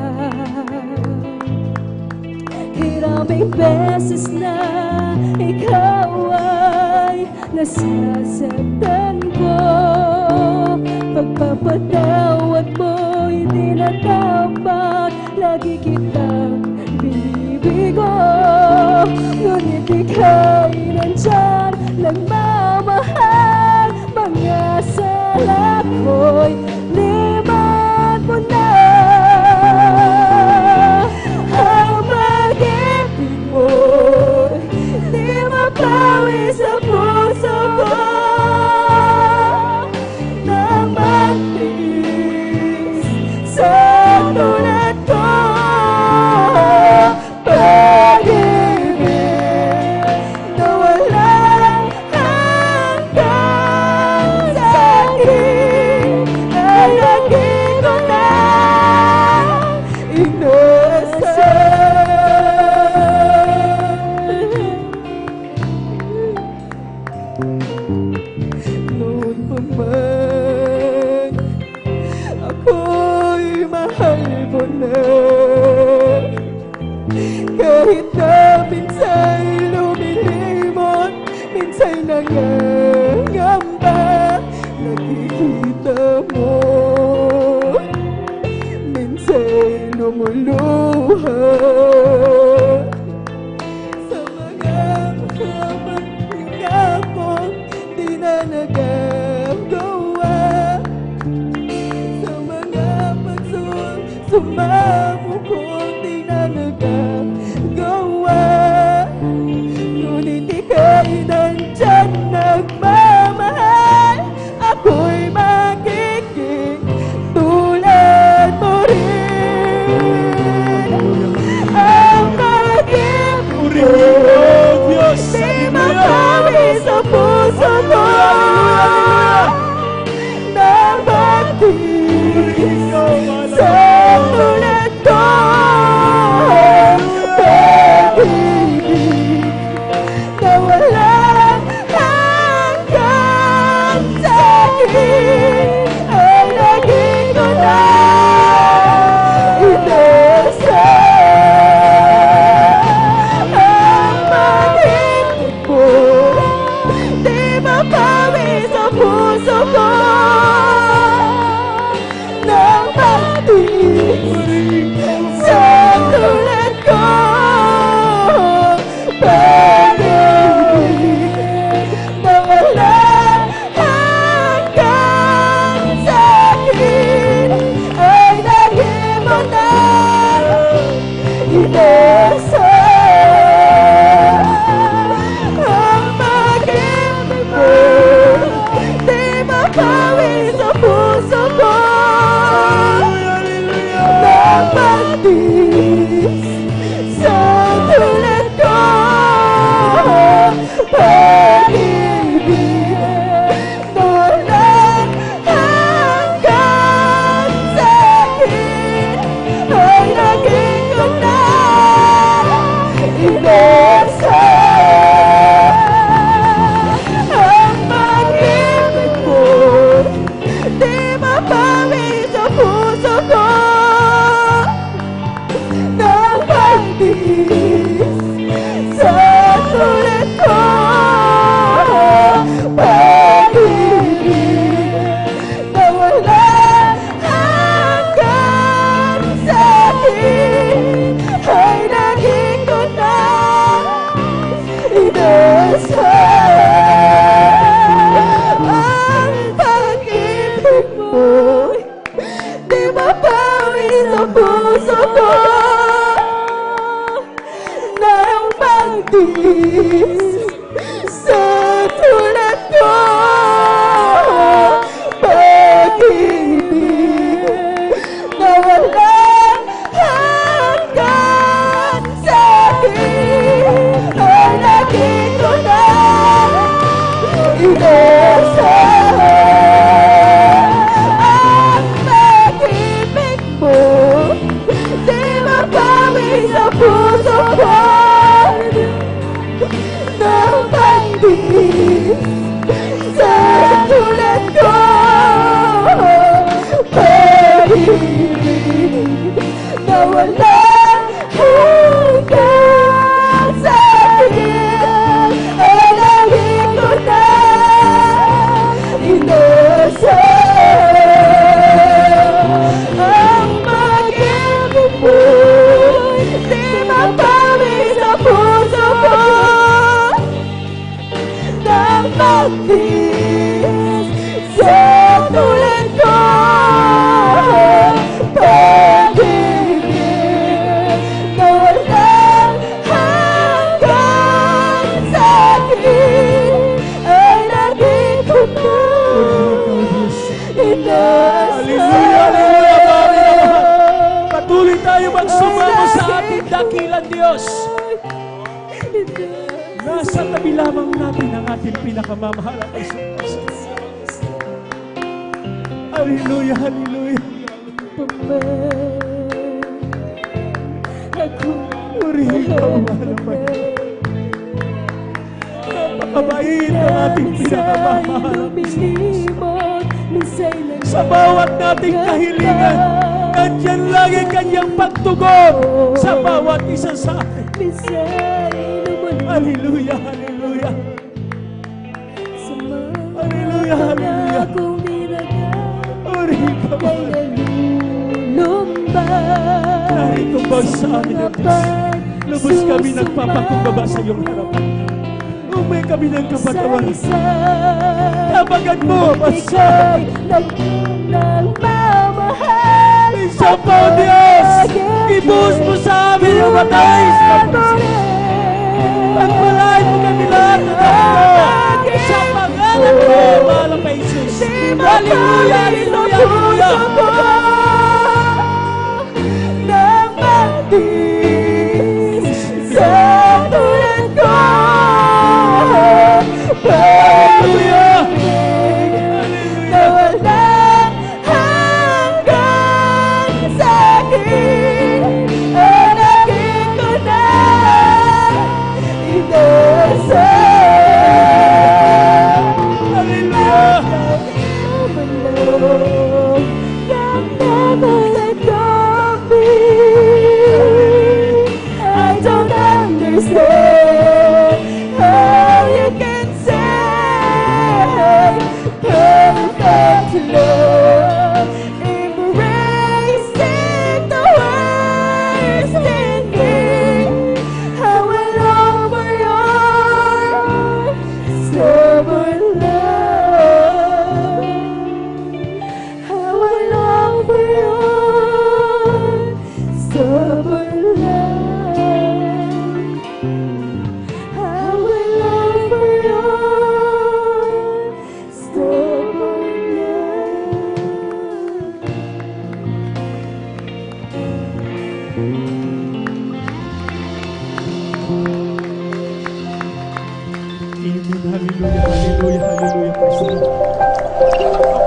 Iraming beses na ikaw ay nasasaktan ko. Pagpapatawad mo'y di na dapat, lagi kitang binibigo. Ngunit ika'y nandyan, nagmamahal. Mga sala ko'y limat mo na. Ang pag-ibig mo'y di mapawi sa puso ko. Nang magtiis sa tulad ko, pag-ibig na walang hanggang sa akin ay lagi ko na noon pa man ako'y mahal mo na. Kahit na minsa'y lumilimot, minsa'y nangangamba, nakikita mo. Minsa'y lumuluha sa mga pagkapahinga ko, di na nagagawa sa mga pagsumamo ko, di na nagagawa. Ngunit ika'y nandyan nagmamahal, ako'y magiging tulad mo rin. Ang pag-ibig mo, di mapawi sa puso ko. Nabatis sa tulad ko. Pag-ibig na walang hanggang sa'kin ay naging ko na inasal. Ang pag-ibig mo, di mapawi sa puso ko. Nang magtiis sa tulad ko. Pag-ibig na walang hanggang sa'kin ay naging mo na inasal. Ang pag-ibig mo, di mapawi sa puso ko. Nang magtiis sa tulad ko. Pag-ibig na walang hanggang sa'kin ay naging ko na inasal. Ang pag-ibig mo, di mapawi sa puso ko. Nang magtiis sa tulad ko. Pag-ibig na walang hanggang sa'kin ay naging ko na inasal. Ang pag-ibig mo, di mapawi sa puso ko. Nang magtiis sa tulad ko. Pag-ibig na walang hanggang sa'kin ay naging ko na inasal. Ang pag-ibig mo, di mapawi sa puso ko. Nang magtiis sa tulad ko. Pag-ibig na walang hanggang sa'kin ay naging ko na inasal. Ang pag-ibig mo, di mapawi sa puso ko. Nang magtiis sa tulad ko. Pag-ibig na walang hanggang sa'kin ay naging ko na inasal. Patuloy tayo magsumamo sa ating dakilang Diyos. Nasa tabi lamang natin ang ating pinakamamahal at Jesus. Hallelujah, hallelujah. Purihin ka, mahal naman. Napakabait ang ating pinakamamahal at Jesus. Sa bawat nating kahilingan, nandyan lagi kanyang pagtugon sa bawat isa sa atin. Hallelujah, hallelujah. Hallelujah, hallelujah. Uri ka, Lord. tumbang sa amin ng Diyos. Lubos kami nagpapakumbaba sa iyong harapan. Umay kami ng kapatawan. Tabagan mo, Pasay! Isa pa, Diyos! Ibuhos mo sa amin ang matais na pagpalain mo kami lahat ng ito. Sa pangalan mo, mahal pa Jesus. Hallelujah, hallelujah, hallelujah. Sa tulad ko, Hallelujah! na walang hanggan sa akin, ang aking ko na inasal. Hallelujah! I don't understand how you can say perfect love, embracing the worst in me. How I long for your stubborn love. How I long for your stubborn love. How I long for your stubborn love. Amen. Hallelujah, hallelujah, hallelujah. Praise the Lord.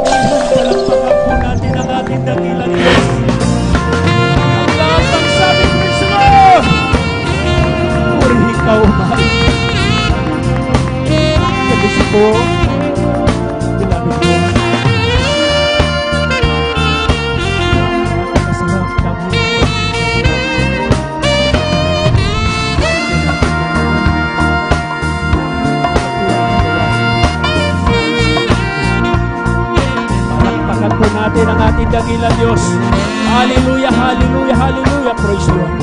Palakpakan po natin ang ating dakilang Diyos. Ang lahat ng sabi, praise the Lord! Purihin ka, O mahal. Kasi po, bilangin mo. Masarap kami. Palakpakan po natin ang ating dakilang Diyos. Hallelujah, hallelujah, hallelujah. Praise the Lord.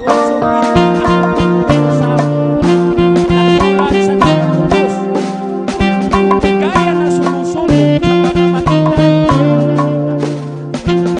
Panginoon.